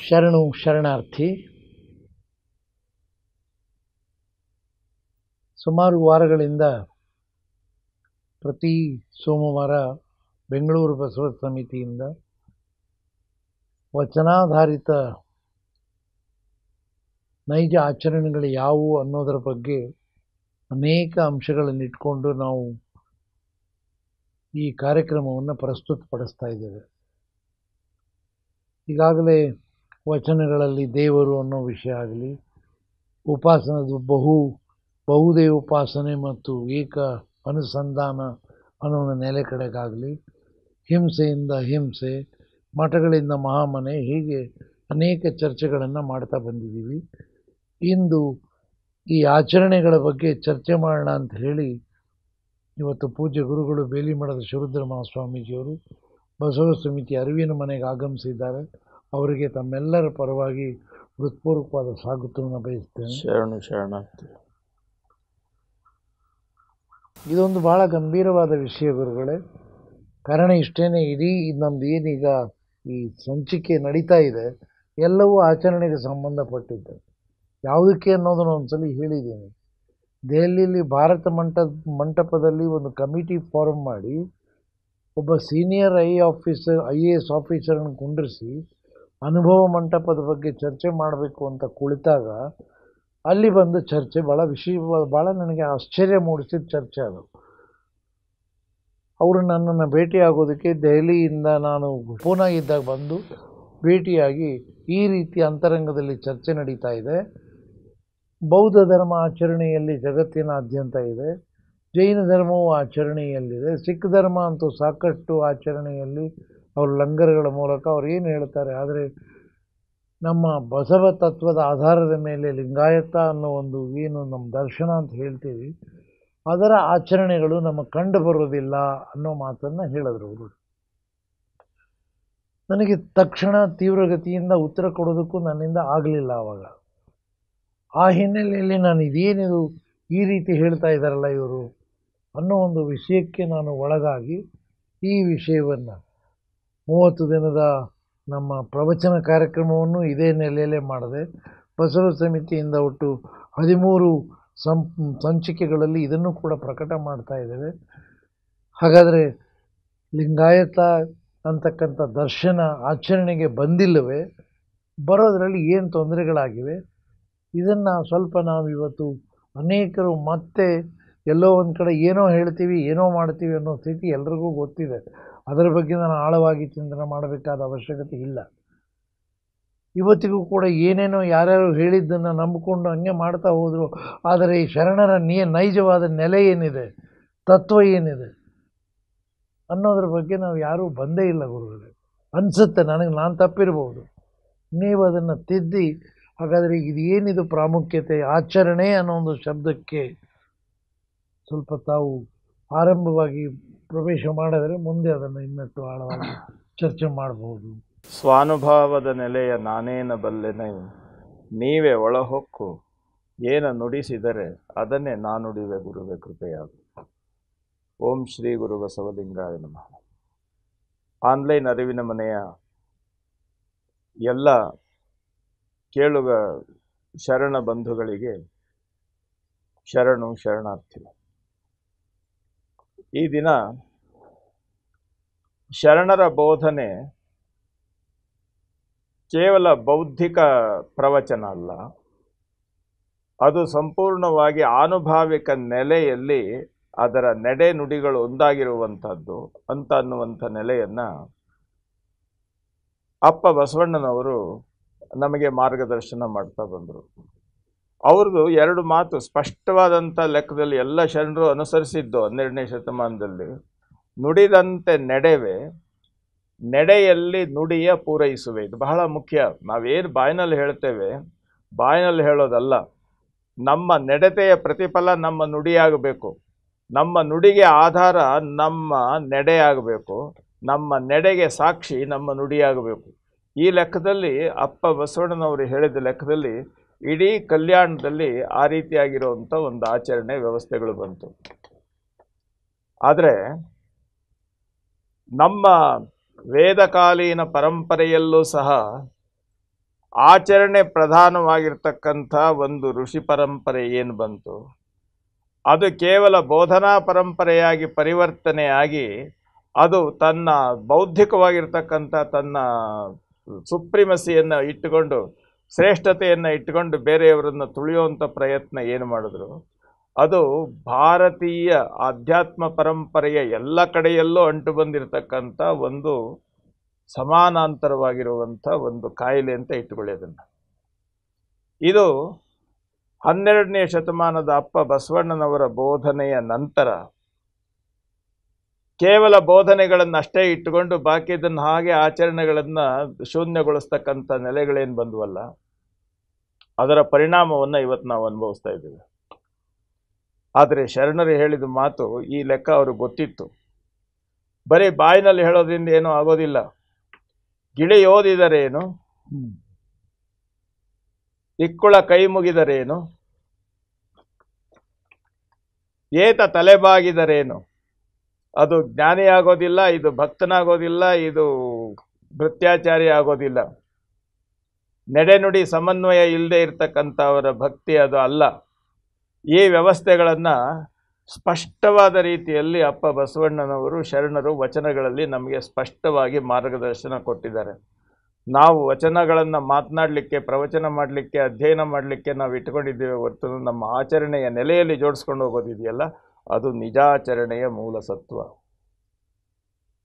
ಶರಣು ಶರಣಾರ್ಥಿ. ಸುಮಾರು ವಾರಗಳಿಂದ ಪ್ರತಿ ಸೋಮವಾರ ಬೆಂಗಳೂರು ಬಸವ ಸಮಿತಿಯಿಂದ ವಚನಾಧಾರಿತ ನೈಜ ಆಚರಣೆಗಳು ಯಾವುವು ಅನ್ನೋದರ ಬಗ್ಗೆ ಅನೇಕ ಅಂಶಗಳನ್ನು ಇಟ್ಕೊಂಡು ನಾವು ಈ ಕಾರ್ಯಕ್ರಮವನ್ನು ಪ್ರಸ್ತುತಪಡಿಸ್ತಾ ಇದ್ದೇವೆ. ಈಗಾಗಲೇ ವಚನಗಳಲ್ಲಿ ದೇವರು ಅನ್ನೋ ವಿಷಯ ಆಗಲಿ, ಉಪಾಸನದ ಬಹುದೇವ ಉಪಾಸನೆ ಮತ್ತು ಏಕ ಅನುಸಂಧಾನ ಅನ್ನೋ ನೆಲೆ ಕಡೆಗಾಗಲಿ, ಹಿಂಸೆಯಿಂದ ಹಿಂಸೆ, ಮಠಗಳಿಂದ ಮಹಾಮನೆ, ಹೀಗೆ ಅನೇಕ ಚರ್ಚೆಗಳನ್ನು ಮಾಡ್ತಾ ಬಂದಿದ್ದೀವಿ. ಇಂದು ಈ ಆಚರಣೆಗಳ ಬಗ್ಗೆ ಚರ್ಚೆ ಮಾಡೋಣ ಅಂತ ಹೇಳಿ ಇವತ್ತು ಪೂಜ್ಯ ಗುರುಗಳು ಬೇಲಿಮಠದ ಶಿವರುದ್ರ ಮಹಾಸ್ವಾಮೀಜಿಯವರು ಬಸವ ಸಮಿತಿ ಅರಿವಿನ ಮನೆಗೆ ಆಗಮಿಸಿದ್ದಾರೆ. ಅವರಿಗೆ ತಮ್ಮೆಲ್ಲರ ಪರವಾಗಿ ಹೃತ್ಪೂರ್ವಕವಾದ ಸ್ವಾಗತವನ್ನು ಬಯಸ್ತೇನೆ. ಶರಣಾರ್ಥಿ. ಇದೊಂದು ಬಹಳ ಗಂಭೀರವಾದ ವಿಷಯ ಗುರುಗಳೇ. ಕಾರಣ ಇಷ್ಟೇನೆ, ಇಡೀ ನಮ್ದು ಏನೀಗ ಈ ಸಂಚಿಕೆ ನಡೀತಾ ಇದೆ ಎಲ್ಲವೂ ಆಚರಣೆಗೆ ಸಂಬಂಧಪಟ್ಟಿದ್ದು. ಯಾವುದಕ್ಕೆ ಅನ್ನೋದನ್ನು ಒಂದ್ಸಲಿ ಹೇಳಿದ್ದೀನಿ. ದೆಹಲಿಯಲ್ಲಿ ಭಾರತ ಮಂಟಪದಲ್ಲಿ ಒಂದು ಕಮಿಟಿ ಫಾರ್ಮ್ ಮಾಡಿ ಒಬ್ಬ ಸೀನಿಯರ್ IAS ಆಫೀಸರನ್ನು ಕುಂಡ್ರಿಸಿ ಅನುಭವ ಮಂಟಪದ ಬಗ್ಗೆ ಚರ್ಚೆ ಮಾಡಬೇಕು ಅಂತ ಕುಳಿತಾಗ ಅಲ್ಲಿ ಬಂದು ಚರ್ಚೆ ಭಾಳ ನನಗೆ ಆಶ್ಚರ್ಯ ಮೂಡಿಸಿದ ಚರ್ಚೆ ಅದು. ಅವರು ನನ್ನನ್ನು ಭೇಟಿಯಾಗೋದಕ್ಕೆ ದೆಹಲಿಯಿಂದ ನಾನು ಪೂನಾ ಇದ್ದಾಗ ಬಂದು ಭೇಟಿಯಾಗಿ ಈ ರೀತಿ ಅಂತರಂಗದಲ್ಲಿ ಚರ್ಚೆ ನಡೀತಾ ಇದೆ. ಬೌದ್ಧ ಧರ್ಮ ಆಚರಣೆಯಲ್ಲಿ ಜಗತ್ತಿನಾದ್ಯಂತ ಇದೆ, ಜೈನ ಧರ್ಮವು ಆಚರಣೆಯಲ್ಲಿದೆ, ಸಿಖ್ ಧರ್ಮ ಅಂತೂ ಸಾಕಷ್ಟು ಆಚರಣೆಯಲ್ಲಿ ಅವ್ರ ಲಂಗರ್ಗಳ ಮೂಲಕ ಅವ್ರು ಏನು ಹೇಳ್ತಾರೆ. ಆದರೆ ನಮ್ಮ ಬಸವ ತತ್ವದ ಆಧಾರದ ಮೇಲೆ ಲಿಂಗಾಯತ ಅನ್ನೋ ಒಂದು ಏನು ನಮ್ಮ ದರ್ಶನ ಅಂತ ಹೇಳ್ತೀವಿ, ಅದರ ಆಚರಣೆಗಳು ನಮಗೆ ಕಂಡು ಬರೋದಿಲ್ಲ ಅನ್ನೋ ಮಾತನ್ನು ಹೇಳಿದ್ರು ಅವರು. ನನಗೆ ತಕ್ಷಣ ತೀವ್ರಗತಿಯಿಂದ ಉತ್ತರ ಕೊಡೋದಕ್ಕೂ ನನ್ನಿಂದ ಆಗಲಿಲ್ಲ ಆವಾಗ. ಆ ಹಿನ್ನೆಲೆಯಲ್ಲಿ ನಾನು ಇದೇನಿದು ಈ ರೀತಿ ಹೇಳ್ತಾ ಇದ್ದಾರಲ್ಲ ಇವರು ಅನ್ನೋ ಒಂದು ವಿಷಯಕ್ಕೆ ನಾನು ಒಳಗಾಗಿ ಈ ವಿಷಯವನ್ನು 30 ದಿನದ ನಮ್ಮ ಪ್ರವಚನ ಕಾರ್ಯಕ್ರಮವನ್ನು ಇದೇ ನೆಲೆಯಲ್ಲೇ ಮಾಡಿದೆ. ಬಸವ ಸಮಿತಿಯಿಂದ ಒಟ್ಟು 13 ಸಂಚಿಕೆಗಳಲ್ಲಿ ಇದನ್ನು ಕೂಡ ಪ್ರಕಟ ಮಾಡ್ತಾ ಇದ್ದೇವೆ. ಹಾಗಾದರೆ ಲಿಂಗಾಯತ ಅಂತಕ್ಕಂಥ ದರ್ಶನ ಆಚರಣೆಗೆ ಬಂದಿಲ್ಲವೇ? ಬರೋದರಲ್ಲಿ ಏನು ತೊಂದರೆಗಳಾಗಿವೆ? ಇದನ್ನು ಸ್ವಲ್ಪ ನಾವು ಇವತ್ತು ಅನೇಕರು ಮತ್ತೆ ಎಲ್ಲೋ ಒಂದು ಕಡೆ ಏನೋ ಹೇಳ್ತೀವಿ ಏನೋ ಮಾಡ್ತೀವಿ ಅನ್ನೋ ಸ್ಥಿತಿ ಎಲ್ರಿಗೂ ಗೊತ್ತಿದೆ. ಅದರ ಬಗ್ಗೆ ನಾನು ಆಳವಾಗಿ ಚಿಂತನೆ ಮಾಡಬೇಕಾದ ಅವಶ್ಯಕತೆ ಇಲ್ಲ. ಇವತ್ತಿಗೂ ಕೂಡ ಏನೇನೋ ಯಾರ್ಯಾರು ಹೇಳಿದ್ದನ್ನು ನಂಬಿಕೊಂಡು ಹಂಗೆ ಮಾಡ್ತಾ ಹೋದರು. ಆದರೆ ಈ ಶರಣರ ನೈಜವಾದ ನೆಲೆ ಏನಿದೆ, ತತ್ವ ಏನಿದೆ ಅನ್ನೋದ್ರ ಬಗ್ಗೆ ನಾವು ಯಾರೂ ಬಂದೇ ಇಲ್ಲ ಗುರುಗಳೇ. ಅನಿಸುತ್ತೆ ನನಗೆ, ನಾನು ತಪ್ಪಿರ್ಬೋದು, ನೀವು ಅದನ್ನು ತಿದ್ದಿ. ಹಾಗಾದರೆ ಇದು ಏನಿದು ಪ್ರಾಮುಖ್ಯತೆ, ಆಚರಣೆ ಅನ್ನೋ ಒಂದು ಶಬ್ದಕ್ಕೆ ಸ್ವಲ್ಪ ತಾವು ಆರಂಭವಾಗಿ ಪ್ರವೇಶ ಮಾಡಿದರೆ ಮುಂದೆ ಅದನ್ನು ಇನ್ನಷ್ಟು ಆಳವಾಗಿ ಚರ್ಚೆ ಮಾಡಬಹುದು. ಸ್ವಾನುಭಾವದ ನೆಲೆಯ ನಾನೇನ ಬಲ್ಲೆನೆ, ನೀವೇ ಒಳಹೊಕ್ಕು ಏನ ನುಡಿಸಿದರೆ ಅದನ್ನೇ ನಾನುಡಿವೆ ಗುರುವೆ ಕೃಪೆಯಾಗು. ಓಂ ಶ್ರೀ ಗುರು ಬಸವಲಿಂಗಾಯ ನಮಃ. ಆನ್ಲೈನ್ ಅರಿವಿನ ಮನೆಯ ಎಲ್ಲ ಕೇಳುಗ ಶರಣ ಬಂಧುಗಳಿಗೆ ಶರಣು ಶರಣಾರ್ಥಿ. ಈ ದಿನ ಶರಣರ ಬೋಧನೆ ಕೇವಲ ಬೌದ್ಧಿಕ ಪ್ರವಚನ ಅಲ್ಲ, ಅದು ಸಂಪೂರ್ಣವಾಗಿ ಆನುಭಾವಿಕ ನೆಲೆಯಲ್ಲಿ ಅದರ ನಡೆ ನುಡಿಗಳು ಒಂದಾಗಿರುವಂಥದ್ದು ಅಂತ ಅನ್ನುವಂಥ ನೆಲೆಯನ್ನು ಅಪ್ಪ ಬಸವಣ್ಣನವರು ನಮಗೆ ಮಾರ್ಗದರ್ಶನ ಮಾಡ್ತಾ ಬಂದರು. ಅವ್ರದ್ದು 2 ಮಾತು ಸ್ಪಷ್ಟವಾದಂಥ ಲೆಕ್ಕದಲ್ಲಿ ಎಲ್ಲ ಶರಣರು ಅನುಸರಿಸಿದ್ದು 12ನೇ ಶತಮಾನದಲ್ಲಿ. ನುಡಿದಂತೆ ನಡೆವೆ, ನಡೆಯಲ್ಲಿ ನುಡಿಯ ಪೂರೈಸುವೆ. ಇದು ಬಹಳ ಮುಖ್ಯ. ನಾವೇನು ಬಾಯಿನಲ್ಲಿ ಹೇಳ್ತೇವೆ, ಬಾಯಿನಲ್ಲಿ ಹೇಳೋದಲ್ಲ, ನಮ್ಮ ನಡತೆಯ ಪ್ರತಿಫಲ ನಮ್ಮ ನುಡಿಯಾಗಬೇಕು, ನಮ್ಮ ನುಡಿಗೆ ಆಧಾರ ನಮ್ಮ ನಡೆಯಾಗಬೇಕು, ನಮ್ಮ ನಡೆಗೆ ಸಾಕ್ಷಿ ನಮ್ಮ ನುಡಿಯಾಗಬೇಕು. ಈ ಲೆಕ್ಕದಲ್ಲಿ ಅಪ್ಪ ಬಸವಣ್ಣನವರು ಹೇಳಿದ ಲೆಕ್ಕದಲ್ಲಿ ಇಡೀ ಕಲ್ಯಾಣದಲ್ಲಿ ಆ ರೀತಿಯಾಗಿರುವಂಥ ಒಂದು ಆಚರಣೆ ವ್ಯವಸ್ಥೆಗಳು ಬಂತು. ಆದರೆ ನಮ್ಮ ವೇದಕಾಲೀನ ಪರಂಪರೆಯಲ್ಲೂ ಸಹ ಆಚರಣೆ ಪ್ರಧಾನವಾಗಿರ್ತಕ್ಕಂಥ ಒಂದು ಋಷಿ ಪರಂಪರೆ ಏನು ಬಂತು, ಅದು ಕೇವಲ ಬೋಧನಾ ಪರಂಪರೆಯಾಗಿ ಪರಿವರ್ತನೆಯಾಗಿ ಅದು ತನ್ನ ಬೌದ್ಧಿಕವಾಗಿರ್ತಕ್ಕಂಥ ತನ್ನ ಸುಪ್ರಿಮಸಿಯನ್ನು ಇಟ್ಟುಕೊಂಡು, ಶ್ರೇಷ್ಠತೆಯನ್ನು ಇಟ್ಟುಕೊಂಡು ಬೇರೆಯವರನ್ನು ತುಳಿಯುವಂಥ ಪ್ರಯತ್ನ ಏನು ಮಾಡಿದ್ರು, ಅದು ಭಾರತೀಯ ಆಧ್ಯಾತ್ಮ ಪರಂಪರೆಯ ಎಲ್ಲ ಕಡೆಯಲ್ಲೂ ಅಂಟು ಬಂದಿರತಕ್ಕಂಥ ಒಂದು ಸಮಾನಾಂತರವಾಗಿರುವಂಥ ಒಂದು ಕಾಯಿಲೆ ಅಂತ ಇಟ್ಟುಕೊಳ್ಳಿ ಅದನ್ನು. ಇದು 12ನೇ ಶತಮಾನದ ಅಪ್ಪ ಬಸವಣ್ಣನವರ ಬೋಧನೆಯ ನಂತರ ಕೇವಲ ಬೋಧನೆಗಳನ್ನು ಅಷ್ಟೇ ಇಟ್ಟುಕೊಂಡು ಬಾಕಿ ಇದನ್ನು ಹಾಗೆ ಆಚರಣೆಗಳನ್ನು ಶೂನ್ಯಗೊಳಿಸ್ತಕ್ಕಂಥ ನೆಲೆಗಳೇನು ಬಂದವಲ್ಲ, ಅದರ ಪರಿಣಾಮವನ್ನು ಇವತ್ತು ನಾವು ಅನುಭವಿಸ್ತಾ ಇದ್ದೀವಿ. ಆದರೆ ಶರಣರು ಹೇಳಿದ ಮಾತು ಈ ಲೆಕ್ಕ ಅವ್ರಿಗೆ ಗೊತ್ತಿತ್ತು. ಬರೀ ಬಾಯಿನಲ್ಲಿ ಹೇಳೋದ್ರಿಂದ ಏನೂ ಆಗೋದಿಲ್ಲ. ಗಿಳಿ ಓದಿದರೇನು, ಇಕ್ಕುಳ ಕೈ ಮುಗಿದರೇನು, ಏತ ತಲೆಬಾಗಿದರೇನು, ಅದು ಜ್ಞಾನಿಯಾಗೋದಿಲ್ಲ, ಇದು ಭಕ್ತನಾಗೋದಿಲ್ಲ, ಇದು ಭೃತ್ಯಾಚಾರಿ ಆಗೋದಿಲ್ಲ. ನಡೆನುಡಿ ಸಮನ್ವಯ ಇಲ್ಲದೆ ಇರತಕ್ಕಂಥವರ ಭಕ್ತಿ ಅದು ಅಲ್ಲ. ಈ ವ್ಯವಸ್ಥೆಗಳನ್ನು ಸ್ಪಷ್ಟವಾದ ರೀತಿಯಲ್ಲಿ ಅಪ್ಪ ಬಸವಣ್ಣನವರು ಶರಣರು ವಚನಗಳಲ್ಲಿ ನಮಗೆ ಸ್ಪಷ್ಟವಾಗಿ ಮಾರ್ಗದರ್ಶನ ಕೊಟ್ಟಿದ್ದಾರೆ. ನಾವು ವಚನಗಳನ್ನು ಮಾತನಾಡಲಿಕ್ಕೆ, ಪ್ರವಚನ ಮಾಡಲಿಕ್ಕೆ, ಅಧ್ಯಯನ ಮಾಡಲಿಕ್ಕೆ ನಾವು ಇಟ್ಕೊಂಡಿದ್ದೇವೆ ಹೊರತು ನಮ್ಮ ಆಚರಣೆಯ ನೆಲೆಯಲ್ಲಿ ಜೋಡಿಸ್ಕೊಂಡು ಹೋಗೋದಿದೆಯಲ್ಲ, ಅದು ನಿಜಾಚರಣೆಯ ಮೂಲ ಸತ್ವ.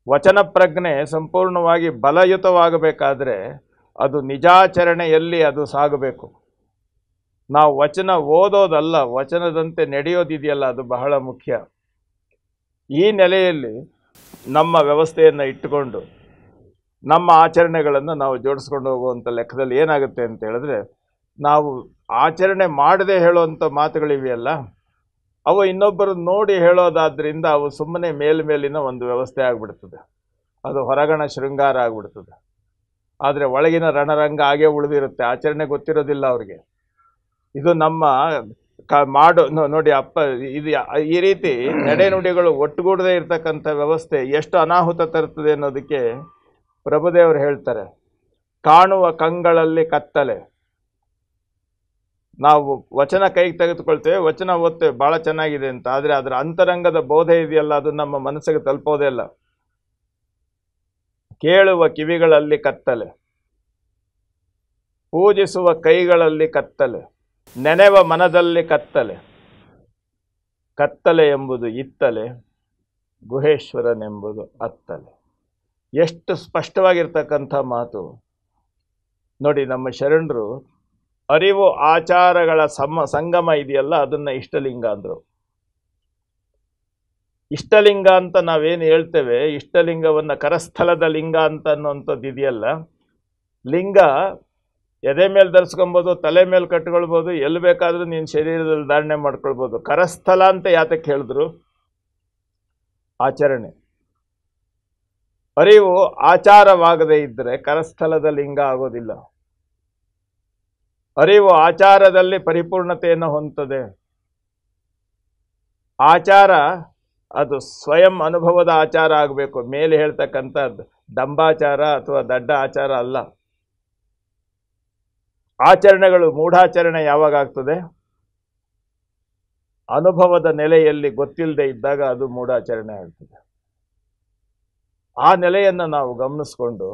ವಚನ ಪ್ರಜ್ಞೆ ಸಂಪೂರ್ಣವಾಗಿ ಬಲಯುತವಾಗಬೇಕಾದ್ರೆ ಅದು ನಿಜಾಚರಣೆಯಲ್ಲಿ ಅದು ಸಾಗಬೇಕು. ನಾವು ವಚನ ಓದೋದಲ್ಲ, ವಚನದಂತೆ ನಡೆಯೋದಿದೆಯಲ್ಲ, ಅದು ಬಹಳ ಮುಖ್ಯ. ಈ ನೆಲೆಯಲ್ಲಿ ನಮ್ಮ ವ್ಯವಸ್ಥೆಯನ್ನು ಇಟ್ಟುಕೊಂಡು ನಮ್ಮ ಆಚರಣೆಗಳನ್ನು ನಾವು ಜೋಡಿಸ್ಕೊಂಡು ಹೋಗುವಂಥ ಲೆಕ್ಕದಲ್ಲಿ ಏನಾಗುತ್ತೆ ಅಂತ ಹೇಳಿದ್ರೆ, ನಾವು ಆಚರಣೆ ಮಾಡದೆ ಹೇಳುವಂಥ ಮಾತುಗಳಿವೆಯಲ್ಲ, ಅವು ಇನ್ನೊಬ್ಬರು ನೋಡಿ ಹೇಳೋದಾದ್ರಿಂದ ಅವು ಸುಮ್ಮನೆ ಮೇಲಿನ ಒಂದು ವ್ಯವಸ್ಥೆ ಆಗಿಬಿಡ್ತದೆ. ಅದು ಹೊರಗಣ ಶೃಂಗಾರ ಆಗಿಬಿಡ್ತದೆ. ಆದರೆ ಒಳಗಿನ ರಣರಂಗ ಹಾಗೇ ಉಳಿದಿರುತ್ತೆ, ಆಚರಣೆ ಗೊತ್ತಿರೋದಿಲ್ಲ ಅವ್ರಿಗೆ. ಇದು ನಮ್ಮ ನೋಡಿ ಅಪ್ಪ, ಇದು ಈ ರೀತಿ ನಡೆನುಡಿಗಳು ಒಟ್ಟುಗೂಡದೇ ಇರತಕ್ಕಂಥ ವ್ಯವಸ್ಥೆ ಎಷ್ಟು ಅನಾಹುತ ತರುತ್ತದೆ ಅನ್ನೋದಕ್ಕೆ ಪ್ರಭುದೇವರು ಹೇಳ್ತಾರೆ. ಕಾಣುವ ಕಂಗಳಲ್ಲಿ ಕತ್ತಲೆ. ನಾವು ವಚನ ಕೈಗೆ ತೆಗೆದುಕೊಳ್ತೇವೆ, ವಚನ ಓದ್ತೇವೆ, ಭಾಳ ಚೆನ್ನಾಗಿದೆ ಅಂತ, ಆದರೆ ಅದರ ಅಂತರಂಗದ ಬೋಧೆ ಇದೆಯಲ್ಲ, ಅದು ನಮ್ಮ ಮನಸ್ಸಿಗೆ ತಲುಪೋದೇ ಇಲ್ಲ. ಕೇಳುವ ಕಿವಿಗಳಲ್ಲಿ ಕತ್ತಲೆ, ಪೂಜಿಸುವ ಕೈಗಳಲ್ಲಿ ಕತ್ತಲೆ, ನೆನೆವ ಮನದಲ್ಲಿ ಕತ್ತಲೆ. ಕತ್ತಲೆ ಎಂಬುದು ಇತ್ತಲೆ, ಗುಹೇಶ್ವರನೆಂಬುದು ಅತ್ತಲೆ. ಎಷ್ಟು ಸ್ಪಷ್ಟವಾಗಿರ್ತಕ್ಕಂಥ ಮಾತು ನೋಡಿ. ನಮ್ಮ ಶರಣರು ಅರಿವು ಆಚಾರಗಳ ಸಂಗಮ ಇದೆಯಲ್ಲ, ಅದನ್ನು ಇಷ್ಟಲಿಂಗ ಅಂದರು. ಇಷ್ಟಲಿಂಗ ಅಂತ ನಾವೇನು ಹೇಳ್ತೇವೆ, ಇಷ್ಟಲಿಂಗವನ್ನು ಕರಸ್ಥಲದ ಲಿಂಗ ಅಂತ ಅನ್ನುವಂಥದ್ದು ಇದೆಯಲ್ಲ, ಲಿಂಗ ಎದೆ ಮೇಲೆ ಧರಿಸ್ಕೊಬೋದು, ತಲೆ ಮೇಲೆ ಕಟ್ಕೊಳ್ಬೋದು, ಎಲ್ಲಿ ಬೇಕಾದರೂ ನೀನು ಶರೀರದಲ್ಲಿ ಧಾರಣೆ ಮಾಡ್ಕೊಳ್ಬೋದು. ಕರಸ್ಥಲ ಅಂತ ಯಾತಕ್ಕೆ ಹೇಳಿದ್ರು? ಆಚರಣೆ. ಅರಿವು ಆಚಾರವಾಗದೇ ಇದ್ದರೆ ಕರಸ್ಥಲದ ಲಿಂಗ ಆಗೋದಿಲ್ಲ. ಅರಿವು ಆಚಾರದಲ್ಲಿ ಪರಿಪೂರ್ಣತೆಯನ್ನು ಹೊಂದುತ್ತದೆ. ಆಚಾರ ಅದು ಸ್ವಯಂ ಅನುಭವದ ಆಚಾರ ಆಗಬೇಕು, ಮೇಲೆ ಹೇಳ್ತಕ್ಕಂಥದ್ದು ದಂಬಾಚಾರ ಅಥವಾ ದಡ್ಡ ಆಚಾರ ಅಲ್ಲ. ಆಚರಣೆಗಳು ಮೂಢಾಚರಣೆ ಯಾವಾಗ ಆಗ್ತದೆ? ಅನುಭವದ ನೆಲೆಯಲ್ಲಿ ಗೊತ್ತಿಲ್ಲದೆ ಇದ್ದಾಗ ಅದು ಮೂಢಾಚರಣೆ ಆಗ್ತದೆ. ಆ ನೆಲೆಯನ್ನು ನಾವು ಗಮನಿಸ್ಕೊಂಡು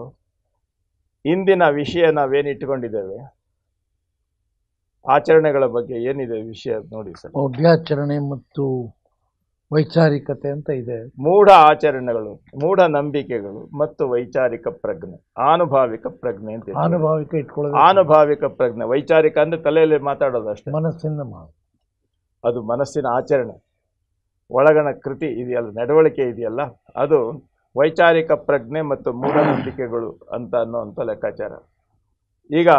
ಇಂದಿನ ವಿಷಯ ನಾವೇನಿಟ್ಟುಕೊಂಡಿದ್ದೇವೆ, ಆಚರಣೆಗಳ ಬಗ್ಗೆ ಏನಿದೆ ವಿಷಯ ನೋಡಿ ಸರ್. ಮೌಢ್ಯಾಚರಣೆ ಮತ್ತು ವೈಚಾರಿಕತೆ ಅಂತ ಇದೆ. ಮೂಢ ಆಚರಣೆಗಳು, ಮೂಢ ನಂಬಿಕೆಗಳು ಮತ್ತು ವೈಚಾರಿಕ ಪ್ರಜ್ಞೆ, ಆನುಭಾವಿಕ ಪ್ರಜ್ಞೆ ಅಂತ. ಆನುಭಾವಿಕ ಇಟ್ಕೊಳ್ಳೋದು, ಆನುಭಾವಿಕ ಪ್ರಜ್ಞೆ. ವೈಚಾರಿಕ ಅಂದ್ರೆ ತಲೆಯಲ್ಲಿ ಮಾತಾಡೋದು ಅಷ್ಟೇ, ಮನಸ್ಸಿಂದ ಅದು ಮನಸ್ಸಿನ ಆಚರಣೆ, ಒಳಗಣ ಕೃತಿ ಇದೆಯಲ್ಲ, ನಡವಳಿಕೆ ಇದೆಯಲ್ಲ, ಅದು ವೈಚಾರಿಕ ಪ್ರಜ್ಞೆ ಮತ್ತು ಮೂಢನಂಬಿಕೆಗಳು ಅಂತ ಅನ್ನೋಂಥ ಲೆಕ್ಕಾಚಾರ. ಈಗ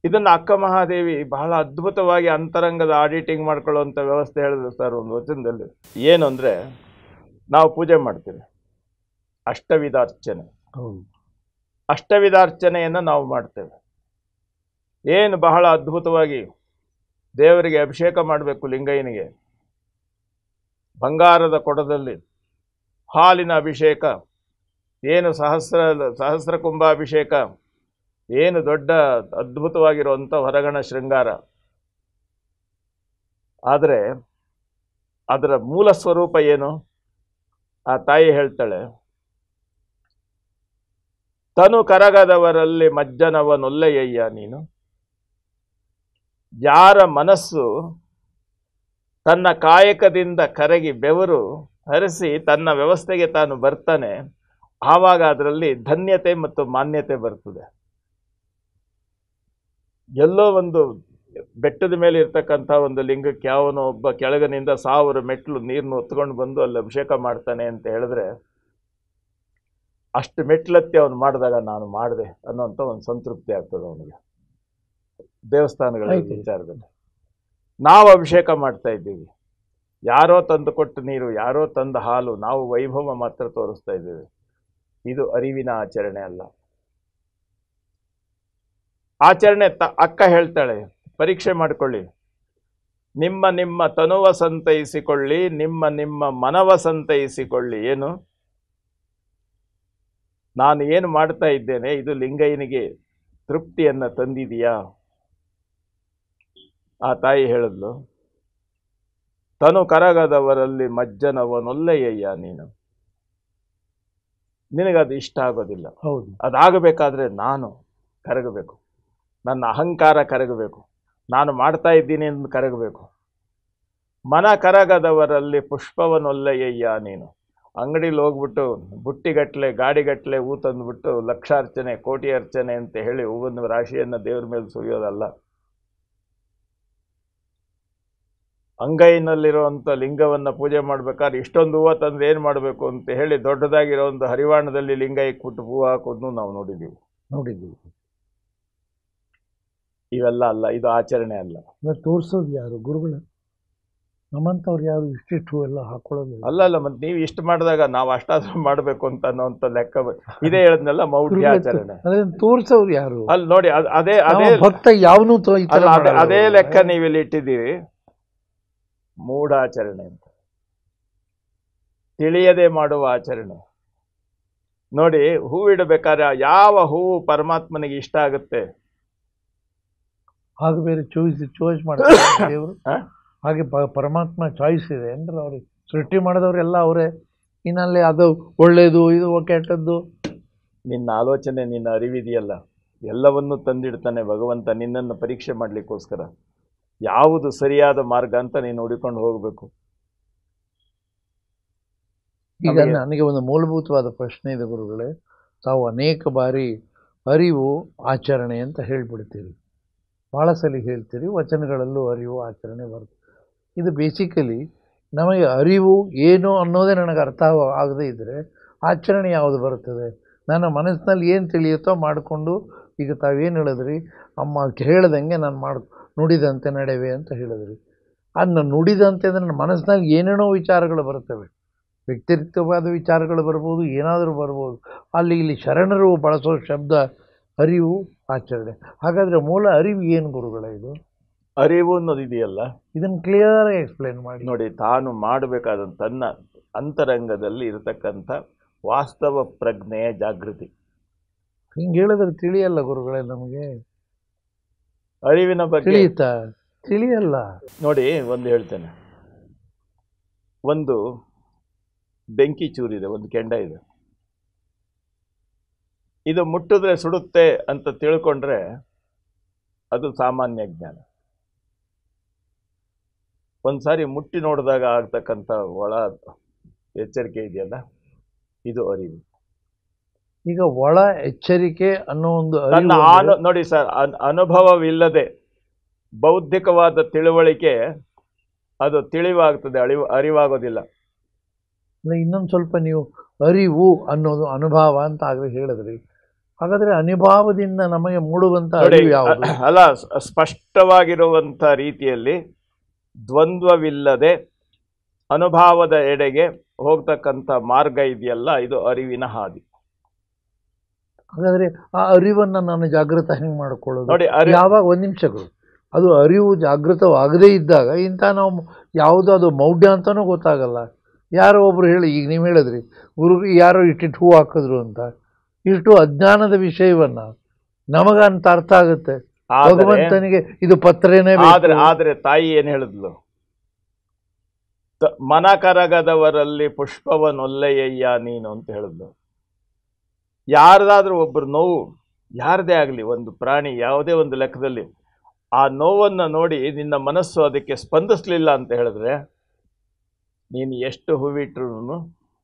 ಇದನ್ನು ಅಕ್ಕ ಮಹಾದೇವಿ ಬಹಳ ಅದ್ಭುತವಾಗಿ ಅಂತರಂಗದ ಆಡಿಟಿಂಗ್ ಮಾಡ್ಕೊಳ್ಳುವಂಥ ವ್ಯವಸ್ಥೆ ಹೇಳಿದ್ರು ಸರ್ ಒಂದು ವಚನದಲ್ಲಿ. ಏನು ಅಂದರೆ, ನಾವು ಪೂಜೆ ಮಾಡ್ತೀವಿ, ಅಷ್ಟವಿಧಾರ್ಚನೆ. ಅಷ್ಟವಿಧಾರ್ಚನೆಯನ್ನು ನಾವು ಮಾಡ್ತೇವೆ. ಏನು ಬಹಳ ಅದ್ಭುತವಾಗಿ ದೇವರಿಗೆ ಅಭಿಷೇಕ ಮಾಡಬೇಕು. ಲಿಂಗಯ್ಯನಿಗೆ ಬಂಗಾರದ ಕೊಡದಲ್ಲಿ ಹಾಲಿನ ಅಭಿಷೇಕ, ಏನು ಸಹಸ್ರ ಕುಂಭಾಭಿಷೇಕ, ಏನು ದೊಡ್ಡ ಅದ್ಭುತವಾಗಿರುವಂಥ ಹೊರಗಣ ಶೃಂಗಾರ. ಆದರೆ ಅದರ ಮೂಲ ಸ್ವರೂಪ ಏನು? ಆ ತಾಯಿ ಹೇಳ್ತಾಳೆ, ತನು ಕರಗದವರಲ್ಲಿ ಮಜ್ಜನವನೊಲ್ಲೆಯಯ್ಯ ನೀನು. ಯಾರ ಮನಸ್ಸು ತನ್ನ ಕಾಯಕದಿಂದ ಕರಗಿ ಬೆವರು ಹರಿಸಿ ತನ್ನ ವ್ಯವಸ್ಥೆಗೆ ತಾನು ಬರ್ತಾನೆ, ಆವಾಗ ಅದರಲ್ಲಿ ಧನ್ಯತೆ ಮತ್ತು ಮಾನ್ಯತೆ ಬರ್ತದೆ. ಎಲ್ಲೋ ಒಂದು ಬೆಟ್ಟದ ಮೇಲೆ ಇರ್ತಕ್ಕಂಥ ಒಂದು ಲಿಂಗಕ್ಕೆ ಯಾವನೋ ಒಬ್ಬ ಕೆಳಗನಿಂದ 1000 ಮೆಟ್ಲು ನೀರನ್ನು ಹೊತ್ಕೊಂಡು ಬಂದು ಅಲ್ಲಿ ಅಭಿಷೇಕ ಮಾಡ್ತಾನೆ ಅಂತ ಹೇಳಿದ್ರೆ, ಅಷ್ಟು ಮೆಟ್ಲತ್ತಿ ಅವನು ಮಾಡಿದಾಗ ನಾನು ಮಾಡಿದೆ ಅನ್ನೋಂಥ ಒಂದು ಸಂತೃಪ್ತಿ ಆಗ್ತದೆ ಅವನಿಗೆ. ದೇವಸ್ಥಾನಗಳ ವಿಚಾರದಲ್ಲಿ ನಾವು ಅಭಿಷೇಕ ಮಾಡ್ತಾ ಇದ್ದೀವಿ, ಯಾರೋ ತಂದು ಕೊಟ್ಟ ನೀರು, ಯಾರೋ ತಂದ ಹಾಲು, ನಾವು ವೈಭವ ಮಾತ್ರ ತೋರಿಸ್ತಾ ಇದ್ದೇವೆ. ಇದು ಅರಿವಿನ ಆಚರಣೆ ಅಲ್ಲ. ಆಚರಣೆ ಅಕ್ಕ ಹೇಳ್ತಾಳೆ, ಪರೀಕ್ಷೆ ಮಾಡಿಕೊಳ್ಳಿ, ನಿಮ್ಮ ನಿಮ್ಮ ತನುವ ಸಂತೈಸಿಕೊಳ್ಳಿ, ನಿಮ್ಮ ನಿಮ್ಮ ಮನವ ಸಂತೈಸಿಕೊಳ್ಳಿ. ಏನು ನಾನು ಏನು ಮಾಡ್ತಾ ಇದ್ದೇನೆ, ಇದು ಲಿಂಗಯ್ಯನಿಗೆ ತೃಪ್ತಿಯನ್ನು ತಂದಿದೆಯಾ? ಆ ತಾಯಿ ಹೇಳಿದ್ಲು, ತನು ಕರಗದವರಲ್ಲಿ ಮಜ್ಜನವನೊಲ್ಲೆಯಯ್ಯ ನೀನು. ನಿನಗದು ಇಷ್ಟ ಆಗೋದಿಲ್ಲ. ಹೌದು, ಅದಾಗಬೇಕಾದ್ರೆ ನಾನು ಕರಗಬೇಕು, ನನ್ನ ಅಹಂಕಾರ ಕರಗಬೇಕು, ನಾನು ಮಾಡ್ತಾ ಇದ್ದೀನಿ ಎಂದು ಕರಗಬೇಕು. ಮನ ಕರಗದವರಲ್ಲಿ ಪುಷ್ಪವನೊಲ್ಲೆಯಯ್ಯ ನೀನು. ಅಂಗಡಿಲಿ ಹೋಗ್ಬಿಟ್ಟು ಬುಟ್ಟಿಗಟ್ಟಲೆ ಗಾಡಿಗಟ್ಟಲೆ ಹೂ ತಂದುಬಿಟ್ಟು ಲಕ್ಷಾರ್ಚನೆ ಕೋಟಿ ಅರ್ಚನೆ ಅಂತ ಹೇಳಿ ಹೂವನ್ನು ರಾಶಿಯನ್ನು ದೇವ್ರ ಮೇಲೆ ಸುರಿಯೋದಲ್ಲ. ಅಂಗೈನಲ್ಲಿರುವಂಥ ಲಿಂಗವನ್ನು ಪೂಜೆ ಮಾಡ್ಬೇಕಾದ್ರೆ ಇಷ್ಟೊಂದು ಹೂವು ತಂದು ಏನು ಮಾಡಬೇಕು ಅಂತ ಹೇಳಿ ದೊಡ್ಡದಾಗಿರೋ ಒಂದು ಹರಿವಾಣದಲ್ಲಿ ಲಿಂಗ ಇಕ್ಬಿಟ್ಟು ಹೂವು ಹಾಕೋದನ್ನು ನಾವು ನೋಡಿದ್ದೀವಿ. ಇವೆಲ್ಲ ಅಲ್ಲ, ಇದು ಆಚರಣೆ ಅಲ್ಲ. ತೋರಿಸೋದು ಯಾರು? ಗುರುಗಳು ನಮ್ಮಂಥವ್ರು ಯಾರು ಇಷ್ಟಿಷ್ಟು ಎಲ್ಲ ಹಾಕೊಳ್ಳೋದು ಅಲ್ಲ. ಮತ್ತೆ ನೀವು ಇಷ್ಟು ಮಾಡಿದಾಗ ನಾವು ಅಷ್ಟಾದ್ರೂ ಮಾಡಬೇಕು ಅಂತ ಅನ್ನೋಂಥ ಲೆಕ್ಕ ಇದೇ ಹೇಳದ್ನೆಲ್ಲ ಮೌಢ್ಯ ಆಚರಣೆ. ತೋರಿಸೋರು ಯಾರು? ಅಲ್ಲಿ ನೋಡಿ, ಅದೇ ಅದೇ ಭಕ್ತ ಯಾವನು ಅದೇ ಲೆಕ್ಕ ನೀವಿಲ್ಲಿ ಇಟ್ಟಿದ್ದೀರಿ, ಮೂಢಾಚರಣೆ ಅಂತ, ತಿಳಿಯದೆ ಮಾಡುವ ಆಚರಣೆ. ನೋಡಿ, ಹೂವಿಡಬೇಕಾದ್ರೆ ಯಾವ ಹೂವು ಪರಮಾತ್ಮನಿಗೆ ಇಷ್ಟ ಆಗುತ್ತೆ ಹಾಗೆ ಬೇರೆ ಚಾಯ್ಸ್ ಮಾಡ್ತಾರೆ ದೇವರು. ಹಾಗೆ ಪರಮಾತ್ಮ ಚಾಯ್ಸ್ ಇದೆ ಅಂದ್ರೆ ಅವ್ರಿಗೆ ಸೃಷ್ಟಿ ಮಾಡಿದವರೆಲ್ಲ ಅವರೇ. ಇನ್ನಲ್ಲಿ ಅದು ಒಳ್ಳೇದು, ಇದು ಕೆಟ್ಟದ್ದು. ನಿನ್ನ ಆಲೋಚನೆ, ನಿನ್ನ ಅರಿವಿದೆಯಲ್ಲ, ಎಲ್ಲವನ್ನೂ ತಂದಿಡ್ತಾನೆ ಭಗವಂತ ನಿನ್ನನ್ನು ಪರೀಕ್ಷೆ ಮಾಡಲಿಕ್ಕೋಸ್ಕರ. ಯಾವುದು ಸರಿಯಾದ ಮಾರ್ಗ ಅಂತ ನೀನು ಹುಡುಕೊಂಡು ಹೋಗಬೇಕು. ಈಗ ನನಗೆ ಒಂದು ಮೂಲಭೂತವಾದ ಪ್ರಶ್ನೆ ಇದೆ ಗುರುಗಳೇ. ತಾವು ಅನೇಕ ಬಾರಿ ಅರಿವು ಆಚರಣೆ ಅಂತ ಹೇಳ್ಬಿಡ್ತೀರಿ, ಭಾಳ ಸಲ ಹೇಳ್ತೀರಿ, ವಚನಗಳಲ್ಲೂ ಅರಿವು ಆಚರಣೆ ಬರ್ತದೆ. ಇದು ಬೇಸಿಕಲಿ ನಮಗೆ ಅರಿವು ಏನು ಅನ್ನೋದೇ ನನಗೆ ಅರ್ಥ ಆಗದೇ ಇದ್ದರೆ ಆಚರಣೆ ಯಾವುದು ಬರ್ತದೆ? ನನ್ನ ಮನಸ್ಸಿನಲ್ಲಿ ಏನು ತಿಳಿಯುತ್ತೋ ಮಾಡಿಕೊಂಡು, ಈಗ ತಾವೇನು ಹೇಳಿದ್ರಿ, ಅಮ್ಮ ಹೇಳ್ದಂಗೆ ನಾನು ನುಡಿದಂತೆ ನಡೆವೆ ಅಂತ ಹೇಳಿದ್ರಿ. ಅದನ್ನ ನುಡಿದಂತೆ ಅಂದರೆ ನನ್ನ ಮನಸ್ಸಿನಲ್ಲಿ ಏನೇನೋ ವಿಚಾರಗಳು ಬರ್ತವೆ, ವ್ಯಕ್ತಿತ್ವವಾದ ವಿಚಾರಗಳು ಬರ್ಬೋದು, ಏನಾದರೂ ಬರ್ಬೋದು. ಅಲ್ಲಿ ಇಲ್ಲಿ ಶರಣರು ಬಳಸೋ ಶಬ್ದ ಅರಿವು ಆಚರಣೆ. ಹಾಗಾದರೆ ಮೂಲ ಅರಿವು ಏನು ಗುರುಗಳೇ? ಇದು ಅರಿವು ಅನ್ನೋದು ಇದೆಯಲ್ಲ, ಇದನ್ನು ಕ್ಲಿಯರಾಗಿ ಎಕ್ಸ್ಪ್ಲೇನ್ ಮಾಡಿ. ನೋಡಿ, ತಾನು ಮಾಡಬೇಕಾದ ತನ್ನ ಅಂತರಂಗದಲ್ಲಿ ಇರತಕ್ಕಂಥ ವಾಸ್ತವ ಪ್ರಜ್ಞೆಯ ಜಾಗೃತಿ. ಹಿಂಗೆ ಹೇಳಿದ್ರೆ ತಿಳಿಯಲ್ಲ ಗುರುಗಳೇ ನಮಗೆ. ಅರಿವಿನ ಬಗ್ಗೆ ತಿಳಿಯಲ್ಲ. ನೋಡಿ, ಒಂದು ಹೇಳ್ತೇನೆ. ಒಂದು ಬೆಂಕಿ ಚೂರಿದೆ, ಒಂದು ಕೆಂಡ ಇದೆ, ಇದು ಮುಟ್ಟಿದ್ರೆ ಸುಡುತ್ತೆ ಅಂತ ತಿಳ್ಕೊಂಡ್ರೆ ಅದು ಸಾಮಾನ್ಯ ಜ್ಞಾನ. ಒಂದ್ಸಾರಿ ಮುಟ್ಟಿ ನೋಡಿದಾಗ ಆಗ್ತಕ್ಕಂಥ ಒಳ ಎಚ್ಚರಿಕೆ ಇದೆಯಲ್ಲ, ಇದು ಅರಿವು. ಈಗ ಒಳ ಎಚ್ಚರಿಕೆ ಅನ್ನೋ ಒಂದು ನೋಡಿ ಸರ್, ಅನುಭವವಿಲ್ಲದೆ ಬೌದ್ಧಿಕವಾದ ತಿಳುವಳಿಕೆ ಅದು ತಿಳಿವಾಗ್ತದೆ, ಅರಿವಾಗೋದಿಲ್ಲ. ಇನ್ನೊಂದು ಸ್ವಲ್ಪ ನೀವು ಅರಿವು ಅನ್ನೋದು ಅನುಭವ ಅಂತ ಆಗಲೇ ಹೇಳಿದ್ರಿ. ಹಾಗಾದ್ರೆ ಅನುಭವದಿಂದ ನಮಗೆ ಮೂಡುವಂತ ಅರಿವು ಯಾವುದು? ಅಲ್ಲ, ಸ್ಪಷ್ಟವಾಗಿರುವಂಥ ರೀತಿಯಲ್ಲಿ ದ್ವಂದ್ವವಿಲ್ಲದೆ ಅನುಭವದ ಎಡೆಗೆ ಹೋಗ್ತಕ್ಕಂಥ ಮಾರ್ಗ ಇದೆಯಲ್ಲ, ಇದು ಅರಿವಿನ ಹಾದಿ. ಹಾಗಾದ್ರೆ ಆ ಅರಿವನ್ನು ನಾನು ಜಾಗೃತ ಹೆಂಗೆ ಮಾಡ್ಕೊಳ್ಳೋದು? ನೋಡಿ, ಯಾವಾಗ ಒಂದು ನಿಮಿಷಗಳು ಅದು ಅರಿವು ಜಾಗೃತವಾಗದೇ ಇದ್ದಾಗ ಇಂಥ ನಾವು ಯಾವುದು ಅದು ಮೌಢ್ಯ ಅಂತಲೂ ಗೊತ್ತಾಗಲ್ಲ. ಯಾರೋ ಒಬ್ರು ಹೇಳಿ, ಈಗ ನೀವು ಹೇಳಿದ್ರಿ ಗುರು ಯಾರೋ ಇಟ್ಟಿಟ್ಟು ಹೂ ಹಾಕಿದ್ರು ಅಂತ, ಇಷ್ಟು ಅಜ್ಞಾನದ ವಿಷಯವನ್ನು ನಮಗಂತ ಅರ್ಥ ಆಗುತ್ತೆ. ಆದರೆ ಭಗವಂತನಿಗೆ ಇದು ಪತ್ರೇನೇ ಆದ್ರೆ ತಾಯಿ ಏನ್ ಹೇಳಿದ್ಲು? ಮನ ಕರಗದವರಲ್ಲಿ ಪುಷ್ಪವನ್ನೊಲ್ಲೆಯ್ಯ ನೀನು ಅಂತ ಹೇಳಿದ್ಲು. ಯಾರದಾದ್ರೂ ಒಬ್ಬರು ನೋವು, ಯಾರದೇ ಆಗಲಿ, ಒಂದು ಪ್ರಾಣಿ ಯಾವುದೇ ಒಂದು ಲೆಕ್ಕದಲ್ಲಿ ಆ ನೋವನ್ನು ನೋಡಿ ನಿನ್ನ ಮನಸ್ಸು ಅದಕ್ಕೆ ಸ್ಪಂದಿಸ್ಲಿಲ್ಲ ಅಂತ ಹೇಳಿದ್ರೆ ನೀನು ಎಷ್ಟು ಹೂವಿಟ್ರು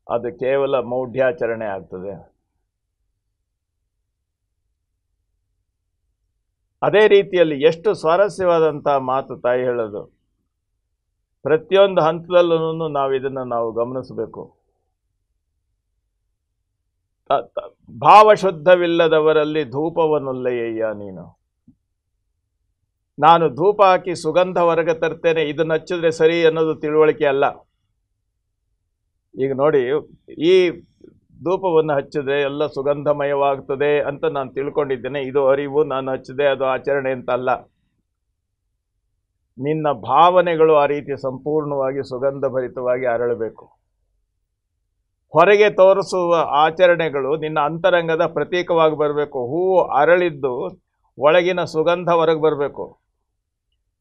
ಅದು ಕೇವಲ ಮೌಢ್ಯಾಚರಣೆ ಆಗ್ತದೆ. ಅದೇ ರೀತಿಯಲ್ಲಿ ಎಷ್ಟು ಸ್ವಾರಸ್ಯವಾದಂತಹ ಮಾತು ತಾಯಿ ಹೇಳೋದು. ಪ್ರತಿಯೊಂದು ಹಂತದಲ್ಲೂ ನಾವು ಇದನ್ನು ಗಮನಿಸಬೇಕು. ಭಾವಶುದ್ಧವಿಲ್ಲದವರಲ್ಲಿ ಧೂಪವನ್ನೊಲ್ಲೆಯ್ಯ ನೀನು. ನಾನು ಧೂಪ ಹಾಕಿ ಸುಗಂಧ ಹೊರಗೆ ತರ್ತೇನೆ, ಇದನ್ನ ಹಚ್ಚಿದ್ರೆ ಸರಿ ಅನ್ನೋದು ತಿಳುವಳಿಕೆ ಅಲ್ಲ. ಈಗ ನೋಡಿ, ಈ ಧೂಪವನ್ನು ಹಚ್ಚಿದ್ರೆ ಎಲ್ಲ ಸುಗಂಧಮಯವಾಗ್ತದೆ ಅಂತ ನಾನು ತಿಳ್ಕೊಂಡಿದ್ದೇನೆ, ಇದು ಅರಿವು, ನಾನು ಹಚ್ಚಿದೆ ಅದು ಆಚರಣೆ ಅಂತ ಅಲ್ಲ. ನಿನ್ನ ಭಾವನೆಗಳು ಆ ರೀತಿ ಸಂಪೂರ್ಣವಾಗಿ ಸುಗಂಧಭರಿತವಾಗಿ ಅರಳಬೇಕು. ಹೊರಗೆ ತೋರಿಸುವ ಆಚರಣೆಗಳು ನಿನ್ನ ಅಂತರಂಗದ ಪ್ರತೀಕವಾಗಿ ಬರಬೇಕು. ಹೂವು ಅರಳಿದ್ದು ಒಳಗಿನ ಸುಗಂಧ ಹೊರಗೆ ಬರಬೇಕು.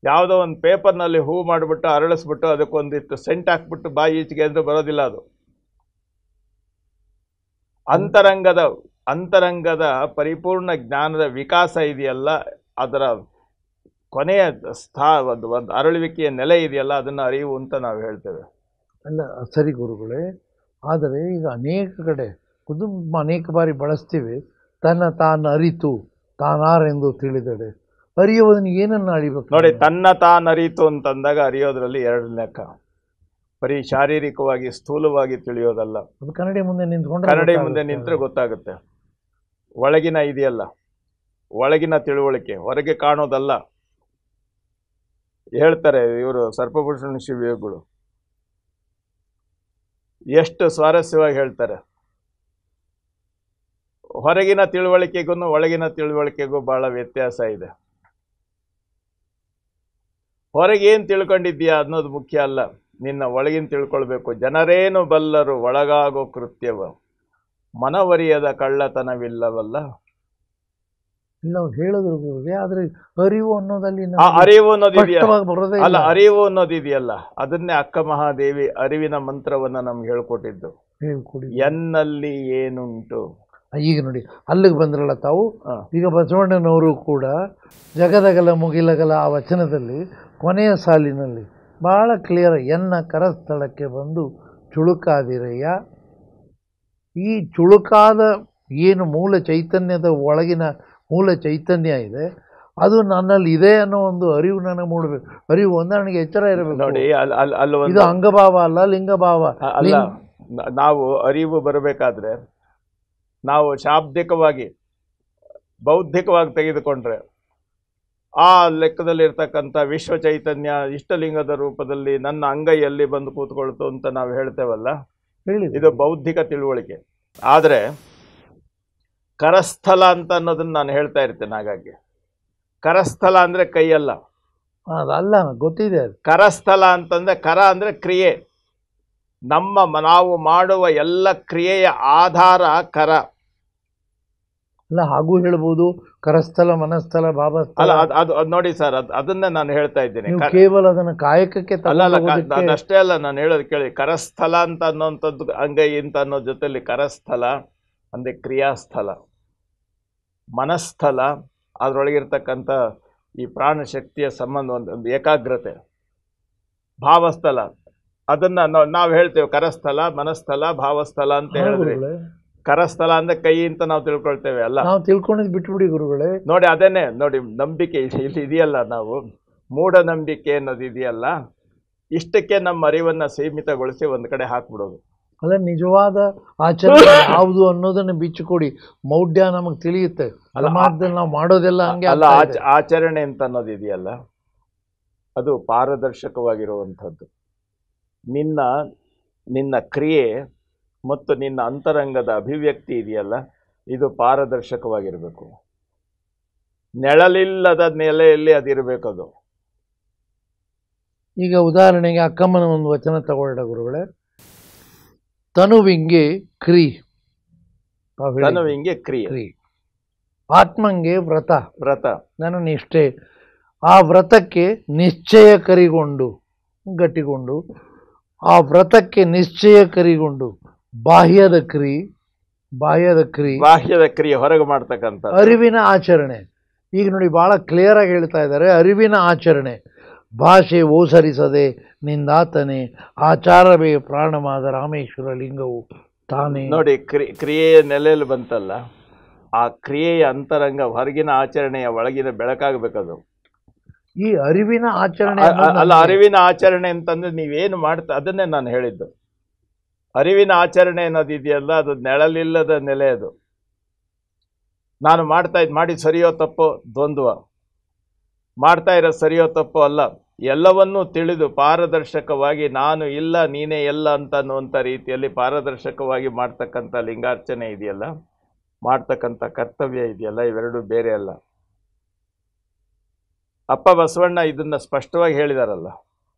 ಯಾವುದೋ ಒಂದು ಪೇಪರ್ನಲ್ಲಿ ಹೂ ಮಾಡಿಬಿಟ್ಟು ಅರಳಿಸ್ಬಿಟ್ಟು ಅದಕ್ಕೊಂದಿಷ್ಟು ಸೆಂಟ್ ಹಾಕ್ಬಿಟ್ಟು ಬಾಯಿ ಈಚೆಗೆ ಅಂದ್ರೆ ಬರೋದಿಲ್ಲ. ಅದು ಅಂತರಂಗದ ಪರಿಪೂರ್ಣ ಜ್ಞಾನದ ವಿಕಾಸ ಇದೆಯಲ್ಲ, ಅದರ ಕೊನೆಯ ಒಂದು ಅರಳುವಿಕೆಯ ನೆಲೆ ಇದೆಯಲ್ಲ, ಅದನ್ನು ಅರಿವು ಅಂತ ನಾವು ಹೇಳ್ತೇವೆ. ಅಲ್ಲ, ಸರಿ ಗುರುಗಳೇ. ಆದರೆ ಈಗ ಅನೇಕ ಕಡೆ ಕುಟುಂಬ ಅನೇಕ ಬಾರಿ ಬಳಸ್ತೀವಿ, ತನ್ನ ತಾನು ಅರಿತು ತಾನಾರೆಂದು ತಿಳಿದಡೆ. ಅರಿಯೋದನ್ನು ಏನನ್ನು ಅರಿಬೇಕು ನೋಡಿ. ತನ್ನ ತಾನು ಅರಿತು ಅಂತಂದಾಗ ಅರಿಯೋದ್ರಲ್ಲಿ ಎರಡು ಲೆಕ್ಕ. ಬರೀ ಶಾರೀರಿಕವಾಗಿ ಸ್ಥೂಲವಾಗಿ ತಿಳಿಯೋದಲ್ಲ. ಅದು ಕನ್ನಡಿ ಮುಂದೆ ನಿಂತ್ರೆ ಗೊತ್ತಾಗುತ್ತೆ. ಒಳಗಿನ ಇದೆಯಲ್ಲ, ಒಳಗಿನ ತಿಳುವಳಿಕೆ ಹೊರಗೆ ಕಾಣೋದಲ್ಲ. ಹೇಳ್ತಾರೆ ಇವರು ಸರ್ಪಭೂಷಣ ಶಿವಯೋಗಿಗಳು, ಎಷ್ಟು ಸ್ವಾರಸ್ಯವಾಗಿ ಹೇಳ್ತಾರೆ. ಹೊರಗಿನ ತಿಳುವಳಿಕೆಗೂ ಒಳಗಿನ ತಿಳುವಳಿಕೆಗೂ ಬಹಳ ವ್ಯತ್ಯಾಸ ಇದೆ. ಹೊರಗೇನು ತಿಳ್ಕೊಂಡಿದ್ದೀಯಾ ಅನ್ನೋದು ಮುಖ್ಯ ಅಲ್ಲ, ನಿನ್ನ ಒಳಗಿನ ತಿಳ್ಕೊಳ್ಬೇಕು. ಜನರೇನು ಬಲ್ಲರು ಒಳಗಾಗೋ ಕೃತ್ಯವ, ಮನವರಿಯದ ಕಳ್ಳತನವಿಲ್ಲವಲ್ಲ. ಇಲ್ಲ ಹೇಳಿದ್ರು, ಆದ್ರೆ ಅರಿವು ಅನ್ನೋದಲ್ಲಿ ಅರಿವು ಅನ್ನೋದಿದೆಯಲ್ಲ, ಅಲ್ಲ ಅರಿವು ಅನ್ನೋದಿದೆಯಲ್ಲ, ಅದನ್ನೇ ಅಕ್ಕ ಮಹಾದೇವಿ ಅರಿವಿನ ಮಂತ್ರವನ್ನ ನಮ್ಗೆ ಹೇಳ್ಕೊಟ್ಟಿದ್ದು. ಎನ್ನಲ್ಲಿ ಏನುಂಟು. ಈಗ ನೋಡಿ, ಅಲ್ಲಿಗೆ ಬಂದ್ರಲ್ಲ ತಾವು. ಈಗ ಬಸವಣ್ಣನವರು ಕೂಡ ಜಗದಗಲ ಮುಗಿಲಗಲ ಆ ವಚನದಲ್ಲಿ ಕೊನೆಯ ಸಾಲಿನಲ್ಲಿ ಬಹಳ ಕ್ಲಿಯರ್, ಎನ್ನ ಕರಸ್ಥಳಕ್ಕೆ ಬಂದು ಚುಳುಕಾದಿರಯ್ಯ. ಈ ಚುಳುಕಾದ ಏನು ಮೂಲ ಚೈತನ್ಯದ ಒಳಗಿನ ಮೂಲ ಚೈತನ್ಯ ಇದೆ, ಅದು ನನ್ನಲ್ಲಿ ಇದೆ ಅನ್ನೋ ಒಂದು ಅರಿವು ನನಗೆ ಮೂಡಬೇಕು. ಅರಿವು ಒಂದು ನನಗೆ ಎಚ್ಚರ ಇರಬೇಕು. ನೋಡಿ, ಇದು ಅಂಗಭಾವ ಅಲ್ಲ, ಲಿಂಗಭಾವ ಅಲ್ಲ. ನಾವು ಅರಿವು ಬರಬೇಕಾದ್ರೆ ನಾವು ಶಾಬ್ದಿಕವಾಗಿ ಬೌದ್ಧಿಕವಾಗಿ ತೆಗೆದುಕೊಂಡ್ರೆ ಆ ಲೆಕ್ಕದಲ್ಲಿರ್ತಕ್ಕಂಥ ವಿಶ್ವ ಚೈತನ್ಯ ಇಷ್ಟಲಿಂಗದ ರೂಪದಲ್ಲಿ ನನ್ನ ಅಂಗೈಯಲ್ಲಿ ಬಂದು ಕೂತ್ಕೊಳ್ತು ಅಂತ ನಾವು ಹೇಳ್ತೇವಲ್ಲ, ಇದು ಬೌದ್ಧಿಕ ತಿಳುವಳಿಕೆ. ಆದರೆ ಕರಸ್ಥಲ ಅಂತ ಅನ್ನೋದನ್ನ ನಾನು ಹೇಳ್ತಾ ಇರ್ತೇನೆ. ಹಾಗಾಗಿ ಕರಸ್ಥಲ ಅಂದ್ರೆ ಕೈಯಲ್ಲ, ಅದಲ್ಲ, ಗೊತ್ತಿದೆ. ಕರಸ್ಥಲ ಅಂತಂದ್ರೆ, ಕರ ಅಂದ್ರೆ ಕ್ರಿಯೆ. ನಾವು ಮಾಡುವ ಎಲ್ಲ ಕ್ರಿಯೆಯ ಆಧಾರ ಕರ. ಅಲ್ಲ, ಹಾಗೂ ಹೇಳ್ಬೋದು ಕರಸ್ಥಲ, ಮನಸ್ಥಲ, ಭಾವಸ್ಥಲ. ಅಲ್ಲ, ಅದು ನೋಡಿ ಸರ್, ಅದನ್ನೇ ನಾನು ಹೇಳ್ತಾ ಇದ್ದೇನೆ. ಕೇವಲ ಅದನ್ನ ಕಾಯಕಕ್ಕೆ ಅಷ್ಟೇ ಅಲ್ಲ, ನಾನು ಹೇಳೋದು ಕೇಳಿ. ಕರಸ್ಥಲ ಅಂತ ಅನ್ನೋಂಥದ್ದು ಅಂಗೈ ಅಂತ ಅನ್ನೋ ಜೊತೆಲಿ ಕರಸ್ಥಲ ಅಂದ್ರೆ ಕ್ರಿಯಾಸ್ಥಲ, ಮನಸ್ಥಲ ಅದರೊಳಗಿರ್ತಕ್ಕಂಥ ಈ ಪ್ರಾಣಶಕ್ತಿಯ ಸಂಬಂಧ, ಒಂದು ಏಕಾಗ್ರತೆ. ಭಾವಸ್ಥಲ ಅದನ್ನ ನಾವು ಹೇಳ್ತೇವೆ ಕರಸ್ಥಲ, ಮನಸ್ಥಲ, ಭಾವಸ್ಥಲ ಅಂತ ಹೇಳಿದ್ರೆ. ಕರಸ್ಥಲ ಅಂದ್ರೆ ಕೈ ಅಂತ ನಾವು ತಿಳ್ಕೊಳ್ತೇವೆ. ಅಲ್ಲ, ನಾವು ತಿಳ್ಕೊಂಡಿದ್ ಬಿಟ್ಬಿಡಿ ಗುರುಗಳೇ. ನೋಡಿ, ಅದನ್ನೇ ನೋಡಿ, ನಂಬಿಕೆ ಇಲ್ಲಿ ಇದೆಯಲ್ಲ, ನಾವು ಮೂಢನಂಬಿಕೆ ಅನ್ನೋದು ಇದೆಯಲ್ಲ, ಇಷ್ಟಕ್ಕೆ ನಮ್ಮ ಅರಿವನ್ನ ಸೀಮಿತಗೊಳಿಸಿ ಒಂದ್ ಕಡೆ ಹಾಕ್ಬಿಡೋದು. ಅಲ್ಲ, ನಿಜವಾದ ಆಚರಣೆ ಯಾವುದು ಅನ್ನೋದನ್ನ ಬಿಚ್ಚಿಕೊಡಿ, ಮೌಢ್ಯ ನಮಗೆ ತಿಳಿಯುತ್ತೆ. ಅಲಮಾರ್ದಲ್ಲಿ ನಾವು ಮಾಡೋದೆಲ್ಲ ಹಂಗೆ ಅಲ್ಲ. ಆಚರಣೆ ಅಂತ ಅನ್ನೋದು ಇದೆಯಲ್ಲ, ಅದು ಪಾರದರ್ಶಕವಾಗಿರುವಂಥದ್ದು. ನಿನ್ನ ಕ್ರಿಯೆ ಮತ್ತು ನಿನ್ನ ಅಂತರಂಗದ ಅಭಿವ್ಯಕ್ತಿ ಇದೆಯಲ್ಲ, ಇದು ಪಾರದರ್ಶಕವಾಗಿರಬೇಕು. ನೆಳಲಿಲ್ಲದ ನೆಲೆಯಲ್ಲಿ ಅದಿರಬೇಕದು. ಈಗ ಉದಾಹರಣೆಗೆ ಅಕ್ಕಮ್ಮನ ಒಂದು ವಚನ ತಗೊಳ್ಳ ಗುರುಗಳೇ. ತನುವಿಂಗೆ ಕ್ರಿ, ತನುವಿಂಗೆ ಕ್ರಿಯೆ. ಆತ್ಮಂಗೆ ವ್ರತ ವ್ರತ ನನ್ನ ನಿಷ್ಠೆ. ಆ ವ್ರತಕ್ಕೆ ನಿಶ್ಚಯ ಕರಿಗೊಂಡು ಗಟ್ಟಿಗೊಂಡು, ಆ ವ್ರತಕ್ಕೆ ನಿಶ್ಚಯ ಕರಿಗೊಂಡು ಬಾಹ್ಯದ ಕ್ರಿಯೆ ಹೊರಗೆ ಮಾಡ್ತಕ್ಕಂಥ ಅರಿವಿನ ಆಚರಣೆ. ಈಗ ನೋಡಿ ಭಾಳ ಕ್ಲಿಯರ್ ಆಗಿ ಹೇಳ್ತಾ ಇದ್ದಾರೆ, ಅರಿವಿನ ಆಚರಣೆ. ಭಾಷೆ ಓಸರಿಸದೆ ನಿಂದಾತನೆ ಆಚಾರವೇ ಪ್ರಾಣವಾದ ರಾಮೇಶ್ವರ ಲಿಂಗವು ತಾನೇ. ನೋಡಿ, ಕ್ರಿಯೆಯ ನೆಲೆಯಲ್ಲಿ ಬಂತಲ್ಲ, ಆ ಕ್ರಿಯೆಯ ಅಂತರಂಗ ಹೊರಗಿನ ಆಚರಣೆಯ ಒಳಗಿನ ಬೆಳಕಾಗಬೇಕದು. ಈ ಅರಿವಿನ ಆಚರಣೆ ಅಲ್ಲ, ಅರಿವಿನ ಆಚರಣೆ ಅಂತಂದ್ರೆ ನೀವೇನು ಮಾಡ್ತಾ ಅದನ್ನೇ ನಾನು ಹೇಳಿದ್ದು. ಅರಿವಿನ ಆಚರಣೆ ಅನ್ನೋದಿದೆಯಲ್ಲ, ಅದು ನೆಳಲಿಲ್ಲದ ನೆಲೆ. ಅದು ನಾನು ಮಾಡಿ ಸರಿಯೋ ತಪ್ಪೋ ದ್ವಂದ್ವ, ಮಾಡ್ತಾ ಇರೋ ಸರಿಯೋ ತಪ್ಪೋ ಅಲ್ಲ, ಎಲ್ಲವನ್ನೂ ತಿಳಿದು ಪಾರದರ್ಶಕವಾಗಿ ನಾನು ಇಲ್ಲ ನೀನೇ ಎಲ್ಲ ಅಂತ ಅನ್ನುವಂಥ ರೀತಿಯಲ್ಲಿ ಪಾರದರ್ಶಕವಾಗಿ ಮಾಡ್ತಕ್ಕಂಥ ಲಿಂಗಾರ್ಚನೆ ಇದೆಯಲ್ಲ, ಮಾಡ್ತಕ್ಕಂಥ ಕರ್ತವ್ಯ ಇದೆಯಲ್ಲ, ಇವೆರಡು ಬೇರೆ ಅಲ್ಲ. ಅಪ್ಪ ಬಸವಣ್ಣ ಇದನ್ನ ಸ್ಪಷ್ಟವಾಗಿ ಹೇಳಿದಾರಲ್ಲ,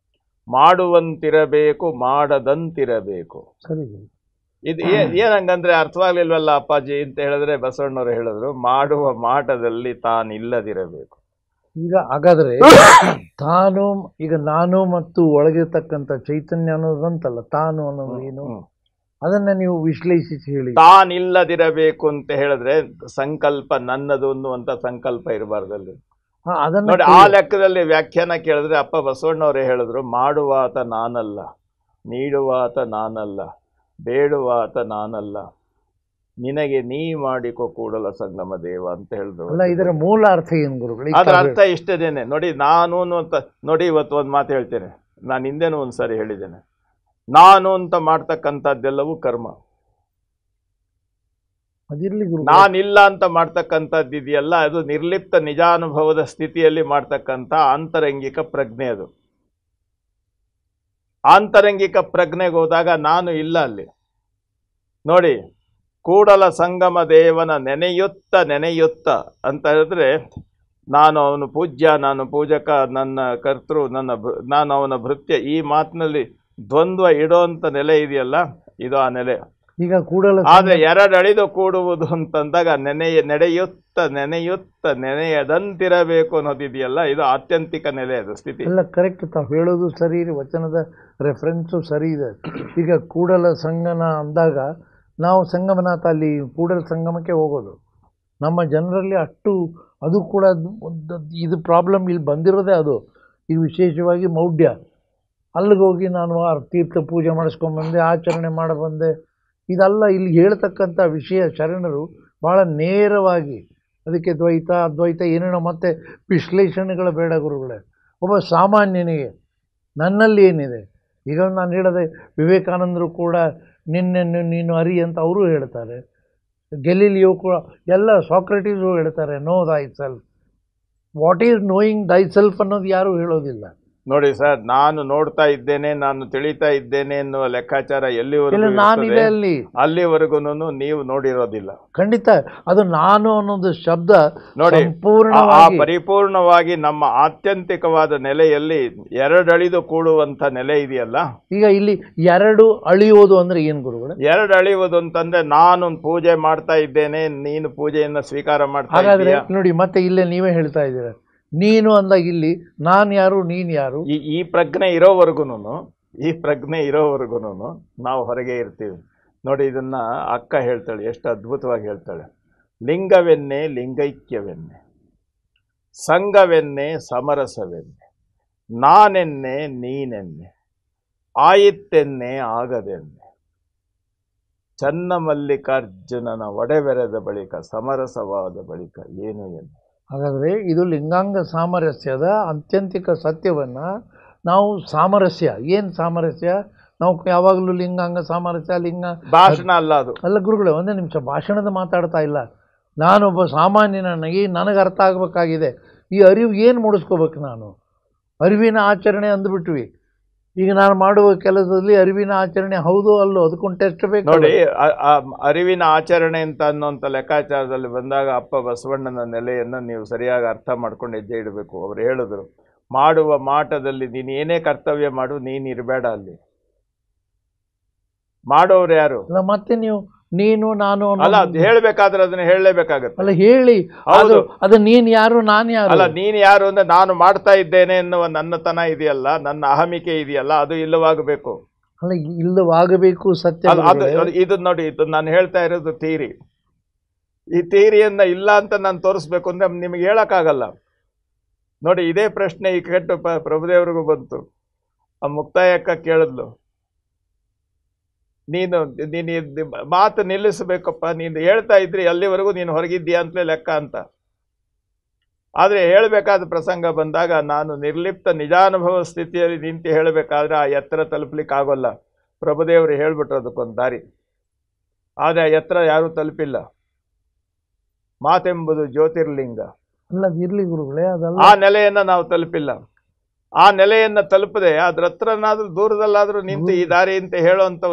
ಮಾಡುವಂತಿರಬೇಕು ಮಾಡದಂತಿರಬೇಕು. ಸರಿ, ಇದು ಏನಂಗಂದ್ರೆ ಅರ್ಥವಾಗ್ಲಿಲ್ವಲ್ಲ ಅಪ್ಪಾಜಿ ಅಂತ ಹೇಳಿದ್ರೆ ಬಸವಣ್ಣವರು ಹೇಳಿದ್ರು, ಮಾಡುವ ಮಾಟದಲ್ಲಿ ತಾನಿಲ್ಲದಿರಬೇಕು. ಈಗ ಹಾಗಾದ್ರೆ ಈಗ ನಾನು ಮತ್ತು ಒಳಗಿರ್ತಕ್ಕಂಥ ಚೈತನ್ಯ ಅನ್ನೋದಂತಲ್ಲ, ತಾನು ಅನ್ನೋದು ಏನು, ಅದನ್ನ ನೀವು ವಿಶ್ಲೇಷಿಸಿ ಹೇಳಿ. ತಾನಿಲ್ಲದಿರಬೇಕು ಅಂತ ಹೇಳಿದ್ರೆ ಸಂಕಲ್ಪ ನನ್ನದು ಅನ್ನುವಂತ ಸಂಕಲ್ಪ ಇರಬಾರ್ದಲ್ಲಿ. ನೋಡಿ, ಆ ಲೆಕ್ಕದಲ್ಲಿ ವ್ಯಾಖ್ಯಾನ ಕೇಳಿದ್ರೆ ಅಪ್ಪ ಬಸವಣ್ಣವರೇ ಹೇಳಿದ್ರು, ಮಾಡುವಾತ ನಾನಲ್ಲ, ನೀಡುವಾತ ನಾನಲ್ಲ, ಬೇಡುವಾತ ನಾನಲ್ಲ, ನಿನಗೆ ನೀ ಮಾಡಿಕೊ ಕೂಡಲ ಸಂಗಮ ದೇವ ಅಂತ ಹೇಳಿದ್ರು. ಅಲ್ಲ, ಇದರ ಮೂಲ ಅರ್ಥ ಏನು ಗುರುಗಳು? ಅದರ ಅರ್ಥ ಇಷ್ಟೇನೆ ನೋಡಿ. ನಾನು ಅಂತ ನೋಡಿ, ಇವತ್ತು ಒಂದು ಮಾತು ಹೇಳ್ತೇನೆ, ನಾನು ಹಿಂದೆನೂ ಒಂದ್ಸರಿ ಹೇಳಿದ್ದೇನೆ, ನಾನು ಅಂತ ಮಾಡ್ತಕ್ಕಂಥದ್ದೆಲ್ಲವೂ ಕರ್ಮ. ನಾನಿಲ್ಲ ಅಂತ ಮಾಡ್ತಕ್ಕಂಥದ್ದು ಇದೆಯಲ್ಲ, ಅದು ನಿರ್ಲಿಪ್ತ ನಿಜಾನುಭವದ ಸ್ಥಿತಿಯಲ್ಲಿ ಮಾಡ್ತಕ್ಕಂಥ ಆಂತರಂಗಿಕ ಪ್ರಜ್ಞೆ. ಅದು ಆಂತರಂಗಿಕ ಪ್ರಜ್ಞೆಗೆ ಹೋದಾಗ ನಾನು ಇಲ್ಲ ಅಲ್ಲಿ. ನೋಡಿ, ಕೂಡಲ ಸಂಗಮ ದೇವನ ನೆನೆಯುತ್ತ ಅಂತ ಹೇಳಿದ್ರೆ, ನಾನು ಅವನು ಪೂಜ್ಯ, ನಾನು ಪೂಜಕ, ನನ್ನ ಕರ್ತೃ, ನಾನು ಅವನ ಭೃತ್ಯ, ಈ ಮಾತಿನಲ್ಲಿ ದ್ವಂದ್ವ ಇಡೋಂಥ ನೆಲೆ ಇದೆಯಲ್ಲ, ಇದು ಆ ನೆಲೆ. ಈಗ ಕೂಡಲ ಆದ್ರೆ ಎರಡಳಿದು ಕೂಡುವುದು ಅಂತಂದಾಗ ನಡೆಯುತ್ತ ನೆನೆಯದಂತಿರಬೇಕು ಅನ್ನೋದಿದೆಯಲ್ಲ, ಇದು ಆತ್ಯಂತಿಕ ನೆಲೆ, ಅದು ಸ್ಥಿತಿ. ಎಲ್ಲ ಕರೆಕ್ಟ್, ತಾವು ಹೇಳೋದು ಸರಿ ಇದೆ, ವಚನದ ರೆಫರೆನ್ಸು ಸರಿ ಇದೆ. ಈಗ ಕೂಡಲ ಸಂಗಮ ಅಂದಾಗ ನಾವು ಸಂಗಮನಾಥ, ಅಲ್ಲಿ ಕೂಡಲ ಸಂಗಮಕ್ಕೆ ಹೋಗೋದು ನಮ್ಮ ಜನರಲ್ಲಿ ಅಷ್ಟು, ಅದು ಕೂಡ ಇದು ಪ್ರಾಬ್ಲಮ್ ಇಲ್ಲಿ ಬಂದಿರೋದೇ ಅದು. ಈಗ ವಿಶೇಷವಾಗಿ ಮೌಢ್ಯ, ಅಲ್ಲಿಗೆ ಹೋಗಿ ನಾನು ತೀರ್ಥ ಪೂಜೆ ಮಾಡಿಸ್ಕೊಂಡ್ಬಂದೆ, ಆಚರಣೆ ಮಾಡಬಂದೆ, ಇದಲ್ಲ ಇಲ್ಲಿ ಹೇಳ್ತಕ್ಕಂಥ ವಿಷಯ. ಶರಣರು ಭಾಳ ನೇರವಾಗಿ ಅದಕ್ಕೆ ದ್ವೈತ ಅದ್ವೈತ ಏನೇನೋ ಮತ್ತೆ ವಿಶ್ಲೇಷಣೆಗಳು ಬೇಡ ಗುರುಗಳೇ. ಒಬ್ಬ ಸಾಮಾನ್ಯನಿಗೆ ನನ್ನಲ್ಲಿ ಏನಿದೆ, ಈಗ ನಾನು ಹೇಳದೆ ವಿವೇಕಾನಂದರು ಕೂಡ ನಿನ್ನನ್ನು ನೀನು ಅರಿ ಅಂತ ಅವರು ಹೇಳ್ತಾರೆ, ಗೆಲಿಲಿಯೋ ಕೂಡ, ಎಲ್ಲ ಸಾಕ್ರೆಟೀಸು ಹೇಳ್ತಾರೆ, ನೋ ದೈ ಸೆಲ್ಫ್. ವಾಟ್ ಈಸ್ ನೋಯಿಂಗ್ ದೈ ಸೆಲ್ಫ್ ಅನ್ನೋದು ಯಾರೂ ಹೇಳೋದಿಲ್ಲ. ನೋಡಿ ಸರ್, ನಾನು ನೋಡ್ತಾ ಇದ್ದೇನೆ, ನಾನು ತಿಳಿತಾ ಇದ್ದೇನೆ ಎನ್ನುವ ಲೆಕ್ಕಾಚಾರ ಎಲ್ಲಿವರೆಗೂ ನಾನಿದೆ ಅಲ್ಲಿವರೆಗೂ ನೀವು ನೋಡಿರೋದಿಲ್ಲ. ಖಂಡಿತ ಅದು ನಾನು ಅನ್ನೋದು ಶಬ್ದ ನೋಡಿ, ಪರಿಪೂರ್ಣವಾಗಿ ನಮ್ಮ ಆತ್ಯಂತಿಕವಾದ ನೆಲೆಯಲ್ಲಿ ಎರಡಳಿದು ಕೂಡುವಂತ ನೆಲೆ ಇದೆಯಲ್ಲ. ಈಗ ಇಲ್ಲಿ ಎರಡು ಅಳಿಯೋದು ಅಂದ್ರೆ ಏನ್ ಗುರುಗಳು? ಎರಡು ಅಳಿಯೋದು ಅಂತಂದ್ರೆ, ನಾನು ಪೂಜೆ ಮಾಡ್ತಾ ಇದ್ದೇನೆ, ನೀನು ಪೂಜೆಯನ್ನ ಸ್ವೀಕಾರ ಮಾಡ್ತಾ ಇದ್ದೀಯ. ನೋಡಿ, ಮತ್ತೆ ಇಲ್ಲೇ ನೀವೇ ಹೇಳ್ತಾ ಇದ್ದೀರ, ನೀನು ಅಂದಾಗ ಇಲ್ಲಿ ನಾನು ಯಾರು, ನೀನು ಯಾರು? ಈ ಪ್ರಜ್ಞೆ ಇರೋವರೆಗೂ ನಾವು ಹೊರಗೆ ಇರ್ತೀವಿ. ನೋಡಿ, ಇದನ್ನ ಅಕ್ಕ ಹೇಳ್ತಾಳೆ, ಎಷ್ಟು ಅದ್ಭುತವಾಗಿ ಹೇಳ್ತಾಳೆ. ಲಿಂಗವೆನ್ನೆ ಲಿಂಗೈಕ್ಯವೆನ್ನೆ, ಸಂಘವೆನ್ನೆ ಸಮರಸವೆನ್ನೆ, ನಾನೆನ್ನೆ ನೀನೆನ್ನೆ, ಆಯಿತೆನ್ನೆ ಆಗದೆನ್ನೆ, ಚನ್ನಮಲ್ಲಿಕಾರ್ಜುನನ ಒಡೆಬೆರೆದ ಬಳಿಕ ಸಮರಸವಾದ ಬಳಿಕ ಏನು ಎನ್ನೆ. ಹಾಗಾದರೆ ಇದು ಲಿಂಗಾಂಗ ಸಾಮರಸ್ಯದ ಆತ್ಯಂತಿಕ ಸತ್ಯವನ್ನು ನಾವು ಸಾಮರಸ್ಯ, ಏನು ಸಾಮರಸ್ಯ? ನಾವು ಯಾವಾಗಲೂ ಲಿಂಗಾಂಗ ಸಾಮರಸ್ಯ, ಲಿಂಗ ಭಾಷಣ ಅಲ್ಲ ಅದು. ಅಲ್ಲ ಗುರುಗಳೇ, ಒಂದೇ ನಿಮಿಷ, ಭಾಷಣದ ಮಾತಾಡ್ತಾ ಇಲ್ಲ. ನಾನೊಬ್ಬ ಸಾಮಾನ್ಯನಾಗಿ ನನಗೆ ಅರ್ಥ ಆಗಬೇಕಾಗಿದೆ, ಈ ಅರಿವು ಏನು ಮೂಡಿಸ್ಕೋಬೇಕು ನಾನು? ಅರಿವಿನ ಆಚರಣೆ ಅಂದ್ಬಿಟ್ವಿ. ಈಗ ನಾನು ಮಾಡುವ ಕೆಲಸದಲ್ಲಿ ಅರಿವಿನ ಆಚರಣೆ ಹೌದು ಅಲ್ಲೋ ಅದಕ್ಕೊಂದು ಟೆಸ್ಟ್ ಬೇಕು. ನೋಡಿ, ಅರಿವಿನ ಆಚರಣೆ ಅಂತ ಅನ್ನೋಂಥ ಲೆಕ್ಕಾಚಾರದಲ್ಲಿ ಬಂದಾಗ ಅಪ್ಪ ಬಸವಣ್ಣನ ನೆಲೆಯನ್ನು ನೀವು ಸರಿಯಾಗಿ ಅರ್ಥ ಮಾಡ್ಕೊಂಡು ಹೆಜ್ಜೆ ಇಡಬೇಕು. ಅವ್ರು ಹೇಳಿದ್ರು, ಮಾಡುವ ಮಾಟದಲ್ಲಿ ನೀನು ಏನೇ ಕರ್ತವ್ಯ ಮಾಡು, ನೀನು ಇರಬೇಡ ಅಲ್ಲಿ. ಮಾಡೋರು ಯಾರು? ಅಲ್ಲ, ಮತ್ತೆ ನೀನು ನಾನು ಅಲ್ಲ, ಅದು ಹೇಳ್ಬೇಕಾದ್ರೆ ಅದನ್ನ ಹೇಳಲೇಬೇಕಾಗತ್ತೆ. ಅಲ್ಲ ಹೇಳಿ, ಹೌದು. ಅದು ನೀನ್ ಯಾರು ನಾನು ಯಾರು. ಅಲ್ಲ, ನೀನು ಯಾರು ಅಂದ್ರೆ ನಾನು ಮಾಡ್ತಾ ಇದ್ದೇನೆ ಎನ್ನುವ ನನ್ನತನ ಇದೆಯಲ್ಲ, ನನ್ನ ಅಹಮಿಕೆ ಇದೆಯಲ್ಲ, ಅದು ಇಲ್ಲವಾಗಬೇಕು. ಅಲ್ಲ ಇಲ್ಲವಾಗಬೇಕು, ಸತ್ಯ. ಇದು ನೋಡಿ, ಇದು ನಾನು ಹೇಳ್ತಾ ಇರೋದು ಥಿಯರಿ. ಈ ಥಿಯರಿಯನ್ನ ಇಲ್ಲ ಅಂತ ನಾನು ತೋರಿಸ್ಬೇಕು ಅಂದ್ರೆ ನಿಮಗೆ ಹೇಳಕ್ಕಾಗಲ್ಲ. ನೋಡಿ, ಇದೇ ಪ್ರಶ್ನೆ ಈ ಕೆಟ್ಟು ಪ್ರಭುದೇವರಿಗೂ ಬಂತು. ಆ ಮುಕ್ತಾಯಕ್ಕ ಕೇಳಿದ್ಲು, ನೀನು ಮಾತು ನಿಲ್ಲಿಸಬೇಕಪ್ಪ, ನೀನು ಹೇಳ್ತಾ ಇದ್ರಿ ಅಲ್ಲಿವರೆಗೂ ನೀನು ಹೊರಗಿದ್ದೀಯಾ ಅಂತಲೇ ಲೆಕ್ಕ ಅಂತ. ಆದರೆ ಹೇಳಬೇಕಾದ ಪ್ರಸಂಗ ಬಂದಾಗ ನಾನು ನಿರ್ಲಿಪ್ತ ನಿಜಾನುಭವ ಸ್ಥಿತಿಯಲ್ಲಿ ನಿಂತು ಹೇಳಬೇಕಾದ್ರೆ ಆ ಎತ್ತರ ತಲುಪಲಿಕ್ಕೆ ಆಗೋಲ್ಲ. ಪ್ರಭುದೇವರು ಹೇಳ್ಬಿಟ್ರು ಅದಕ್ಕೊಂದು ದಾರಿ. ಆದರೆ ಆ ಎತ್ತರ ಯಾರೂ ತಲುಪಿಲ್ಲ. ಮಾತೆಂಬುದು ಜ್ಯೋತಿರ್ಲಿಂಗ. ಅಲ್ಲ ಇರ್ಲಿ ಗುರುಗಳೇ, ಅದಲ್ಲ. ಆ ನೆಲೆಯನ್ನ ನಾವು ತಲುಪಿಲ್ಲ. ಆ ನೆಲೆಯನ್ನ ತಲುಪದೆ ಅದ್ರ ಹತ್ರನಾದ್ರೂ ದೂರದಲ್ಲಾದ್ರೂ ನಿಂತು ಈ ದಾರಿ ಅಂತ ಹೇಳುವಂತ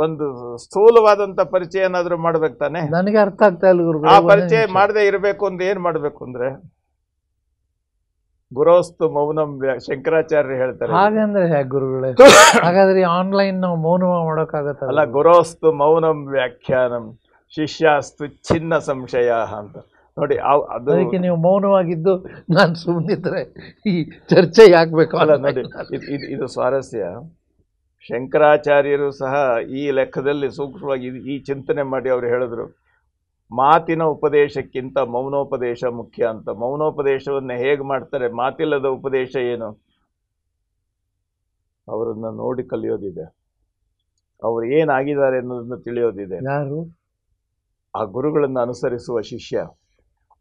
ಒಂದು ಸ್ಥೂಲವಾದಂತ ಪರಿಚಯ ಏನಾದ್ರೂ ಮಾಡ್ಬೇಕು ತಾನೆ. ನನಗೆ ಅರ್ಥ ಆಗ್ತಾ ಇಲ್ಲ ಗುರುಗಳೇ. ಆ ಪರಿಚಯ ಮಾಡದೇ ಇರಬೇಕು ಅಂದ್ರೆ ಏನ್ ಮಾಡ್ಬೇಕು ಅಂದ್ರೆ, ಗುರೋಸ್ತು ಮೌನಂ ಶಂಕರಾಚಾರ್ಯ ಹೇಳ್ತಾರೆ. ಹಾಗಂದ್ರೆ ಹೇಗೆ ಗುರುಗಳೇ? ಹಾಗಾದ್ರೆ ಆನ್ಲೈನ್ ನಾವು ಮೌನ ಮಾಡೋಕ್ಕಾಗತ್ತ? ಅಲ್ಲ, ಗುರೋಸ್ತು ಮೌನಂ ವ್ಯಾಖ್ಯಾನಂ ಶಿಷ್ಯಾಸ್ತು ಚಿನ್ನ ಸಂಶಯ ಅಂತ. ನೋಡಿ, ಅದಕ್ಕೆ ನೀವು ಮೌನವಾಗಿದ್ದು ನಾನು ಸುಮ್ಮನಿದ್ರೆ ಈ ಚರ್ಚೆ ಯಾಕಬೇಕು? ಅಲ್ಲ ನೋಡಿ, ಇದು ಸ್ವಾರಸ್ಯ. ಶಂಕರಾಚಾರ್ಯರು ಸಹ ಈ ಲೆಕ್ಕದಲ್ಲಿ ಸೂಕ್ಷ್ಮವಾಗಿ ಈ ಚಿಂತನೆ ಮಾಡಿ ಅವರು ಹೇಳಿದ್ರು, ಮಾತಿನ ಉಪದೇಶಕ್ಕಿಂತ ಮೌನೋಪದೇಶ ಮುಖ್ಯ ಅಂತ. ಮೌನೋಪದೇಶವನ್ನು ಹೇಗೆ ಮಾಡ್ತಾರೆ? ಮಾತಿಲ್ಲದ ಉಪದೇಶ ಏನು? ಅವರನ್ನ ನೋಡಿ ಕಲಿಯೋದಿದೆ, ಅವರು ಏನಾಗಿದ್ದಾರೆ ಅನ್ನೋದನ್ನ ತಿಳಿಯೋದಿದೆ. ಯಾರು? ಆ ಗುರುಗಳನ್ನು ಅನುಸರಿಸುವ ಶಿಷ್ಯ.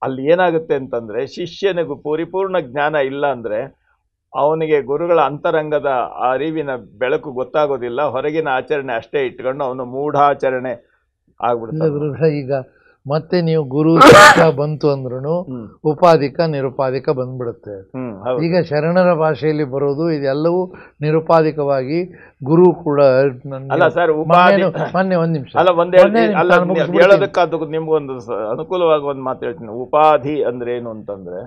ಅಲ್ಲಿ ಏನಾಗುತ್ತೆ ಅಂತಂದ್ರೆ, ಶಿಷ್ಯನಿಗೂ ಪರಿಪೂರ್ಣ ಜ್ಞಾನ ಇಲ್ಲ ಅಂದ್ರೆ ಅವನಿಗೆ ಗುರುಗಳ ಅಂತರಂಗದ ಅರಿವಿನ ಬೆಳಕು ಗೊತ್ತಾಗೋದಿಲ್ಲ. ಹೊರಗಿನ ಆಚರಣೆ ಅಷ್ಟೇ ಇಟ್ಕೊಂಡು ಅವನು ಮೂಢಾಚರಣೆ ಆಗ್ಬಿಡ್ತಾನೆ. ಗುರುಗಳ ಈಗ ಮತ್ತೆ ನೀವು ಗುರು ಬಂತು ಅಂದ್ರೂ ಉಪಾಧಿಕ ನಿರುಪಾಧಿಕ ಬಂದ್ಬಿಡುತ್ತೆ. ಈಗ ಶರಣರ ಭಾಷೆಯಲ್ಲಿ ಬರೋದು ಇದೆಲ್ಲವೂ ನಿರುಪಾಧಿಕವಾಗಿ ಗುರು ಕೂಡ. ಅಲ್ಲ ಸರ್, ಮೊನ್ನೆ ಒಂದ್ ನಿಮಿಷ ಹೇಳೋದಕ್ಕಾದ ನಿಮ್ಗೊಂದು ಅನುಕೂಲವಾಗಿ ಒಂದು ಮಾತು ಹೇಳ್ತೀನಿ. ಉಪಾಧಿ ಅಂದ್ರೆ ಏನು ಅಂತಂದ್ರೆ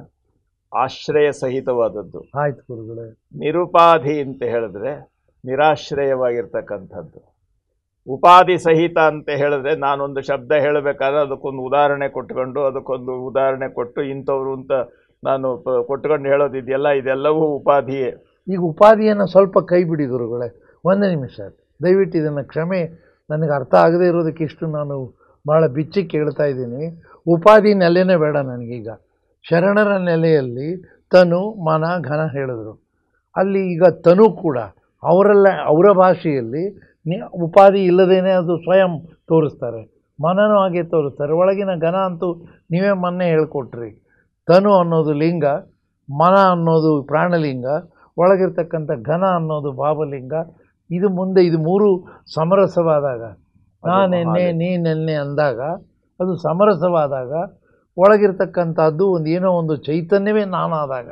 ಆಶ್ರಯ ಸಹಿತವಾದದ್ದು. ಆಯ್ತು ಗುರುಗಳೇ. ನಿರುಪಾಧಿ ಅಂತ ಹೇಳಿದ್ರೆ ನಿರಾಶ್ರಯವಾಗಿರ್ತಕ್ಕಂಥದ್ದು. ಉಪಾಧಿ ಸಹಿತ ಅಂತ ಹೇಳಿದ್ರೆ ನಾನೊಂದು ಶಬ್ದ ಹೇಳಬೇಕಾದ್ರೆ ಅದಕ್ಕೊಂದು ಉದಾಹರಣೆ ಕೊಟ್ಟು ಇಂಥವ್ರು ಅಂತ ನಾನು ಕೊಟ್ಕೊಂಡು ಹೇಳೋದಿದೆಯಲ್ಲ, ಇದೆಲ್ಲವೂ ಉಪಾಧಿಯೇ. ಈಗ ಉಪಾಧಿಯನ್ನು ಸ್ವಲ್ಪ ಕೈ ಬಿಡಿ ಗುರುಗಳೇ, ಒಂದೇ ನಿಮಿಷ ದಯವಿಟ್ಟು ಇದನ್ನು ಕ್ಷಮೆ. ನನಗೆ ಅರ್ಥ ಆಗದೆ ಇರೋದಕ್ಕೆ ಇಷ್ಟು ನಾನು ಭಾಳ ಬಿಚ್ಚಿ ಕೇಳ್ತಾ ಇದ್ದೀನಿ. ಉಪಾಧಿ ನೆಲೆನೇ ಬೇಡ ನನಗೀಗ. ಶರಣರ ನೆಲೆಯಲ್ಲಿ ತನು ಮನ ಘನ ಹೇಳಿದ್ರು. ಅಲ್ಲಿ ಈಗ ತನು ಕೂಡ ಅವರ ಭಾಷೆಯಲ್ಲಿ ಉಪಾಧಿ ಇಲ್ಲದೇನೆ ಅದು ಸ್ವಯಂ ತೋರಿಸ್ತಾರೆ. ಮನನೂ ಹಾಗೆ ತೋರಿಸ್ತಾರೆ. ಒಳಗಿನ ಘನ ಅಂತೂ ನೀವೇ ಮೊನ್ನೆ ಹೇಳ್ಕೊಟ್ರಿ. ತನು ಅನ್ನೋದು ಲಿಂಗ, ಮನ ಅನ್ನೋದು ಪ್ರಾಣಲಿಂಗ, ಒಳಗಿರ್ತಕ್ಕಂಥ ಘನ ಅನ್ನೋದು ಭಾವಲಿಂಗ. ಇದು ಮುಂದೆ ಇದು ಮೂರು ಸಮರಸವಾದಾಗ, ನಾನೆನ್ನೆ ನೀನೆನ್ನೆ ಅಂದಾಗ ಅದು ಸಮರಸವಾದಾಗ ಒಳಗಿರ್ತಕ್ಕಂಥದ್ದು ಏನೋ ಒಂದು ಚೈತನ್ಯವೇ ನಾನಾದಾಗ,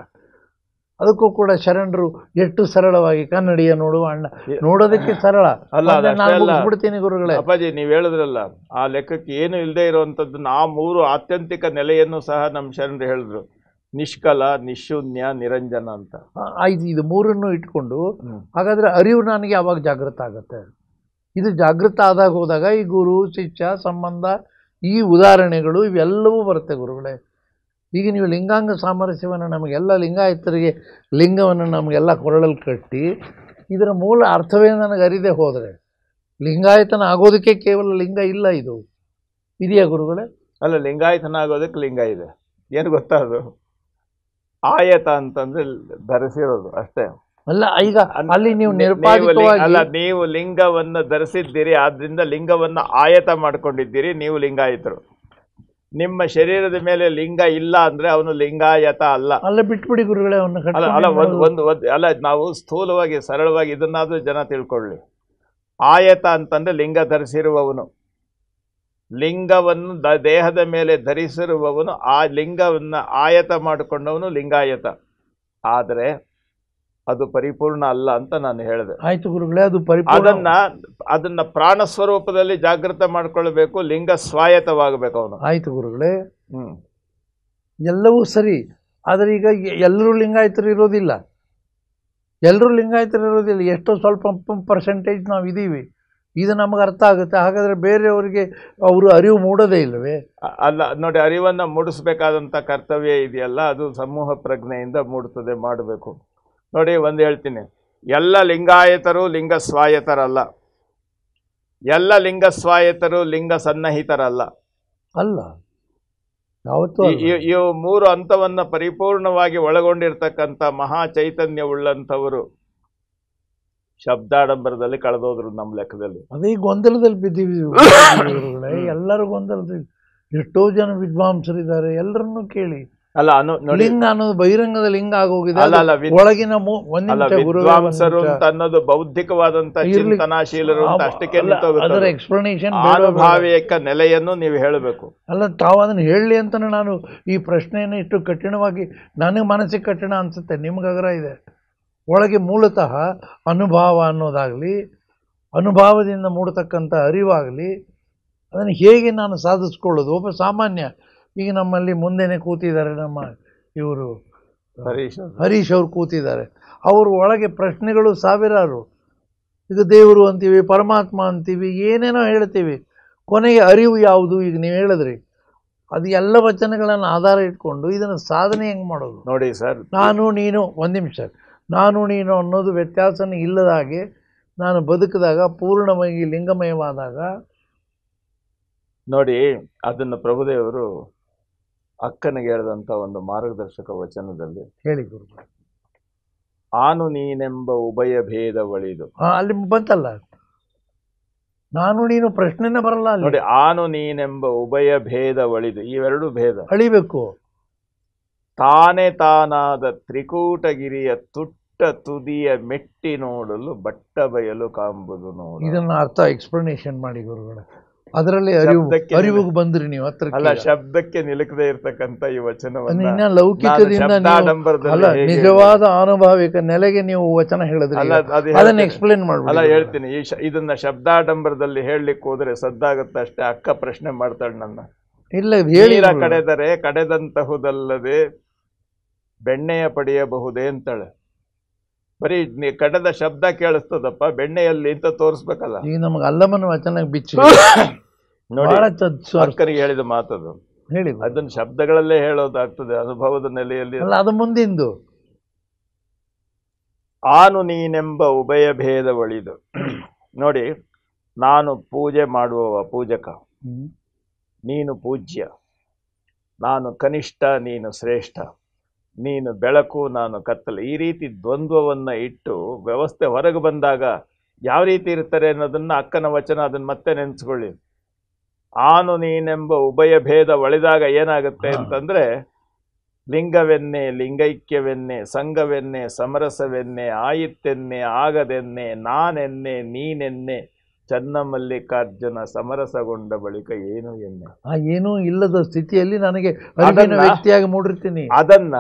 ಅದಕ್ಕೂ ಕೂಡ ಶರಣರು ಎಷ್ಟು ಸರಳವಾಗಿ ಕನ್ನಡಿಯ ನೋಡುವ ಅಣ್ಣ, ನೋಡೋದಕ್ಕೆ ಸರಳ. ಬಿಡ್ತೀನಿ ಗುರುಗಳೇ. ಅಪ್ಪಾಜಿ, ನೀವು ಹೇಳಿದ್ರಲ್ಲ, ಆ ಲೆಕ್ಕಕ್ಕೆ ಏನು ಇಲ್ಲದೆ ಇರುವಂಥದ್ದನ್ನ ಆ ಮೂರು ಆತ್ಯಂತಿಕ ನೆಲೆಯನ್ನು ಸಹ ನಮ್ಮ ಶರಣರು ಹೇಳಿದ್ರು. ನಿಷ್ಕಲ, ನಿಶೂನ್ಯ, ನಿರಂಜನ ಅಂತ. ಆಯ್ತು, ಇದು ಮೂರನ್ನು ಇಟ್ಕೊಂಡು ಹಾಗಾದ್ರೆ ಅರಿವು ನನಗೆ ಯಾವಾಗ ಜಾಗೃತ ಆಗುತ್ತೆ? ಇದು ಜಾಗೃತ ಆದಾಗ ಹೋದಾಗ ಈ ಗುರು ಶಿಷ್ಯ ಸಂಬಂಧ, ಈ ಉದಾಹರಣೆಗಳು ಇವೆಲ್ಲವೂ ಬರುತ್ತೆ ಗುರುಗಳೇ. ಈಗ ನೀವು ಲಿಂಗಾಂಗ ಸಾಮರಸ್ಯವನ್ನು ನಮಗೆಲ್ಲ ಲಿಂಗಾಯತರಿಗೆ ಲಿಂಗವನ್ನು ನಮಗೆಲ್ಲ ಕೊರಳಲ್ಲಿ ಕಟ್ಟಿ ಇದರ ಮೂಲ ಅರ್ಥವೇ ನನಗೆ ಅರಿದೇ ಹೋದರೆ ಲಿಂಗಾಯತನ ಆಗೋದಕ್ಕೆ ಕೇವಲ ಲಿಂಗ ಇಲ್ಲ, ಇದು ಇದೆಯಾ ಗುರುಗಳೇ? ಅಲ್ಲ, ಲಿಂಗಾಯತನ ಆಗೋದಕ್ಕೆ ಲಿಂಗ ಇದೆ. ಏನು ಗೊತ್ತಾ, ಅದು ಆಯತ ಅಂತಂದ್ರೆ ಧರಿಸಿರೋದು ಅಷ್ಟೇ. ಅಲ್ಲ, ಈಗ ಅಲ್ಲಿ ನೀವು ನಿರುಪಾಧಿಕವಾಗಿ ಅಲ್ಲ, ನೀವು ಲಿಂಗವನ್ನು ಧರಿಸಿದ್ದೀರಿ, ಆದ್ರಿಂದ ಲಿಂಗವನ್ನು ಆಯತ ಮಾಡ್ಕೊಂಡಿದ್ದೀರಿ, ನೀವು ಲಿಂಗಾಯತರು. ನಿಮ್ಮ ಶರೀರದ ಮೇಲೆ ಲಿಂಗ ಇಲ್ಲ ಅಂದ್ರೆ ಅವನು ಲಿಂಗಾಯತ ಅಲ್ಲ. ಅಲ್ಲ, ಬಿಟ್ಬಿಡಿ ಗುರುಗಳೇ ಅವನ್ನ. ಅಲ್ಲ, ನಾವು ಸ್ಥೂಲವಾಗಿ ಸರಳವಾಗಿ ಇದನ್ನಾದ್ರೂ ಜನ ತಿಳ್ಕೊಳ್ಳಿ. ಆಯತ ಅಂತಂದ್ರೆ ಲಿಂಗ ಧರಿಸಿರುವವನು, ಲಿಂಗವನ್ನು ದೇಹದ ಮೇಲೆ ಧರಿಸಿರುವವನು, ಆ ಲಿಂಗವನ್ನು ಆಯತ ಮಾಡಿಕೊಂಡವನು ಲಿಂಗಾಯತ. ಆದರೆ ಅದು ಪರಿಪೂರ್ಣ ಅಲ್ಲ ಅಂತ ನಾನು ಹೇಳಿದೆ. ಆಯ್ತು ಗುರುಗಳೇ, ಅದು ಪರಿಪೂರ್ಣ. ಅದನ್ನ ಪ್ರಾಣ ಸ್ವರೂಪದಲ್ಲಿ ಜಾಗೃತ ಮಾಡ್ಕೊಳ್ಬೇಕು, ಲಿಂಗ ಸ್ವಾಯತವಾಗಬೇಕು ಅವನು. ಆಯ್ತು ಗುರುಗಳೇ. ಎಲ್ಲವೂ ಸರಿ. ಆದರೆ ಈಗ ಎಲ್ಲರೂ ಲಿಂಗಾಯತರು ಇರೋದಿಲ್ಲ. ಎಷ್ಟೋ ಸ್ವಲ್ಪ ಪರ್ಸೆಂಟೇಜ್ ನಾವು ಇದ್ದೀವಿ. ಇದು ನಮಗೆ ಅರ್ಥ ಆಗುತ್ತೆ. ಹಾಗಾದರೆ ಬೇರೆಯವರಿಗೆ ಅವರು ಅರಿವು ಮೂಡೋದೇ ಇಲ್ಲವೇ? ಅಲ್ಲ ನೋಡಿ, ಅರಿವನ್ನು ಮೂಡಿಸ್ಬೇಕಾದಂಥ ಕರ್ತವ್ಯ ಇದೆಯಲ್ಲ, ಅದು ಸಮೂಹ ಪ್ರಜ್ಞೆಯಿಂದ ಮೂಡ್ತದೆ, ಮಾಡಬೇಕು. ನೋಡಿ, ಒಂದು ಹೇಳ್ತೀನಿ, ಎಲ್ಲ ಲಿಂಗಾಯತರು ಲಿಂಗ ಸ್ವಾಯತರಲ್ಲ, ಎಲ್ಲ ಲಿಂಗ ಸ್ವಾಯತರು ಲಿಂಗ ಸನ್ನಹಿತರಲ್ಲ. ಅಲ್ಲ, ಯಾವತ್ತೂ ಇವು ಮೂರು ಹಂತವನ್ನು ಪರಿಪೂರ್ಣವಾಗಿ ಒಳಗೊಂಡಿರ್ತಕ್ಕಂಥ ಮಹಾ ಚೈತನ್ಯವುಳ್ಳಂಥವರು ಶಬ್ದಾಡಂಬರದಲ್ಲಿ ಕಳೆದೋದ್ರು ನಮ್ಮ ಲೆಕ್ಕದಲ್ಲಿ. ಅದೇ ಗೊಂದಲದಲ್ಲಿ ಬಿದ್ದೀವಿ ಎಲ್ಲರೂ ಗೊಂದಲದಲ್ಲಿ. ಎಷ್ಟೋ ಜನ ವಿದ್ವಾಂಸರಿದ್ದಾರೆ, ಎಲ್ಲರನ್ನೂ ಕೇಳಿ. ಅಲ್ಲ, ಲಿಂಗ ಅನ್ನೋದು ಬಹಿರಂಗದ ಲಿಂಗ ಆಗೋಗಿದೆ. ಒಳಗಿನ ವಿದ್ವಾಂಸರು ಅಂತ ಅನ್ನೋದು ಬೌದ್ಧಿಕವಾದಂತ ಚಿಂತನಾಶೀಲರು ಅಂತ ಅಷ್ಟಕ್ಕೆ ಅದರ ಎಕ್ಸ್ಪ್ಲನೇಷನ್ ಅನುಭಾವಿಕ ನೆಲೆಯನ್ನು ನೀವು ಹೇಳಬೇಕು. ಅಲ್ಲ, ತಾವು ಅದನ್ನು ಹೇಳಲಿ ಅಂತಾನೆ ನಾನು ಈ ಪ್ರಶ್ನೆಯನ್ನು ಇಷ್ಟು ಕಠಿಣವಾಗಿ, ನನಗೆ ಮನಸ್ಸಿಗೆ ಕಠಿಣ ಅನ್ಸುತ್ತೆ, ನಿಮ್ಗಗ್ರ ಇದೆ. ಒಳಗೆ ಮೂಲತಃ ಅನುಭವ ಅನ್ನೋದಾಗಲಿ, ಅನುಭವದಿಂದ ಮೂಡತಕ್ಕಂಥ ಅರಿವಾಗಲಿ, ಅದನ್ನು ಹೇಗೆ ನಾನು ಸಾಧಿಸ್ಕೊಳ್ಳೋದು? ಒಬ್ಬ ಸಾಮಾನ್ಯ, ಈಗ ನಮ್ಮಲ್ಲಿ ಮುಂದೆನೆ ಕೂತಿದ್ದಾರೆ ನಮ್ಮ ಇವರು ಹರೀಶ್ ಅವರು ಕೂತಿದ್ದಾರೆ. ಅವರು ಒಳಗೆ ಪ್ರಶ್ನೆಗಳು ಸಾವಿರಾರು. ಈಗ ದೇವರು ಅಂತೀವಿ, ಪರಮಾತ್ಮ ಅಂತೀವಿ, ಏನೇನೋ ಹೇಳ್ತೀವಿ. ಕೊನೆಗೆ ಅರಿವು ಯಾವುದು? ಈಗ ನೀವು ಹೇಳಿದ್ರಿ, ಅದು ಎಲ್ಲ ವಚನಗಳನ್ನು ಆಧಾರ ಇಟ್ಕೊಂಡು ಇದನ್ನು ಸಾಧನೆ ಹೆಂಗೆ ಮಾಡೋದು? ನೋಡಿ ಸರ್, ನಾನು ನೀನು, ಒಂದು ನಿಮಿಷ, ನಾನು ನೀನು ಅನ್ನೋದು ವ್ಯತ್ಯಾಸನೇ ಇಲ್ಲದ ಹಾಗೆ ನಾನು ಬದುಕಿದಾಗ, ಪೂರ್ಣವಾಗಿ ಲಿಂಗಮಯವಾದಾಗ. ನೋಡಿ, ಅದನ್ನು ಪ್ರಭುದೇವರು ಅಕ್ಕನಿಗೆ ಹೇಳಿದಂಥ ಒಂದು ಮಾರ್ಗದರ್ಶಕ ವಚನದಲ್ಲಿ ಹೇಳಿ ಗುರು. ಆನು ನೀನೆಂಬ ಉಭಯ ಭೇದ ಒಳಿದು. ಅಲ್ಲಿ ಬಂತಲ್ಲ, ನಾನು ನೀನು ಪ್ರಶ್ನೆನೇ ಬರಲ್ಲ ಅಲ್ಲಿ. ನೋಡಿ, ಆನು ನೀನೆಂಬ ಉಭಯ ಭೇದ ಒಳಿದು, ಇವೆರಡು ಭೇದ ಅಳಿಬೇಕು. ತಾನೇ ತಾನಾದ ತ್ರಿಕೂಟಗಿರಿಯ ತುಟ್ಟ ತುದಿಯ ಮೆಟ್ಟಿ ನೋಡಲು ಬಟ್ಟ ಬಯಲು ಕಾಂಬುದು ನೋಡು. ಇದನ್ನ ಅರ್ಥ ಎಕ್ಸ್ಪ್ಲನೇಷನ್ ಮಾಡಿ ಗುರುಗಳ. ಅದರಲ್ಲಿ ಅರಿವಿಗೆ ಬಂದ್ರಿ ನೀವು ಹತ್ರ. ಅಲ್ಲ, ಶಬ್ದಕ್ಕೆ ನಿಲುಕದೆ ಇರ್ತಕ್ಕಂಥ ಈ ವಚನವನ್ನ ಲೌಕಿಕದಿಂದ ಅಲ್ಲ, ನಿಜವಾದ ಅನುಭಾವಿಕ ನೆಲೆಗೆ ನೀವು ವಚನ ಹೇಳಿದ್ರಿ. ಅದನ್ನ ಎಕ್ಸ್ಪ್ಲೇನ್ ಮಾಡ್ಬೋದು. ಅಲ್ಲ, ಹೇಳ್ತೀನಿ. ಇದನ್ನ ಶಬ್ದಾಡಂಬರದಲ್ಲಿ ಹೇಳಲಿಕ್ಕೆ ಹೋದ್ರೆ ಸದ್ದಾಗತ್ತೆ ಅಷ್ಟೇ. ಅಕ್ಕ ಪ್ರಶ್ನೆ ಮಾಡ್ತಾಳೆ ನನ್ನ. ಇಲ್ಲ, ಹೇಳಿ. ಕಡೆದರೆ ಕಡೆದಂತಹುದಲ್ಲದೆ ಬೆಣ್ಣೆಯ ಪಡೆಯಬಹುದೇ ಅಂತಾಳೆ. ಬರೀ ಕಡೆದ ಶಬ್ದ ಕೇಳಿಸ್ತದಪ್ಪ, ಬೆಣ್ಣೆಯಲ್ಲಿ ಅಂತ ತೋರಿಸ್ಬೇಕಲ್ಲ. ಈಗ ನಮ್ಗೆ ಅಲ್ಲಮನ ವಚನ ಬಿಚ್ಚಿ ನೋಡಿ, ಅಕ್ಕನಿಗೆ ಹೇಳಿದ ಮಾತದು. ಹೇಳಿ, ಅದನ್ನ ಶಬ್ದಗಳಲ್ಲೇ ಹೇಳೋದಾಗ್ತದೆ, ಅನುಭವದ ನೆಲೆಯಲ್ಲಿ. ಅಲ್ಲ, ಅದು ಮುಂದಿಂದು. ಆನು ನೀನೆಂಬ ಉಭಯ ಭೇದ ಒಳಿದು. ನೋಡಿ, ನಾನು ಪೂಜೆ ಮಾಡುವವ, ಪೂಜಕ, ನೀನು ಪೂಜ್ಯ, ನಾನು ಕನಿಷ್ಠ, ನೀನು ಶ್ರೇಷ್ಠ, ನೀನು ಬೆಳಕು, ನಾನು ಕತ್ತಲು. ಈ ರೀತಿ ದ್ವಂದ್ವವನ್ನು ಇಟ್ಟು ವ್ಯವಸ್ಥೆ ಹೊರಗೆ ಬಂದಾಗ ಯಾವ ರೀತಿ ಇರ್ತಾರೆ ಅನ್ನೋದನ್ನು ಅಕ್ಕನ ವಚನ, ಅದನ್ನು ಮತ್ತೆ ನೆನೆಸ್ಕೊಳ್ಳಿ. ಆನು ನೀನೆಂಬ ಉಭಯ ಭೇದ ಒಳೆದಾಗ ಏನಾಗುತ್ತೆ ಅಂತಂದರೆ, ಲಿಂಗವೆನ್ನೆ, ಲಿಂಗೈಕ್ಯವೆನ್ನೆ, ಸಂಘವೆನ್ನೆ, ಸಮರಸವೆನ್ನೆ, ಆಯಿತೆನ್ನೆ, ಆಗದೆನ್ನೆ, ನಾನೆನ್ನೆ, ನೀನೆನ್ನೆ, ಚನ್ನಮಲ್ಲಿಕಾರ್ಜುನ ಸಮರಸಗೊಂಡ ಬಳಿಕ ಏನು ಎನ್ನೆ. ಏನೂ ಇಲ್ಲದ ಸ್ಥಿತಿಯಲ್ಲಿ ನನಗೆ ವ್ಯಕ್ತಿಯಾಗಿ ಮೂಡಿರ್ತೀನಿ. ಅದನ್ನ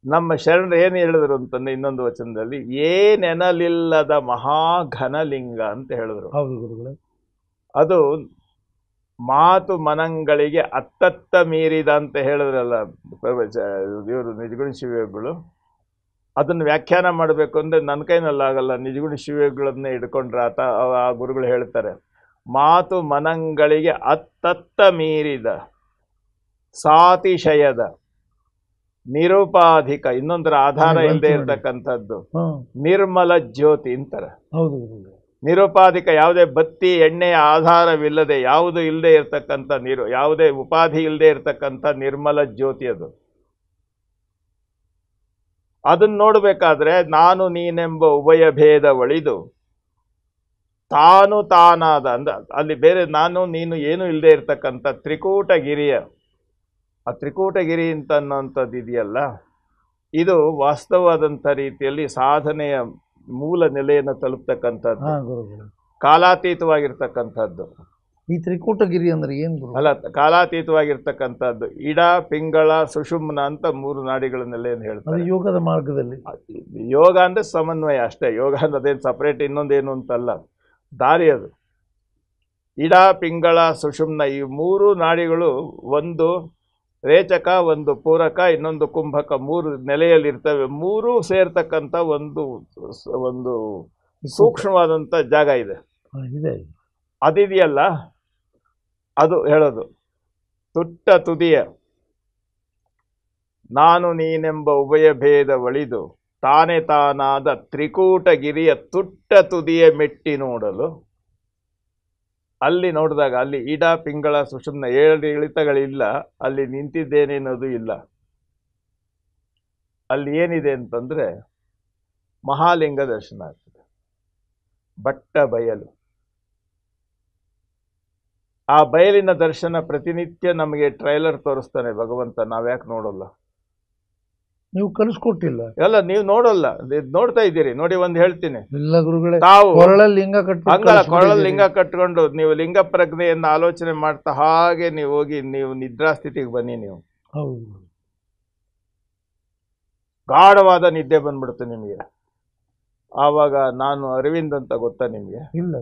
ನಮ್ಮ ಶರಣರು ಏನು ಹೇಳಿದ್ರು ಅಂತಂದ್ರೆ ಇನ್ನೊಂದು ವಚನದಲ್ಲಿ, ಏನೆನಲಿಲ್ಲದ ಮಹಾಘನಲಿಂಗ ಅಂತ ಹೇಳಿದ್ರು. ಹೌದು ಗುರುಗಳೇ. ಅದು ಮಾತು ಮನಂಗಳಿಗೆ ಅತ್ತತ್ತ ಮೀರಿದ ಅಂತ ಹೇಳಿದ್ರಲ್ಲ ಇವರು ನಿಜಗುಣ ಶಿವಯೋಗಿಗಳು. ಅದನ್ನು ವ್ಯಾಖ್ಯಾನ ಮಾಡಬೇಕು ಅಂದರೆ ನನ್ನ ಕೈನಲ್ಲಾಗಲ್ಲ. ನಿಜಗುಣ ಶಿವಯೋಗಿಗಳನ್ನೇ ಹಿಡ್ಕೊಂಡ್ರೆ ಆ ಗುರುಗಳು ಹೇಳ್ತಾರೆ, ಮಾತು ಮನಂಗಳಿಗೆ ಅತ್ತತ್ತ ಮೀರಿದ ಸಾತಿಶಯದ ನಿರುಪಾಧಿಕ, ಇನ್ನೊಂದರ ಆಧಾರ ಇಲ್ಲದೆ ಇರ್ತಕ್ಕಂಥದ್ದು, ನಿರ್ಮಲ ಜ್ಯೋತಿ ಅಂತಾರೆ. ನಿರುಪಾಧಿಕ, ಯಾವುದೇ ಬತ್ತಿ ಎಣ್ಣೆಯ ಆಧಾರವಿಲ್ಲದೆ, ಯಾವುದು ಇಲ್ಲದೆ ಇರ್ತಕ್ಕಂಥ ಯಾವುದೇ ಉಪಾಧಿ ಇಲ್ಲದೆ ಇರ್ತಕ್ಕಂಥ ನಿರ್ಮಲ ಜ್ಯೋತಿ ಅದು. ಅದನ್ನು ನೋಡಬೇಕಾದ್ರೆ ನಾನು ನೀನೆಂಬ ಉಭಯ ಭೇದ ಒಳಿದು ತಾನು ತಾನಾದ ಅಲ್ಲಿ ಬೇರೆ ನಾನು ನೀನು ಏನು ಇಲ್ಲದೆ ಇರ್ತಕ್ಕಂಥ ತ್ರಿಕೂಟಗಿರಿಯ, ಆ ತ್ರಿಕೂಟಗಿರಿ ಅಂತ ಅನ್ನೋಂಥದ್ದು ಇದೆಯಲ್ಲ, ಇದು ವಾಸ್ತವವಾದಂಥ ರೀತಿಯಲ್ಲಿ ಸಾಧನೆಯ ಮೂಲ ನೆಲೆಯನ್ನು ತಲುಪ್ತಕ್ಕಂಥದ್ದು, ಕಾಲಾತೀತವಾಗಿರ್ತಕ್ಕಂಥದ್ದು. ಈ ತ್ರಿಕೂಟಗಿರಿ ಅಂದ್ರೆ ಏನು ಗುರು? ಅಲ್ಲ, ಕಾಲಾತೀತವಾಗಿರ್ತಕ್ಕಂಥದ್ದು. ಇಡ, ಪಿಂಗಳ, ಸುಷುಮ್ನ ಅಂತ ಮೂರು ನಾಡಿಗಳ ನೆಲೆಯನ್ನು ಹೇಳ್ತಾರೆ ಯೋಗದ ಮಾರ್ಗದಲ್ಲಿ. ಯೋಗ ಅಂದ್ರೆ ಸಮನ್ವಯ ಅಷ್ಟೇ. ಯೋಗ ಅನ್ನೋದೇನು ಸಪರೇಟ್ ಇನ್ನೊಂದೇನು ಅಂತಲ್ಲ, ದಾರಿ ಅದು. ಇಡ, ಪಿಂಗಳ, ಸುಷುಮ್ನ ಈ ಮೂರು ನಾಡಿಗಳು, ಒಂದು ರೇಚಕ, ಒಂದು ಪೂರಕ, ಇನ್ನೊಂದು ಕುಂಭಕ, ಮೂರು ನೆಲೆಯಲ್ಲಿರ್ತವೆ. ಮೂರೂ ಸೇರ್ತಕ್ಕಂಥ ಒಂದು ಸೂಕ್ಷ್ಮವಾದಂಥ ಜಾಗ ಇದೆ. ಇದೆ. ಅದಿದೆಯಲ್ಲ, ಅದು ಹೇಳೋದು ತುಟ್ಟ ತುದಿಯ ನಾನು ನೀನೆಂಬ ಉಭಯ ಭೇದ ಒಳಿದು ತಾನೇ ತಾನಾದ ತ್ರಿಕೂಟಗಿರಿಯ ತುಟ್ಟ ತುದಿಯ ಮೆಟ್ಟಿ ನೋಡಲು. ಅಲ್ಲಿ ನೋಡಿದಾಗ ಅಲ್ಲಿ ಇಡ ಪಿಂಗಳ ಸುಷುಮ್ನ 7 ಇಳಿತಗಳಿಲ್ಲ, ಅಲ್ಲಿ ನಿಂತಿದ್ದೇನೆನ್ನೋದು ಇಲ್ಲ. ಅಲ್ಲಿ ಏನಿದೆ ಅಂತಂದ್ರೆ ಮಹಾಲಿಂಗ ದರ್ಶನ ಆಗ್ತದೆ, ಬಟ್ಟ ಬಯಲು. ಆ ಬಯಲಿನ ದರ್ಶನ ಪ್ರತಿನಿತ್ಯ ನಮಗೆ ಟ್ರೈಲರ್ ತೋರಿಸ್ತಾನೆ ಭಗವಂತ. ನಾವ್ಯಾಕೆ ನೋಡೋಲ್ಲ? ನೀವು ಕಲಿಸ್ಕೊಟ್ಟಿಲ್ಲ. ಎಲ್ಲ ನೀವು ನೋಡೋಲ್ಲ, ನೋಡ್ತಾ ಇದ್ದೀರಿ. ನೋಡಿ, ಒಂದು ಹೇಳ್ತೀನಿ, ಇಲ್ಲ ಗುರುಗಳೇ, ತಾವು ಕೊರಳಲ್ಲಿ ಲಿಂಗ ಹಂಗಲ್ಲ, ಕೊರಳಲ್ಲಿ ಲಿಂಗ ಕಟ್ಕೊಂಡು ನೀವು ಲಿಂಗ ಪ್ರಜ್ಞೆಯನ್ನು ಆಲೋಚನೆ ಮಾಡ್ತಾ ಹಾಗೆ ನೀವು ಹೋಗಿ ನೀವು ನಿದ್ರಾಸ್ಥಿತಿಗೆ ಬನ್ನಿ. ನೀವು ಹೌದು, ಗಾಢವಾದ ನಿದ್ದೆ ಬಂದ್ಬಿಡುತ್ತೆ ನಿಮಗೆ. ಆವಾಗ ನಾನು ಅರವಿಂದ್ ಅಂತ ಗೊತ್ತಾ ನಿಮಗೆ? ಇಲ್ಲ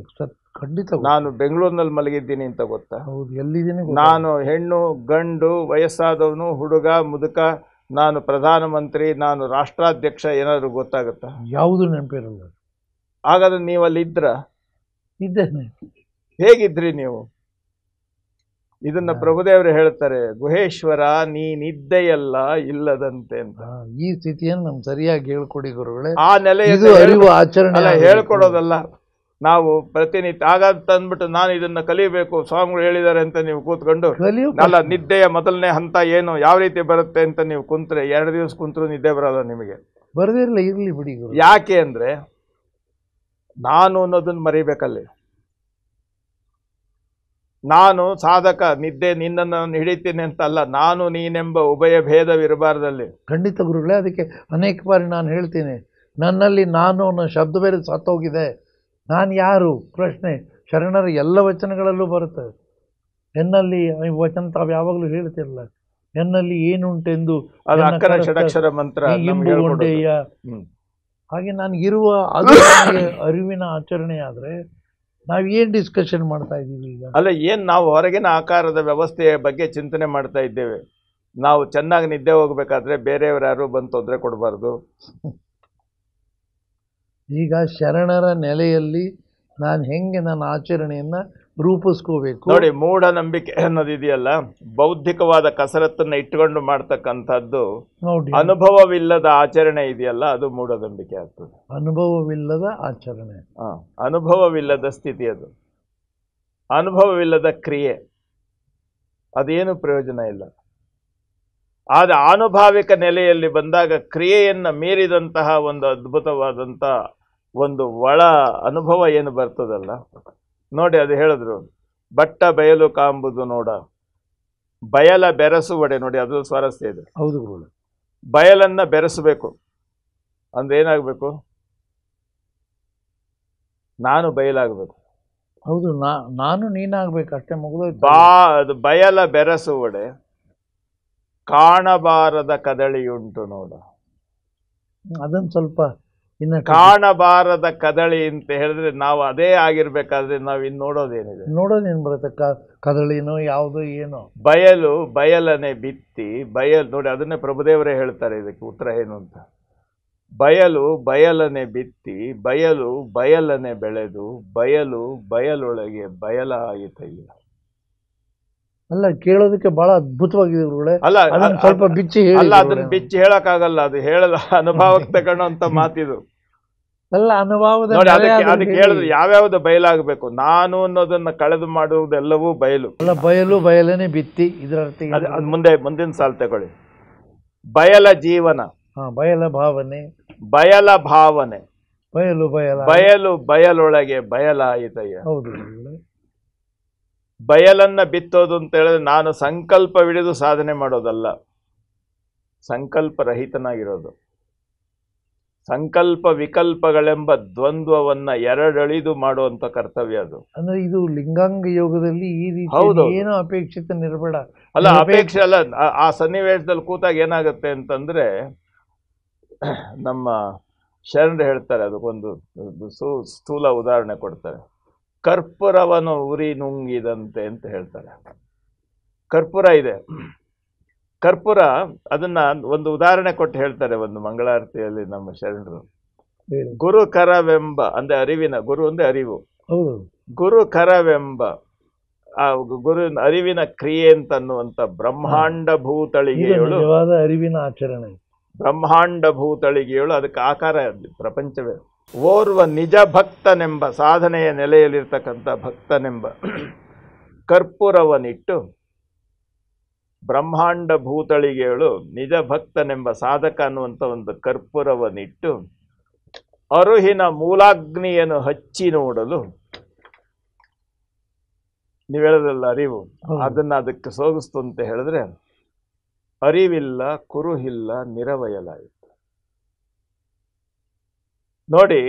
ಖಂಡಿತ. ನಾನು ಬೆಂಗಳೂರಿನಲ್ಲಿ ಮಲಗಿದ್ದೀನಿ ಅಂತ ಗೊತ್ತಾ? ಹೌದು, ಎಲ್ಲಿದ್ದೀನಿ? ನಾನು ಹೆಣ್ಣು ಗಂಡು, ವಯಸ್ಸಾದವನು, ಹುಡುಗ ಮುದುಕ, ನಾನು ಪ್ರಧಾನಮಂತ್ರಿ, ನಾನು ರಾಷ್ಟ್ರಾಧ್ಯಕ್ಷ, ಏನಾದ್ರು ಗೊತ್ತಾಗುತ್ತಾ? ಯಾವುದು ನೆನಪಿರಲ್ಲ. ಹಾಗಾದ್ರೆ ನೀವು ಅಲ್ಲಿ ಇದ್ರ? ಇದ್ದೇನೆ. ಹೇಗಿದ್ರಿ ನೀವು? ಇದನ್ನ ಪ್ರಭುದೇವರು ಹೇಳ್ತಾರೆ, ಗುಹೇಶ್ವರ ನೀನಿದ್ದೆಯಲ್ಲ ಇಲ್ಲದಂತೆ ಅಂತ. ಈ ಸ್ಥಿತಿಯನ್ನು ನಮ್ಗೆ ಸರಿಯಾಗಿ ಹೇಳ್ಕೊಡಿ ಗುರುಗಳೇ. ಆ ನೆಲೆ ಅರಿವು ಆಚರಣೆ ಅಲ್ಲ, ಹೇಳ್ಕೊಡೋದಲ್ಲ. ನಾವು ಪ್ರತಿನಿತ್ಯ ಹಾಗಾದ್ ತಂದ್ಬಿಟ್ಟು ನಾನು ಇದನ್ನ ಕಲಿಬೇಕು, ಸ್ವಾಮಿಗಳು ಹೇಳಿದ್ದಾರೆ ಅಂತ ನೀವು ಕೂತ್ಕೊಂಡು ಅಲ್ಲ, ನಿದ್ದೆಯ ಮೊದಲನೇ ಹಂತ ಏನು, ಯಾವ ರೀತಿ ಬರುತ್ತೆ ಅಂತ ನೀವು ಕುಂತ್ರೆ 2 ದಿವಸ ಕುಂತ್ರು ನಿದ್ದೆ ಬರೋಲ್ಲ ನಿಮಗೆ. ಬರದಿರಲ್ಲ, ಇರ್ಲಿ ಬಿಡಿ. ಯಾಕೆ ಅಂದ್ರೆ ನಾನು ಅನ್ನೋದನ್ನ ಮರಿಬೇಕಲ್ಲಿ. ನಾನು ಸಾಧಕ, ನಿದ್ದೆ ನಿನ್ನನ್ನು ಹಿಡಿತೀನಿ ಅಂತ ಅಲ್ಲ, ನಾನು ನೀನೆಂಬ ಉಭಯ ಭೇದವಿರಬಾರ್ದಲ್ಲಿ. ಖಂಡಿತ ಗುರುಗಳೇ. ಅದಕ್ಕೆ ಅನೇಕ ಬಾರಿ ನಾನು ಹೇಳ್ತೀನಿ, ನನ್ನಲ್ಲಿ ನಾನು ಅನ್ನೋ ಶಬ್ದ ಬೇರೆ ಸತ್ತೋಗಿದೆ. ನಾನು ಯಾರು ಪ್ರಶ್ನೆ ಶರಣರ ಎಲ್ಲ ವಚನಗಳಲ್ಲೂ ಬರುತ್ತೆ. ಎನ್ನಲ್ಲಿ ವಚನ ತಾವು ಯಾವಾಗಲೂ ಹೇಳ್ತಿರಲ್ಲ, ಎನ್ನಲ್ಲಿ ಏನುಂಟೆಂದು ಷಡಕ್ಷರ ಮಂತ್ರ ಎಂಬುಗೊಂಡೆಯ. ಹಾಗೆ ನನಗಿರುವ ಅದು ಅರಿವಿನ ಆಚರಣೆ ಆದರೆ ನಾವೇನು ಡಿಸ್ಕಷನ್ ಮಾಡ್ತಾ ಇದ್ದೀವಿ ಈಗ? ಅಲ್ಲ, ಏನು ನಾವು ಹೊರಗಿನ ಆಕಾರದ ವ್ಯವಸ್ಥೆಯ ಬಗ್ಗೆ ಚಿಂತನೆ ಮಾಡ್ತಾ ಇದ್ದೇವೆ. ನಾವು ಚೆನ್ನಾಗಿ ನಿದ್ದೆ ಹೋಗ್ಬೇಕಾದ್ರೆ ಬೇರೆಯವರು ಯಾರು ಬಂದು ತೊಂದರೆ ಕೊಡಬಾರ್ದು. ಈಗ ಶರಣರ ನೆಲೆಯಲ್ಲಿ ನಾನು ಹೆಂಗೆ ನನ್ನ ಆಚರಣೆಯನ್ನ ರೂಪಿಸ್ಕೋಬೇಕು ನೋಡಿ. ಮೂಢನಂಬಿಕೆ ಅನ್ನೋದಿದೆಯಲ್ಲ, ಬೌದ್ಧಿಕವಾದ ಕಸರತ್ತನ್ನ ಇಟ್ಟುಕೊಂಡು ಮಾಡ್ತಕ್ಕಂಥದ್ದು. ಅನುಭವವಿಲ್ಲದ ಆಚರಣೆ ಇದೆಯಲ್ಲ, ಅದು ಮೂಢನಂಬಿಕೆ ಆಗ್ತದೆ. ಅನುಭವವಿಲ್ಲದ ಆಚರಣೆ, ಅನುಭವವಿಲ್ಲದ ಸ್ಥಿತಿ, ಅದು ಅನುಭವವಿಲ್ಲದ ಕ್ರಿಯೆ, ಅದೇನು ಪ್ರಯೋಜನ ಇಲ್ಲ. ಆದ್ರೆ ಆನುಭಾವಿಕ ನೆಲೆಯಲ್ಲಿ ಬಂದಾಗ ಕ್ರಿಯೆಯನ್ನ ಮೀರಿದಂತಹ ಒಂದು ಅದ್ಭುತವಾದಂಥ ಒಂದು ಒಳ ಅನುಭವ ಏನು ಬರ್ತದಲ್ಲ ನೋಡಿ. ಅದು ಹೇಳಿದ್ರು, ಬಟ್ಟ ಬಯಲು ಕಾಂಬುದು ನೋಡ, ಬಯಲ ಬೆರೆಸುವಡೆ. ನೋಡಿ, ಅದು ಸ್ವಾರಸ್ಯ ಇದೆ. ಹೌದು, ಬಯಲನ್ನ ಬೆರೆಸಬೇಕು ಅಂದ್ರೆ ಏನಾಗಬೇಕು? ನಾನು ಬಯಲಾಗಬೇಕು. ಹೌದು, ನಾನು ನೀನಾಗಬೇಕು, ಅಷ್ಟೇ ಮುಗಿದೋಯ್ತು. ಅದು ಬಯಲ ಬೆರೆಸುವಡೆ ಕಾಣಬಾರದ ಕದಳಿಯುಂಟು ನೋಡ. ಅದನ್ನು ಸ್ವಲ್ಪ ಕಾಣಬಾರದ ಕದಳಿ ಅಂತ ಹೇಳಿದ್ರೆ ನಾವು ಅದೇ ಆಗಿರ್ಬೇಕಾದ್ರೆ ನಾವು ಇನ್ನು ನೋಡೋದೇನು ಬರುತ್ತೆ? ಕದಳಿನೋ ಯಾವುದೋ ಏನೋ. ಬಯಲನೆ ಬಿತ್ತಿ ಬಯಲು ನೋಡಿ, ಅದನ್ನೇ ಪ್ರಭುದೇವರೇ ಹೇಳ್ತಾರೆ ಇದಕ್ಕೆ ಉತ್ತರ ಏನು ಅಂತ. ಬಯಲನೆ ಬಿತ್ತಿ ಬಯಲನೆ ಬೆಳೆದು ಬಯಲೊಳಗೆ ಬಯಲಾಯಿತಯ್ಯ. ಅಲ್ಲ, ಕೇಳೋದಕ್ಕೆ ಬಹಳ ಅದ್ಭುತವಾಗಿದೆ ಗುರುಗಳೇ. ಅಲ್ಲ, ಸ್ವಲ್ಪ ಬಿಚ್ಚಿ ಹೇಳಿ. ಅಲ್ಲ, ಅದನ್ನ ಬಿಚ್ಚಿ ಹೇಳಕ್ಕಾಗಲ್ಲ, ಅದು ಹೇಳದ ಅನುಭವಕ್ಕೆ ತಗೊಳ್ಳೋಂತ ಮಾತಿದು. ಅಲ್ಲ, ಅನುಭವದ ನೋಡಿ, ಅದಕ್ಕೆ ಹೇಳಿದ್ರೆ ಯಾವ್ಯಾವ್ದು ಬಯಲಾಗಬೇಕು. ನಾನು ಅನ್ನೋದನ್ನ ಕಳೆದು ಮಾಡುವುದೆಲ್ಲವೂ ಬಯಲು. ಅಲ್ಲ, ಬಯಲನೆ ಬಿತ್ತಿ, ಇದರ ಅರ್ಥ ಮುಂದಿನ ಸಾಲು ತಗೊಳ್ಳಿ. ಬಯಲ ಜೀವನ, ಬಯಲ ಭಾವನೆ, ಬಯಲೊಳಗೆ ಬಯಲಾಯಿತಯ್ಯ. ಹೌದು. ಬಯಲನ್ನ ಬಿತ್ತೋದು ಅಂತ ಹೇಳಿದ್ರೆ ನಾನು ಸಂಕಲ್ಪವಿಡಿದು ಸಾಧನೆ ಮಾಡೋದಲ್ಲ, ಸಂಕಲ್ಪ ರಹಿತನಾಗಿರೋದು. ಸಂಕಲ್ಪ ವಿಕಲ್ಪಗಳೆಂಬ ದ್ವಂದ್ವವನ್ನ ಎರಡಳಿದು ಮಾಡುವಂತ ಕರ್ತವ್ಯ ಅದು. ಅಂದ್ರೆ ಇದು ಲಿಂಗಾಂಗ ಯೋಗದಲ್ಲಿ ಈ ರೀತಿ ಏನೋ ಅಪೇಕ್ಷಿತ ನಿರ್ಬೇಡ. ಅಲ್ಲ, ಅಪೇಕ್ಷೆ ಅಲ್ಲ. ಆ ಸನ್ನಿವೇಶದಲ್ಲಿ ಕೂತಾಗ ಏನಾಗುತ್ತೆ ಅಂತಂದ್ರೆ, ನಮ್ಮ ಶರಣರು ಹೇಳ್ತಾರೆ, ಅದಕ್ಕೊಂದು ಸ್ಥೂಲ ಉದಾಹರಣೆ ಕೊಡ್ತಾರೆ. ಕರ್ಪೂರವನ್ನು ಉರಿ ನುಂಗಿದಂತೆ ಅಂತ ಹೇಳ್ತಾರೆ. ಕರ್ಪೂರ ಇದೆ, ಕರ್ಪೂರ, ಅದನ್ನ ಒಂದು ಉದಾಹರಣೆ ಕೊಟ್ಟು ಹೇಳ್ತಾರೆ ಒಂದು ಮಂಗಳಾರತಿಯಲ್ಲಿ ನಮ್ಮ ಶರಣರು. ಹೇಳಿ. ಗುರುಕರವೆಂಬ ಅಂದ್ರೆ ಅರಿವಿನ ಗುರು ಅಂದ್ರೆ ಅರಿವು, ಹೌದು. ಗುರುಕರವೆಂಬ ಆ ಗುರು ಅರಿವಿನ ಕ್ರಿಯೆ ಅಂತನ್ನುವಂತ ಬ್ರಹ್ಮಾಂಡ ಇದು ಭೂತಳಿಗೆಯಳು, ನಿಜವಾದ ಅರಿವಿನ ಆಚರಣೆ. ಬ್ರಹ್ಮಾಂಡ ಭೂತಳಿಗೆಯಳು, ಅದಕ್ಕೆ ಆಕಾರ ಪ್ರಪಂಚವೇ. ಓರ್ವ ನಿಜ ಭಕ್ತನೆಂಬ ಸಾಧನೆಯ ನೆಲೆಯಲ್ಲಿರ್ತಕ್ಕಂಥ ಭಕ್ತನೆಂಬ ಕರ್ಪೂರವನಿಟ್ಟು, ಬ್ರಹ್ಮಾಂಡ ಭೂತಳಿಗೆಯಳು ನಿಜ ಭಕ್ತನೆಂಬ ಸಾಧಕ ಅನ್ನುವಂಥ ಒಂದು ಕರ್ಪೂರವನಿಟ್ಟು ಅರುಹಿನ ಮೂಲಾಗ್ನಿಯನ್ನು ಹಚ್ಚಿ ನೋಡಲು, ನೀವು ಹೇಳೋದಲ್ಲ ಅರಿವು, ಅದನ್ನ ಅದಕ್ಕೆ ಸೋಗಿಸ್ತು ಅಂತ ಹೇಳಿದ್ರೆ, ಅರಿವಿಲ್ಲ ಕುರುಹಿಲ್ಲ ನಿರವಯಲಾಯಿತು. ನೋಡಿ,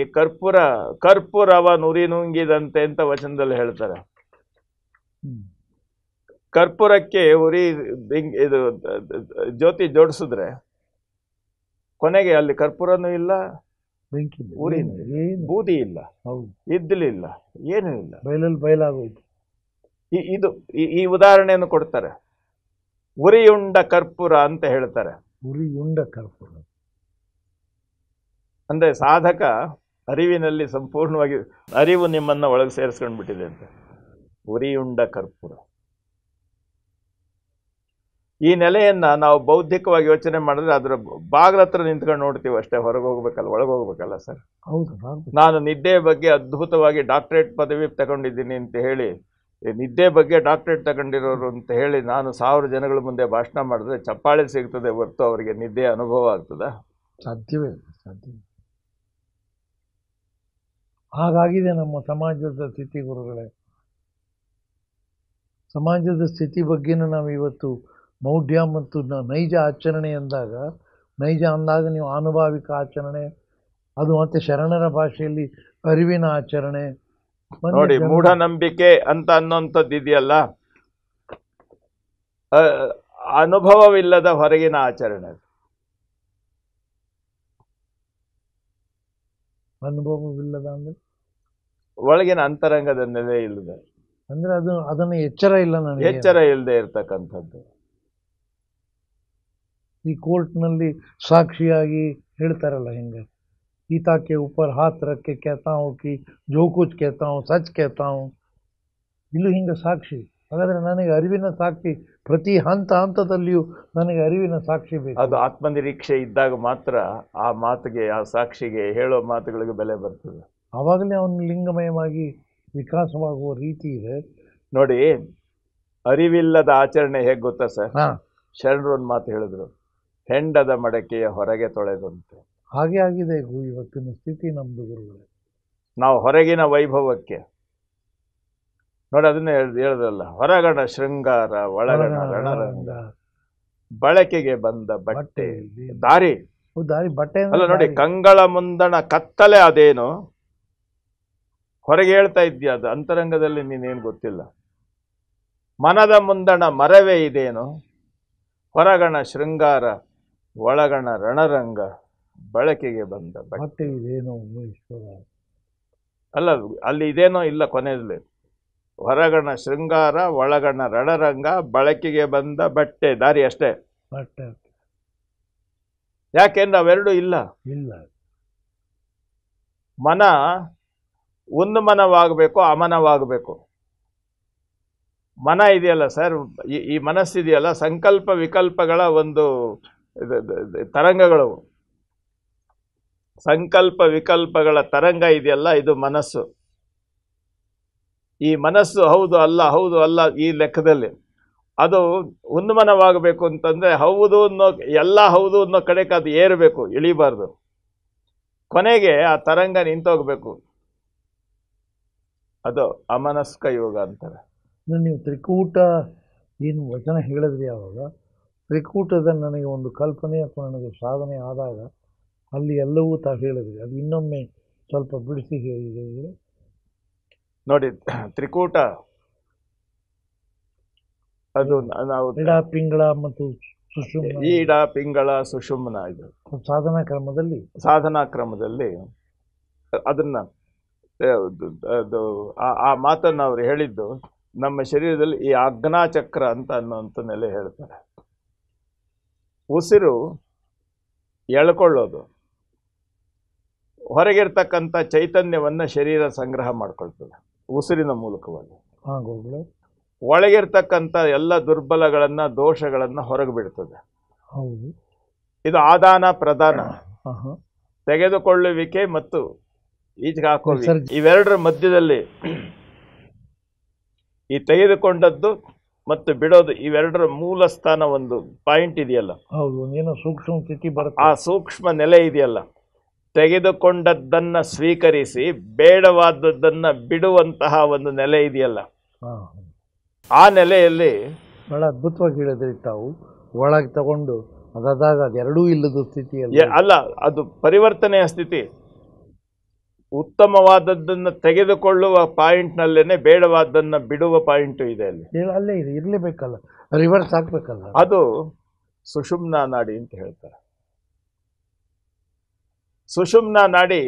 ಕರ್ಪೂರವ ನುರಿ ನುಂಗಿದಂತೆ ಅಂತ ವಚನದಲ್ಲಿ ಹೇಳ್ತಾರೆ. ಕರ್ಪೂರಕ್ಕೆ ಉರಿ ಇದು ಜ್ಯೋತಿ ಜೋಡಿಸಿದ್ರೆ ಕೊನೆಗೆ ಅಲ್ಲಿ ಕರ್ಪೂರನೂ ಇಲ್ಲ, ಉರಿನೂ ಇಲ್ಲ, ಬೂದಿ ಇಲ್ಲ, ಇದ್ದಲಿಲ್ಲ, ಏನೂ ಇಲ್ಲ, ಬಯಲಾಗೋಯ್ತು. ಇದು ಈ ಉದಾಹರಣೆಯನ್ನು ಕೊಡ್ತಾರೆ. ಉರಿಯುಂಡ ಕರ್ಪೂರ ಅಂತ ಹೇಳ್ತಾರೆ. ಉರಿಯುಂಡ ಕರ್ಪೂರ ಅಂದ್ರೆ ಸಾಧಕ ಅರಿವಿನಲ್ಲಿ ಸಂಪೂರ್ಣವಾಗಿ ಅರಿವು ನಿಮ್ಮನ್ನ ಒಳಗೆ ಸೇರಿಸ್ಕೊಂಡು ಬಿಟ್ಟಿದೆ ಅಂತ. ಉರಿಯುಂಡ ಕರ್ಪೂರ. ಈ ನೆಲೆಯನ್ನ ನಾವು ಬೌದ್ಧಿಕವಾಗಿ ಯೋಚನೆ ಮಾಡಿದ್ರೆ ಅದರ ಬಾಗಿಲ ಹತ್ರ ನಿಂತ್ಕೊಂಡು ನೋಡ್ತೀವಿ ಅಷ್ಟೇ, ಹೊರಗೆ ಹೋಗ್ಬೇಕಲ್ಲ, ಒಳಗೆ ಹೋಗ್ಬೇಕಲ್ಲ ಸರ್. ನಾನು ನಿದ್ದೆ ಬಗ್ಗೆ ಅದ್ಭುತವಾಗಿ ಡಾಕ್ಟರೇಟ್ ಪದವಿ ತಗೊಂಡಿದ್ದೀನಿ ಅಂತ ಹೇಳಿ, ನಿದ್ದೆ ಬಗ್ಗೆ ಡಾಕ್ಟರೇಟ್ ತಗೊಂಡಿರೋರು ಅಂತ ಹೇಳಿ ನಾನು 1000 ಜನಗಳ ಮುಂದೆ ಭಾಷಣ ಮಾಡಿದ್ರೆ ಚಪ್ಪಾಳೆ ಸಿಗ್ತದೆ ಹೊರತು ಅವರಿಗೆ ನಿದ್ದೆ ಅನುಭವ ಆಗ್ತದ? ಸಾಧ್ಯವೇ ಸಾಧ್ಯ. ಹಾಗಾಗಿದೆ ನಮ್ಮ ಸಮಾಜದ ಸ್ಥಿತಿ ಗುರುಗಳೇ. ಸಮಾಜದ ಸ್ಥಿತಿ ಬಗ್ಗೆನೂ ನಾವು ಇವತ್ತು ಮೌಢ್ಯ ಮತ್ತು ನೈಜ ಆಚರಣೆ ಅಂದಾಗ, ನೈಜ ಅಂದಾಗ ನೀವು ಆನುಭಾವಿಕ ಆಚರಣೆ, ಅದು ಮತ್ತೆ ಶರಣರ ಭಾಷೆಯಲ್ಲಿ ಅರಿವಿನ ಆಚರಣೆ. ನೋಡಿ, ಮೂಢನಂಬಿಕೆ ಅಂತ ಅನ್ನೋಂಥದ್ದು ಇದೆಯಲ್ಲ, ಅನುಭವವಿಲ್ಲದ ಹೊರಗಿನ ಆಚರಣೆ. ಅನುಭವವಿಲ್ಲದ ಅಂದ್ರೆ ಒಳಗಿನ ಅಂತರಂಗದ ನೆಲೆ ಇಲ್ಲದೆ, ಅಂದ್ರೆ ಅದನ್ನು ಎಚ್ಚರ ಇಲ್ಲ, ನನಗೆ ಎಚ್ಚರ ಇಲ್ಲದೆ ಇರ್ತಕ್ಕಂಥದ್ದು. ಈ ಕೋರ್ಟ್ನಲ್ಲಿ ಸಾಕ್ಷಿಯಾಗಿ ಹೇಳ್ತಾರಲ್ಲ ಹಿಂಗೆ, गीता के ऊपर हाथ रख के कहता हूँ कि जो कुछ कहता हूँ सच कहता हूँ. ಇಲ್ಲೂ ಹಿಂಗೆ ಸಾಕ್ಷಿ. ಹಾಗಾದ್ರೆ ನನಗೆ ಅರಿವಿನ ಸಾಕ್ಷಿ ಪ್ರತಿ ಹಂತದಲ್ಲಿಯೂ ನನಗೆ ಅರಿವಿನ ಸಾಕ್ಷಿ ಬೇಕು. ಅದು ಆತ್ಮನಿರೀಕ್ಷೆ ಇದ್ದಾಗ ಮಾತ್ರ ಆ ಮಾತಿಗೆ, ಆ ಸಾಕ್ಷಿಗೆ, ಹೇಳೋ ಮಾತುಗಳಿಗೆ ಬೆಲೆ ಬರ್ತದೆ. ಆವಾಗಲೇ ಅವನು ಲಿಂಗಮಯವಾಗಿ ವಿಕಾಸವಾಗುವ ರೀತಿ ಇದೆ. ನೋಡಿ, ಅರಿವಿಲ್ಲದ ಆಚರಣೆ ಹೇಗೆ ಗೊತ್ತಾ ಸರ್? ಶರಣರು ಒಂದು ಮಾತು ಹೇಳಿದ್ರು, ಹೆಂಡದ ಮಡಕೆಯ ಹೊರಗೆ ತೊಳೆದಂತೆ. ಹಾಗೆ ಆಗಿದೆ ಇವತ್ತಿನ ಸ್ಥಿತಿ ನಮ್ದು ಗುರುಗಳೇ. ನಾವು ಹೊರಗಿನ ವೈಭವಕ್ಕೆ ನೋಡಿ, ಅದನ್ನೇ ಹೇಳಿದ್ರಲ್ಲ, ಹೊರಗಣ ಶೃಂಗಾರ ಒಳಗಣ ರಣರಂಗ, ಬಳಕೆಗೆ ಬಂದ ಬಟ್ಟೆ ದಾರಿ ಬಟ್ಟೆ ಅಲ್ಲ. ನೋಡಿ, ಕಂಗಳ ಮುಂದಣ ಕತ್ತಲೆ ಅದೇನು, ಹೊರಗೆ ಹೇಳ್ತಾ ಇದ್ದೀಯ, ಅದು ಅಂತರಂಗದಲ್ಲಿ ನೀನೇನು ಗೊತ್ತಿಲ್ಲ. ಮನದ ಮುಂದಣ ಮರವೇ ಇದೇನು, ಹೊರಗಣ ಶೃಂಗಾರ ಒಳಗಣ ರಣರಂಗ, ಬಳಕೆಗೆ ಬಂದ ಬಟ್ಟೆ ಇದೇನೋ. ಅಲ್ಲ, ಅಲ್ಲಿ ಇದೇನೋ ಇಲ್ಲ ಕೊನೆಯಲ್ಲಿ. ಹೊರಗಣ ಶೃಂಗಾರ ಒಳಗಣ ರಣರಂಗ, ಬಳಕೆಗೆ ಬಂದ ಬಟ್ಟೆ ದಾರಿ ಅಷ್ಟೇ. ಯಾಕೆಂದ್ರೆ ಅವೆರಡು ಇಲ್ಲ. ಮನ ಉನ್ಮನವಾಗಬೇಕು, ಅಮನವಾಗಬೇಕು. ಮನ ಇದೆಯಲ್ಲ ಸರ್, ಈ ಮನಸ್ಸಿದೆಯಲ್ಲ, ಸಂಕಲ್ಪ ವಿಕಲ್ಪಗಳ ಒಂದು ತರಂಗಗಳು. ಸಂಕಲ್ಪ ವಿಕಲ್ಪಗಳ ತರಂಗ ಇದೆಯಲ್ಲ, ಇದು ಮನಸ್ಸು. ಈ ಮನಸ್ಸು ಹೌದು ಅಲ್ಲ, ಹೌದು ಅಲ್ಲ ಈ ಲೆಕ್ಕದಲ್ಲಿ ಅದು ಉನ್ಮನವಾಗಬೇಕು ಅಂತಂದ್ರೆ ಹೌದು ಅನ್ನೋ, ಎಲ್ಲ ಹೌದು ಅನ್ನೋ ಕಡೆಗೆ ಅದು ಏರಬೇಕು, ಇಳಿಬಾರ್ದು. ಕೊನೆಗೆ ಆ ತರಂಗ ನಿಂತೋಗ್ಬೇಕು. ಅದು ಅಮನಸ್ಕ ಯೋಗ ಅಂತಾರೆ. ನೀವು ತ್ರಿಕೂಟ ಏನು ವಚನ ಹೇಳಿದ್ರಿ, ಆವಾಗ ತ್ರಿಕೂಟದ ನನಗೆ ಒಂದು ಕಲ್ಪನೆ ಅಥವಾ ನನಗೆ ಸಾಧನೆ ಆದಾಗ ಅಲ್ಲಿ ಎಲ್ಲವೂ ತಾವು ಹೇಳಿದ್ರಿ. ಅದು ಇನ್ನೊಮ್ಮೆ ಸ್ವಲ್ಪ ಬಿಡಿಸಿ ಹೇಳಿದ್ರೆ. ನೋಡಿ, ತ್ರಿಕೂಟ ಅದು ನಾವು ಇಡ ಪಿಂಗಳ ಮತ್ತು ಸುಷುಮ್ನ, ಈಡ ಪಿಂಗಳ ಸುಷುಮ್ನ, ಇದು ಸಾಧನಾ ಕ್ರಮದಲ್ಲಿ ಅದನ್ನ ಆ ಮಾತನ್ನು ಅವ್ರು ಹೇಳಿದ್ದು, ನಮ್ಮ ಶರೀರದಲ್ಲಿ ಈ ಆಜ್ಞಾಚಕ್ರ ಅಂತ ಅನ್ನೋಂಥ ನೆಲೆ ಹೇಳ್ತಾರೆ. ಉಸಿರು ಎಳ್ಕೊಳ್ಳೋದು, ಹೊರಗಿರ್ತಕ್ಕಂಥ ಚೈತನ್ಯವನ್ನು ಶರೀರ ಸಂಗ್ರಹ ಮಾಡ್ಕೊಳ್ತದೆ ಉಸಿರಿನ ಮೂಲಕವಾಗಿ. ಹಾಂ ಗುರುಗಳೇ. ಒಳಗಿರ್ತಕ್ಕಂಥ ಎಲ್ಲ ದುರ್ಬಲಗಳನ್ನು ದೋಷಗಳನ್ನು ಹೊರಗೆ ಬಿಡ್ತದೆ. ಹೌದು. ಇದು ಆದಾನ ಪ್ರದಾನ, ಹಾಂ ಹಾಂ. ತೆಗೆದುಕೊಳ್ಳುವಿಕೆ ಮತ್ತು ಈಚೆಗೆ ಹಾಕುವಿಕೆ, ವಿಸರ್ಜನೆ. ಇವೆರಡರ ಮಧ್ಯದಲ್ಲಿ ಈ ತೆಗೆದುಕೊಂಡದ್ದು ಮತ್ತು ಬಿಡೋದು ಇವೆರಡರ ಮೂಲ ಸ್ಥಾನ ಒಂದು ಪಾಯಿಂಟ್ ಇದೆಯಲ್ಲ, ಹೌದು, ಏನೋ ಸೂಕ್ಷ್ಮ ಸ್ಥಿತಿ ಬರುತ್ತೆ. ಆ ಸೂಕ್ಷ್ಮ ನೆಲೆ ಇದೆಯಲ್ಲ, ತೆಗೆದುಕೊಂಡದ್ದನ್ನು ಸ್ವೀಕರಿಸಿ ಬೇಡವಾದದ್ದನ್ನು ಬಿಡುವಂತಹ ಒಂದು ನೆಲೆ ಇದೆಯಲ್ಲ, ಹಾಂ, ಆ ನೆಲೆಯಲ್ಲಿ ಬಹಳ ಅದ್ಭುತವಾಗಿ ಹೇಳಿದ್ರಿ ತಾವು. ಒಳಗೆ ತಗೊಂಡು ಅದಾದಾಗ ಅದೆರಡೂ ಇಲ್ಲದ ಸ್ಥಿತಿಯಲ್ಲಿ ಅಲ್ಲ, ಅದು ಪರಿವರ್ತನೆಯ ಸ್ಥಿತಿ. ಉತ್ತಮವಾದದ್ದನ್ನು ತೆಗೆದುಕೊಳ್ಳುವ ಪಾಯಿಂಟ್ನಲ್ಲೇನೆ ಬೇಡವಾದದ್ದನ್ನು ಬಿಡುವ ಪಾಯಿಂಟು ಇದೆ ಅಲ್ಲಿ. ಅಲ್ಲೇ ಇದೆ, ಇರಲೇಬೇಕಲ್ಲ, ರಿವರ್ಸ್ ಆಗ್ಬೇಕಲ್ಲ. ಅದು ಸುಷುಮ್ನಾ ನಾಡಿ ಅಂತ ಹೇಳ್ತಾರೆ. ಸುಷುಮ್ನಾ ನಾಡಿ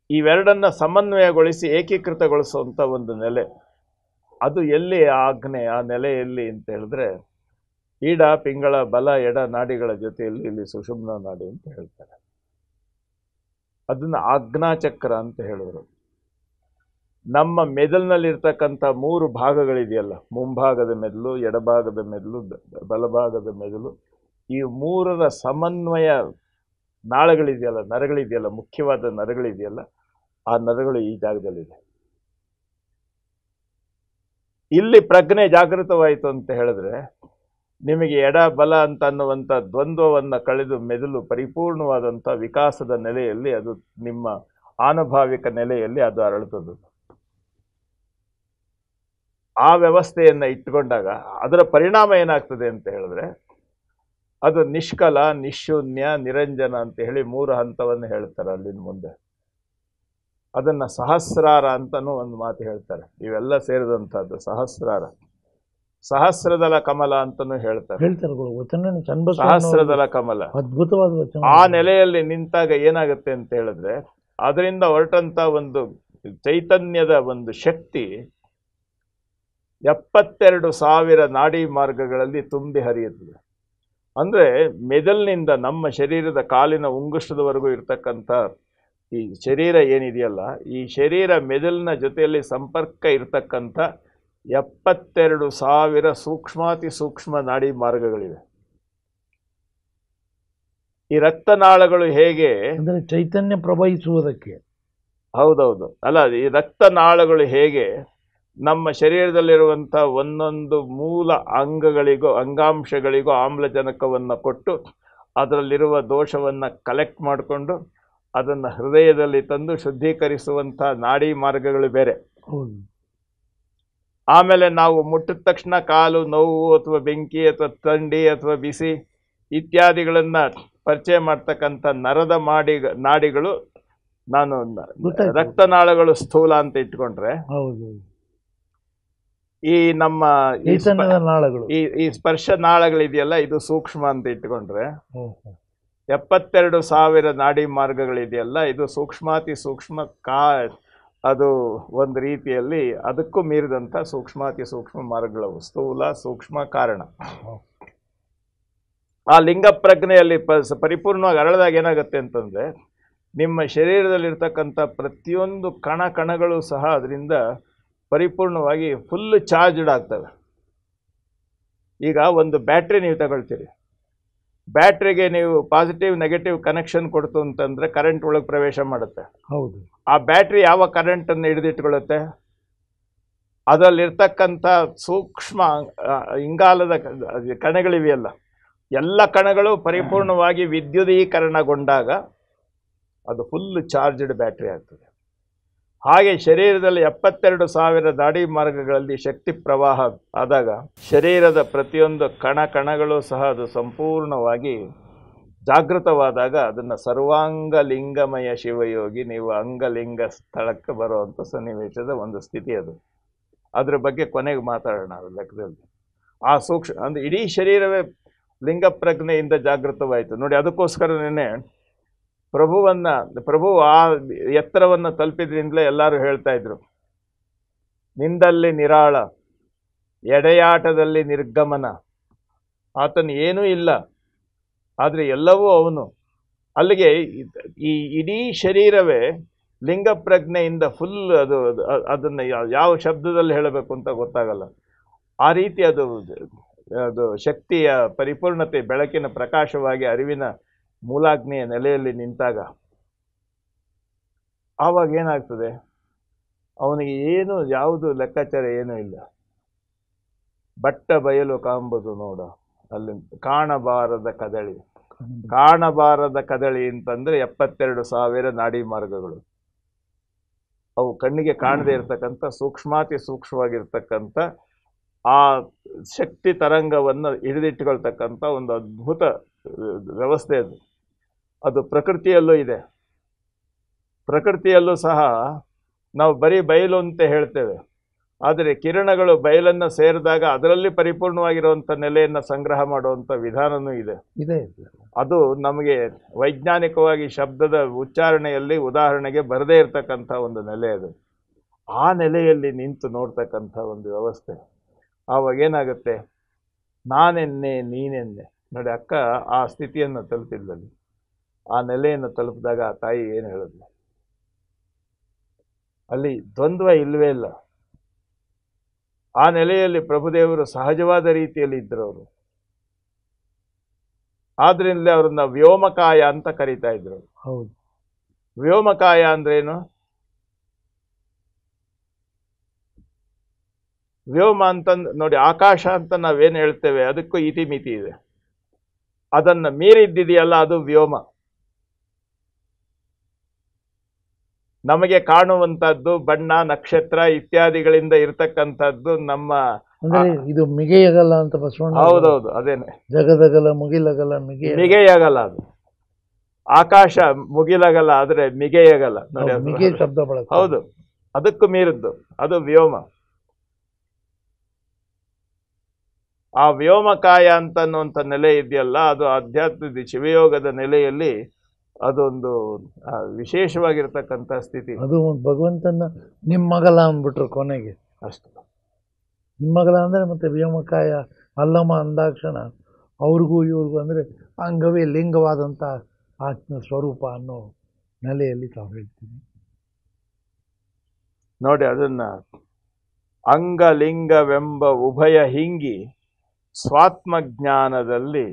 ಇವೆರಡನ್ನ ಸಮನ್ವಯಗೊಳಿಸಿ ಏಕೀಕೃತಗೊಳಿಸುವಂಥ ಒಂದು ನೆಲೆ. ಅದು ಎಲ್ಲಿ ಆಗ್ನೇಯ ಆ ನೆಲೆ ಎಲ್ಲಿ ಅಂತ ಹೇಳಿದ್ರೆ ಈಡ ಪಿಂಗಳ ಬಲ ಎಡ ನಾಡಿಗಳ ಜೊತೆಯಲ್ಲಿ ಇಲ್ಲಿ ಸುಷುಮ್ನಾ ನಾಡಿ ಅಂತ ಹೇಳ್ತಾರೆ. ಅದನ್ನು ಆಜ್ಞಾಚಕ್ರ ಅಂತ ಹೇಳಿದ್ರು. ನಮ್ಮ ಮೆದುಳಿನಲ್ಲಿರ್ತಕ್ಕಂಥ 3 ಭಾಗಗಳಿದೆಯಲ್ಲ, ಮುಂಭಾಗದ ಮೆದುಳು, ಎಡಭಾಗದ ಮೆದುಳು, ಬಲಭಾಗದ ಮೆದುಳು, ಈ 3ರ ಸಮನ್ವಯ ನಾಳಗಳಿದೆಯಲ್ಲ, ನರಗಳಿದೆಯಲ್ಲ, ಮುಖ್ಯವಾದ ನರಗಳಿದೆಯಲ್ಲ, ಆ ನರಗಳು ಈ ಜಾಗದಲ್ಲಿದೆ. ಇಲ್ಲಿ ಪ್ರಜ್ಞೆ ಜಾಗೃತವಾಯಿತು ಅಂತ ಹೇಳಿದ್ರೆ ನಿಮಗೆ ಎಡ ಬಲ ಅಂತ ಅನ್ನುವಂಥ ದ್ವಂದ್ವವನ್ನು ಕಳೆದು ಮೆದುಳು ಪರಿಪೂರ್ಣವಾದಂಥ ವಿಕಾಸದ ನೆಲೆಯಲ್ಲಿ, ಅದು ನಿಮ್ಮ ಆನುಭಾವಿಕ ನೆಲೆಯಲ್ಲಿ ಅದು ಅರಳುತ್ತದೆ. ಆ ವ್ಯವಸ್ಥೆಯನ್ನು ಇಟ್ಟುಕೊಂಡಾಗ ಅದರ ಪರಿಣಾಮ ಏನಾಗ್ತದೆ ಅಂತ ಹೇಳಿದ್ರೆ ಅದು ನಿಷ್ಕಲ, ನಿಶೂನ್ಯ, ನಿರಂಜನ ಅಂತ ಹೇಳಿ 3 ಹಂತವನ್ನು ಹೇಳ್ತಾರೆ ಅಲ್ಲಿನ ಮುಂದೆ. ಅದನ್ನು ಸಹಸ್ರಾರ ಅಂತನೂ ಒಂದು ಮಾತು ಹೇಳ್ತಾರೆ. ಇವೆಲ್ಲ ಸೇರಿದಂಥದ್ದು ಸಹಸ್ರಾರ. ಸಹಸ್ರದಳ ಕಮಲ ಅಂತನೂ ಹೇಳ್ತಾರೆ. ಸಹಸ್ರದಳ ಕಮಲ ಅದ್ಭುತವಾದ ವಚನ. ಆ ನೆಲೆಯಲ್ಲಿ ನಿಂತಾಗ ಏನಾಗುತ್ತೆ ಅಂತ ಹೇಳಿದ್ರೆ ಅದರಿಂದ ಹೊರಟಂತ ಒಂದು ಚೈತನ್ಯದ ಒಂದು ಶಕ್ತಿ 72,000 ನಾಡಿ ಮಾರ್ಗಗಳಲ್ಲಿ ತುಂಬಿ ಹರಿಯುತ್ತದೆ. ಅಂದರೆ ಮೆದುಳಿನಿಂದ ನಮ್ಮ ಶರೀರದ ಕಾಲಿನ ಉಂಗುಷ್ಟದವರೆಗೂ ಇರ್ತಕ್ಕಂಥ ಈ ಶರೀರ ಏನಿದೆಯಲ್ಲ, ಈ ಶರೀರ ಮೆದುಳಿನ ಜೊತೆಯಲ್ಲಿ ಸಂಪರ್ಕ ಇರ್ತಕ್ಕಂಥ 72,000 ಸೂಕ್ಷ್ಮಾತಿ ಸೂಕ್ಷ್ಮ ನಾಡಿ ಮಾರ್ಗಗಳಿವೆ. ಈ ರಕ್ತನಾಳಗಳು ಹೇಗೆ ಅಂದರೆ ಚೈತನ್ಯ ಪ್ರವಹಿಸುವುದಕ್ಕೆ, ಹೌದೌದು, ಅಲ್ಲ, ಈ ರಕ್ತನಾಳಗಳು ಹೇಗೆ ನಮ್ಮ ಶರೀರದಲ್ಲಿರುವಂಥ ಒಂದೊಂದು ಮೂಲ ಅಂಗಾಂಶಗಳಿಗೂ ಆಮ್ಲಜನಕವನ್ನು ಕೊಟ್ಟು ಅದರಲ್ಲಿರುವ ದೋಷವನ್ನು ಕಲೆಕ್ಟ್ ಮಾಡಿಕೊಂಡು ಅದನ್ನು ಹೃದಯದಲ್ಲಿ ತಂದು ಶುದ್ಧೀಕರಿಸುವಂಥ ನಾಡಿ ಮಾರ್ಗಗಳು ಬೇರೆ. ಆಮೇಲೆ ನಾವು ಮುಟ್ಟಿದ ತಕ್ಷಣ ಕಾಲು ನೋವು ಅಥವಾ ಬೆಂಕಿ ಅಥವಾ ಥಂಡಿ ಅಥವಾ ಬಿಸಿ ಇತ್ಯಾದಿಗಳನ್ನು ಪರಿಚಯ ಮಾಡ್ತಕ್ಕಂಥ ನರದ ನಾಡಿಗಳು ನಾನು ರಕ್ತನಾಳಗಳು ಸ್ಥೂಲ ಅಂತ ಇಟ್ಕೊಂಡ್ರೆ, ಈ ನಮ್ಮ ಈ ಸ್ಪರ್ಶ ನಾಳಗಳಿದೆಯಲ್ಲ ಇದು ಸೂಕ್ಷ್ಮ ಅಂತ ಇಟ್ಕೊಂಡ್ರೆ, 72,000 ನಾಡಿ ಮಾರ್ಗಗಳಿದೆಯಲ್ಲ ಇದು ಸೂಕ್ಷ್ಮಾತಿ ಸೂಕ್ಷ್ಮ ಅದು ಒಂದು ರೀತಿಯಲ್ಲಿ ಅದಕ್ಕೂ ಮೀರಿದಂಥ ಸೂಕ್ಷ್ಮಾತಿ ಸೂಕ್ಷ್ಮ ಮಾರ್ಗಗಳು, ಸ್ಥೂಲ ಸೂಕ್ಷ್ಮ ಕಾರಣ. ಆ ಲಿಂಗ ಪ್ರಜ್ಞೆಯಲ್ಲಿ ಪರಿಪೂರ್ಣವಾಗಿ ಅರಳಿದಾಗ ಏನಾಗುತ್ತೆ ಅಂತಂದರೆ ನಿಮ್ಮ ಶರೀರದಲ್ಲಿರ್ತಕ್ಕಂಥ ಪ್ರತಿಯೊಂದು ಕಣಗಳು ಸಹ ಅದರಿಂದ ಪರಿಪೂರ್ಣವಾಗಿ ಫುಲ್ ಚಾರ್ಜ್ಡ್ ಆಗ್ತವೆ. ಈಗ ಒಂದು ಬ್ಯಾಟ್ರಿ ನೀವು ತಗೊಳ್ತೀರಿ, ಬ್ಯಾಟ್ರಿಗೆ ನೀವು ಪಾಸಿಟಿವ್ ನೆಗೆಟಿವ್ ಕನೆಕ್ಷನ್ ಕೊಡ್ತು ಅಂತಂದರೆ ಕರೆಂಟ್ ಒಳಗೆ ಪ್ರವೇಶ ಮಾಡುತ್ತೆ. ಹೌದು. ಆ ಬ್ಯಾಟ್ರಿ ಯಾವ ಕರೆಂಟನ್ನು ಹಿಡಿದಿಟ್ಕೊಳ್ಳುತ್ತೆ? ಅದರಲ್ಲಿರ್ತಕ್ಕಂಥ ಸೂಕ್ಷ್ಮ ಇಂಗಾಲದ ಕಣಗಳಿವೆಯಲ್ಲ, ಎಲ್ಲ ಕಣಗಳು ಪರಿಪೂರ್ಣವಾಗಿ ವಿದ್ಯುದೀಕರಣಗೊಂಡಾಗ ಅದು ಫುಲ್ ಚಾರ್ಜ್ಡ್ ಬ್ಯಾಟ್ರಿ ಆಗ್ತದೆ. ಹಾಗೆ ಶರೀರದಲ್ಲಿ 72,000 ನಾಡಿ ಮಾರ್ಗಗಳಲ್ಲಿ ಶಕ್ತಿ ಪ್ರವಾಹ ಆದಾಗ ಶರೀರದ ಪ್ರತಿಯೊಂದು ಕಣಗಳು ಸಹ ಅದು ಸಂಪೂರ್ಣವಾಗಿ ಜಾಗೃತವಾದಾಗ ಅದನ್ನು ಸರ್ವಾಂಗ ಲಿಂಗಮಯ ಶಿವಯೋಗಿ, ನೀವು ಅಂಗಲಿಂಗ ಸ್ಥಳಕ್ಕೆ ಬರುವಂಥ ಸನ್ನಿವೇಶದ ಒಂದು ಸ್ಥಿತಿ ಅದು. ಅದ್ರ ಬಗ್ಗೆ ಕೊನೆಗೆ ಮಾತಾಡೋಣ ಲೆಕ್ಕದಲ್ಲಿ. ಆ ಸೂಕ್ಷ್ಮ ಅಂದರೆ ಇಡೀ ಶರೀರವೇ ಲಿಂಗ ಪ್ರಜ್ಞೆಯಿಂದ ಜಾಗೃತವಾಯಿತು ನೋಡಿ. ಅದಕ್ಕೋಸ್ಕರನೇ ಪ್ರಭು ಆ ಎತ್ತರವನ್ನು ತಲುಪಿದ್ರಿಂದಲೇ ಎಲ್ಲರೂ ಹೇಳ್ತಾ ಇದ್ರು, ನಿಂದಲ್ಲಿ ನಿರಾಳ, ಎಡೆಯಾಟದಲ್ಲಿ ನಿರ್ಗಮನ. ಆತನು ಏನೂ ಇಲ್ಲ, ಆದರೆ ಎಲ್ಲವೂ ಅವನು. ಅಲ್ಲಿಗೆ ಈ ಇಡೀ ಶರೀರವೇ ಲಿಂಗ ಪ್ರಜ್ಞೆಯಿಂದ ಫುಲ್ ಅದು ಅದನ್ನು ಯಾವ ಶಬ್ದದಲ್ಲಿ ಹೇಳಬೇಕು ಅಂತ ಗೊತ್ತಾಗಲ್ಲ. ಆ ರೀತಿ ಅದು ಶಕ್ತಿಯ ಪರಿಪೂರ್ಣತೆ, ಬೆಳಕಿನ ಪ್ರಕಾಶವಾಗಿ ಅರಿವಿನ ಮೂಲಾಗ್ನಿಯ ನೆಲೆಯಲ್ಲಿ ನಿಂತಾಗ ಆವಾಗ ಏನಾಗ್ತದೆ, ಅವನಿಗೆ ಏನು ಯಾವುದು ಲೆಕ್ಕಾಚಾರ ಏನೂ ಇಲ್ಲ. ಬಟ್ಟ ಬಯಲು ಕಾಂಬುದು ನೋಡ, ಅಲ್ಲಿ ಕಾಣಬಾರದ ಕದಳಿ. ಕಾಣಬಾರದ ಕದಳಿ ಅಂತಂದ್ರೆ 72,000 ನಾಡಿ ಮಾರ್ಗಗಳು. ಅವು ಕಣ್ಣಿಗೆ ಕಾಣದೇ ಇರತಕ್ಕಂಥ ಸೂಕ್ಷ್ಮಾತಿ ಸೂಕ್ಷ್ಮವಾಗಿರ್ತಕ್ಕಂಥ ಆ ಶಕ್ತಿ ತರಂಗವನ್ನು ಹಿಡಿದಿಟ್ಟುಕೊಳ್ತಕ್ಕಂಥ ಒಂದು ಅದ್ಭುತ ವ್ಯವಸ್ಥೆ ಅದು. ಅದು ಪ್ರಕೃತಿಯಲ್ಲೂ ಇದೆ. ಪ್ರಕೃತಿಯಲ್ಲೂ ಸಹ ನಾವು ಬರೀ ಬಯಲು ಅಂತ ಹೇಳ್ತೇವೆ, ಆದರೆ ಕಿರಣಗಳು ಬಯಲನ್ನು ಸೇರಿದಾಗ ಅದರಲ್ಲಿ ಪರಿಪೂರ್ಣವಾಗಿರುವಂಥ ನೆಲೆಯನ್ನು ಸಂಗ್ರಹ ಮಾಡುವಂಥ ವಿಧಾನವೂ ಇದೆ. ಅದು ನಮಗೆ ವೈಜ್ಞಾನಿಕವಾಗಿ ಶಬ್ದದ ಉಚ್ಚಾರಣೆಯಲ್ಲಿ ಉದಾಹರಣೆಗೆ ಬರದೇ ಇರತಕ್ಕಂಥ ಒಂದು ನೆಲೆ ಅದು. ಆ ನೆಲೆಯಲ್ಲಿ ನಿಂತು ನೋಡ್ತಕ್ಕಂಥ ಒಂದು ವ್ಯವಸ್ಥೆ. ಆವಾಗ ಏನಾಗುತ್ತೆ, ನಾನೆನ್ನೆ ನೀನೆನ್ನೆ. ನೋಡಿ, ಅಕ್ಕ ಆ ಸ್ಥಿತಿಯನ್ನು ತಲುಪಿದ್ಲಲ್ಲಿ, ಆ ನೆಲೆಯನ್ನು ತಲುಪಿದಾಗ ಆ ತಾಯಿ ಏನು ಹೇಳಿದ್ಲು, ಅಲ್ಲಿ ದ್ವಂದ್ವ ಇಲ್ಲವೇ ಇಲ್ಲ. ಆ ನೆಲೆಯಲ್ಲಿ ಪ್ರಭುದೇವರು ಸಹಜವಾದ ರೀತಿಯಲ್ಲಿ ಇದ್ದರು. ಅವರು ಆದ್ರಿಂದಲೇ ಅವ್ರನ್ನ ವ್ಯೋಮಕಾಯ ಅಂತ ಕರೀತಾ ಇದ್ರು. ಹೌದು, ವ್ಯೋಮಕಾಯ ಅಂದ್ರೇನು? ವ್ಯೋಮ ಅಂತಂದ್ ನೋಡಿ, ಆಕಾಶ ಅಂತ ನಾವೇನು ಹೇಳ್ತೇವೆ ಅದಕ್ಕೂ ಇತಿಮಿತಿ ಇದೆ. ಅದನ್ನ ಮೀರಿದ್ದಿದೆಯಲ್ಲ ಅದು ವ್ಯೋಮ. ನಮಗೆ ಕಾಣುವಂತದ್ದು ಬಣ್ಣ, ನಕ್ಷತ್ರ ಇತ್ಯಾದಿಗಳಿಂದ ಇರತಕ್ಕಂಥದ್ದು ನಮ್ಮ ಇದು ಮಿಗೆಯಗಲ್ಲ ಅಂತ ಬಸವಣ್ಣ. ಹೌದೌದು, ಅದೇನೆ. ಜಗದಗಲ ಮುಗಿಲಗಲ ಮಿಗೆಯಗಲ್ಲ. ಅದು ಆಕಾಶ ಮುಗಿಲಗಲ್ಲ, ಆದ್ರೆ ಮಿಗೆಯಗಲ್ಲ ನೋಡಿ, ಮಿಗೆ ಶಬ್ದ ಬಳಕೆ. ಹೌದು, ಅದಕ್ಕೂ ಮೀರಿದ್ದು ಅದು ವ್ಯೋಮ. ಆ ವ್ಯೋಮಕಾಯ ಅಂತ ಅನ್ನುವಂಥ ನೆಲೆ ಇದೆಯಲ್ಲ, ಅದು ಆಧ್ಯಾತ್ಮದ ಶಿವಯೋಗದ ನೆಲೆಯಲ್ಲಿ ಅದೊಂದು ವಿಶೇಷವಾಗಿರ್ತಕ್ಕಂಥ ಸ್ಥಿತಿ. ಅದು ಭಗವಂತನ ನಿಮ್ಮಗಲ ಅಂದ್ಬಿಟ್ರು ಕೊನೆಗೆ ಅಷ್ಟು. ನಿಮ್ಮಗಲ ಅಂದ್ರೆ ಮತ್ತೆ ವ್ಯೋಮಕಾಯ ಅಲ್ಲಮ ಅಂದಾಕ್ಷಣ ಅವ್ರಿಗೂ ಇವ್ರಿಗೂ ಅಂದ್ರೆ ಅಂಗವೇ ಲಿಂಗವಾದಂಥ ಆತ್ಮ ಸ್ವರೂಪ ಅನ್ನೋ ನೆಲೆಯಲ್ಲಿ ತಾವು ಹೇಳ್ತೀನಿ ನೋಡಿ. ಅದನ್ನ ಅಂಗಲಿಂಗವೆಂಬ ಉಭಯ ಹಿಂಗಿ ಸ್ವಾತ್ಮಜ್ಞಾನದಲ್ಲಿ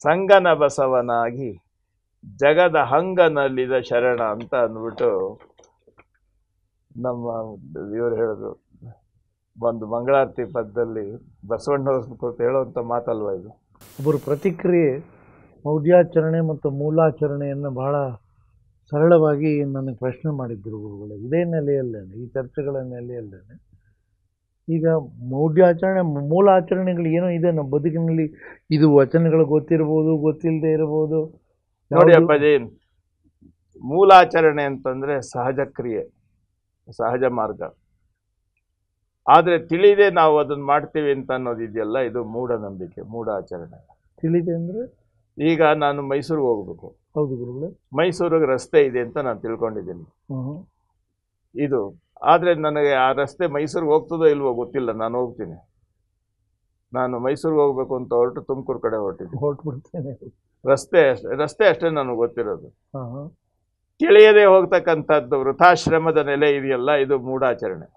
ಸಂಗನ ಬಸವನಾಗಿ ಜಗದ ಹಂಗನಲ್ಲಿದ ಶರಣ ಅಂತ ಅಂದ್ಬಿಟ್ಟು ನಮ್ಮ ಇವರು ಹೇಳಿದ್ರು. ಒಂದು ಮಂಗಳಾರತಿ ಪದದಲ್ಲಿ ಬಸವಣ್ಣವ್ರ ಕುರಿತು ಹೇಳುವಂಥ ಮಾತಲ್ವ ಇದು. ಒಬ್ಬರು ಪ್ರತಿಕ್ರಿಯೆ ಮೌಢ್ಯಾಚರಣೆ ಮತ್ತು ಮೂಲಾಚರಣೆಯನ್ನು ಬಹಳ ಸರಳವಾಗಿ ನನಗೆ ಪ್ರಶ್ನೆ ಮಾಡಿದ್ರು ಗುರುಗಳೇ. ಇದೇ ನೆಲೆಯಲ್ಲೇನೆ, ಈ ಚರ್ಚೆಗಳ ನೆಲೆಯಲ್ಲೇನೆ. ಈಗ ಮೌಢ್ಯಾಚರಣೆ ಮೂಲಾಚರಣೆಗಳು ಏನೋ ಇದೆ ನಮ್ಮ ಬದುಕಿನಲ್ಲಿ. ಇದು ವಚನಗಳು ಗೊತ್ತಿರ್ಬೋದು, ಗೊತ್ತಿಲ್ಲದೆ ಇರ್ಬೋದು. ನೋಡಿ ಅಪ್ಪಾಜಿ, ಮೂಲಾಚರಣೆ ಅಂತಂದ್ರೆ ಸಹಜ ಕ್ರಿಯೆ, ಸಹಜ ಮಾರ್ಗ. ಆದ್ರೆ ತಿಳಿದೆ ನಾವು ಅದನ್ನ ಮಾಡ್ತೀವಿ ಅಂತ ಅನ್ನೋದಿದೆಯಲ್ಲ, ಇದು ಮೂಢನಂಬಿಕೆ, ಮೂಢಾಚರಣೆ. ತಿಳಿದೆ ಅಂದ್ರೆ ಈಗ ನಾನು ಮೈಸೂರಿಗೆ ಹೋಗ್ಬೇಕು. ಹೌದು ಗುರುಗಳೇ, ಮೈಸೂರಿಗೆ ರಸ್ತೆ ಇದೆ ಅಂತ ನಾನು ತಿಳ್ಕೊಂಡಿದ್ದೀನಿ. ಇದು ಆದರೆ ನನಗೆ ಆ ರಸ್ತೆ ಮೈಸೂರಿಗೆ ಹೋಗ್ತದೋ ಇಲ್ವೋ ಗೊತ್ತಿಲ್ಲ. ನಾನು ಹೋಗ್ತೀನಿ, ನಾನು ಮೈಸೂರಿಗೆ ಹೋಗ್ಬೇಕು ಅಂತ ಹೊರಟು ತುಮಕೂರು ಕಡೆ ಹೊರಟ್ಬಿಡ್ತೇನೆ. ರಸ್ತೆ ಅಷ್ಟೇ ನನಗೆ ಗೊತ್ತಿರೋದು. ತಿಳಿಯದೆ ಹೋಗ್ತಕ್ಕಂಥದ್ದು ವೃಥಾಶ್ರಮದ ನೆಲೆ ಇದೆಯಲ್ಲ, ಇದು ಮೂಢಾಚರಣೆ.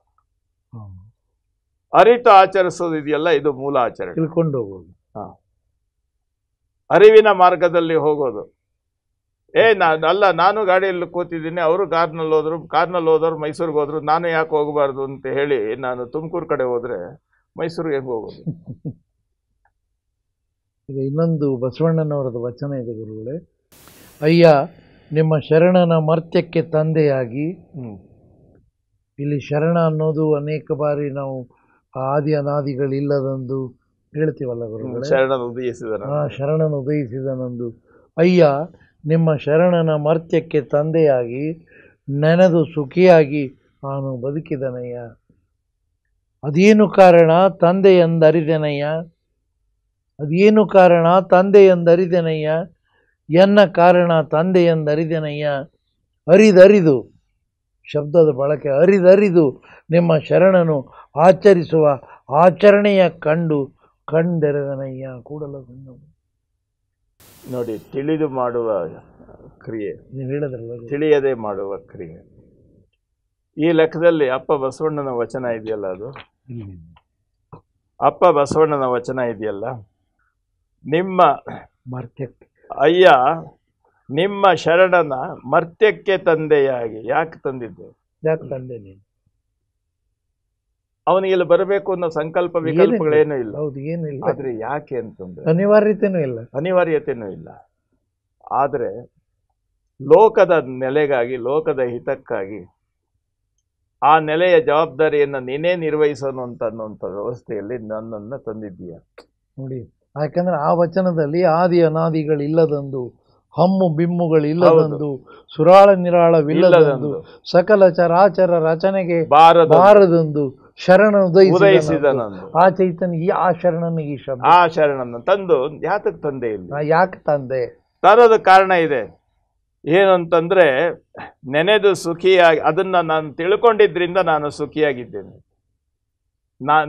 ಅರಿತು ಆಚರಿಸೋದು ಇದೆಯಲ್ಲ, ಇದು ಮೂಲ ಆಚರಣೆ. ತಿಳ್ಕೊಂಡು ಹೋಗೋದು, ಅರಿವಿನ ಮಾರ್ಗದಲ್ಲಿ ಹೋಗೋದು. ನಾನು ಗಾಡಿಯಲ್ಲಿ ಕೂತಿದ್ದೀನಿ, ಅವರು ಕಾರ್ನಲ್ಲಿ ಹೋದವ್ರು ಮೈಸೂರಿಗೆ ಹೋದ್ರು, ನಾನು ಯಾಕೆ ಹೋಗಬಾರ್ದು ಅಂತ ಹೇಳಿ ನಾನು ತುಮಕೂರು ಕಡೆ ಹೋದ್ರೆ ಮೈಸೂರಿಗೆ ಹೆಂಗೆ ಹೋಗೋದು? ಈಗ ಇನ್ನೊಂದು ಬಸವಣ್ಣನವರದ್ದು ವಚನ ಇದೆ ಗುರುಗಳೇ. ಅಯ್ಯ ನಿಮ್ಮ ಶರಣನ ಮರ್ತ್ಯಕ್ಕೆ ತಂದೆಯಾಗಿ. ಇಲ್ಲಿ ಶರಣ ಅನ್ನೋದು ಅನೇಕ ಬಾರಿ ನಾವು ಆದಿ ಅನಾದಿಗಳಿಲ್ಲದಂದು ಹೇಳ್ತೀವಲ್ಲ ಗುರುಗಳೇ. ಶರಣನ ಉದಯಿಸಿದನಂದು. ಅಯ್ಯ ನಿಮ್ಮ ಶರಣನ ಮರ್ತ್ಯಕ್ಕೆ ತಂದೆಯಾಗಿ ನೆನೆದು ಸುಖಿಯಾಗಿ ನಾನು ಬದುಕಿದನಯ್ಯ. ಅದೇನು ಕಾರಣ ತಂದೆಯೆಂದರಿದೆನಯ್ಯ, ಅದೇನು ಕಾರಣ ತಂದೆಯೆಂದರಿದೆನಯ್ಯ, ಎನ್ನ ಕಾರಣ ತಂದೆಯೆಂದರಿದೆನಯ್ಯ. ಅರಿದರಿದು ಶಬ್ದದ ಬಳಕೆ, ಅರಿದರಿದು ನಿಮ್ಮ ಶರಣನು ಆಚರಿಸುವ ಆಚರಣೆಯ ಕಂಡು ಕಂಡೆರೆದನಯ್ಯ ಕೂಡಲ ನೋಡಿ, ತಿಳಿದು ಮಾಡುವ ಕ್ರಿಯೆ, ನೀವು ಹೇಳಿದ್ರಲ್ಲ ಅದು. ತಿಳಿಯದೆ ಮಾಡುವ ಕ್ರಿಯೆ. ಈ ಲೆಕ್ಕದಲ್ಲಿ ಅಪ್ಪ ಬಸವಣ್ಣನ ವಚನ ಇದೆಯಲ್ಲ, ಅದು ಅಪ್ಪ ಬಸವಣ್ಣನ ವಚನ ಇದೆಯಲ್ಲ, ನಿಮ್ಮ ಮರ್ತ್ಯಕ್ಕೆ ಅಯ್ಯ ನಿಮ್ಮ ಶರಣನ ಮರ್ತ್ಯಕ್ಕೆ ತಂದೆಯಾಗಿ. ಯಾಕೆ ತಂದಿದ್ದು? ಯಾಕೆ ತಂದೆ ನೀನು? ಅವನಿಗೆ ಇಲ್ಲಿ ಬರಬೇಕು ಅನ್ನೋ ಸಂಕಲ್ಪ ವಿಕಲ್ಪಗಳೇನೂ ಇಲ್ಲ. ಹೌದು, ಏನಿಲ್ಲ. ಆದ್ರೆ ಯಾಕೆ ಅಂತಂದ್ರೆ ಅನಿವಾರ್ಯತೆನೂ ಇಲ್ಲ, ಅನಿವಾರ್ಯತೆನೂ ಇಲ್ಲ. ಆದ್ರೆ ಲೋಕದ ನೆಲೆಗಾಗಿ, ಲೋಕದ ಹಿತಕ್ಕಾಗಿ ಆ ನೆಲೆಯ ಜವಾಬ್ದಾರಿಯನ್ನು ನೀನೇ ನಿರ್ವಹಿಸೋನು ಅನ್ನುವಂಥ ವ್ಯವಸ್ಥೆಯಲ್ಲಿ ನನ್ನನ್ನು ತಂದಿದ್ದೀಯ ನೋಡಿ. ಯಾಕಂದ್ರೆ ಆ ವಚನದಲ್ಲಿ ಆದಿ ಅನಾದಿಗಳಿಲ್ಲದಂದು, ಹಮ್ಮು ಬಿಮ್ಮುಗಳಿಲ್ಲದಂದು, ಸುರಾಳ ನಿರಾಳವಿಲ್ಲದಂದು, ಸಕಲ ಚರಾಚರ ರಚನೆಗೆ ಬಾರದಂದು ಶರಣ ಉದಯಿಸಿದನಂದು. ಆ ಚೈತನ್ಯ ಆ ಶರಣನಿಗೆ ಈ ಶಬ್ದ, ಆ ಶರಣನ್ನು ತಂದು ಯಾತಕ್ಕೆ ತಂದೆ? ಇಲ್ಲಿ ಯಾಕೆ ತಂದೆ ತರೋದ ಕಾರಣ ಇದೆ. ಏನು ಅಂತಂದ್ರೆ, ನೆನೆದು ಸುಖಿಯಾಗಿ, ಅದನ್ನ ನಾನು ತಿಳ್ಕೊಂಡಿದ್ರಿಂದ ನಾನು ಸುಖಿಯಾಗಿದ್ದೇನೆ.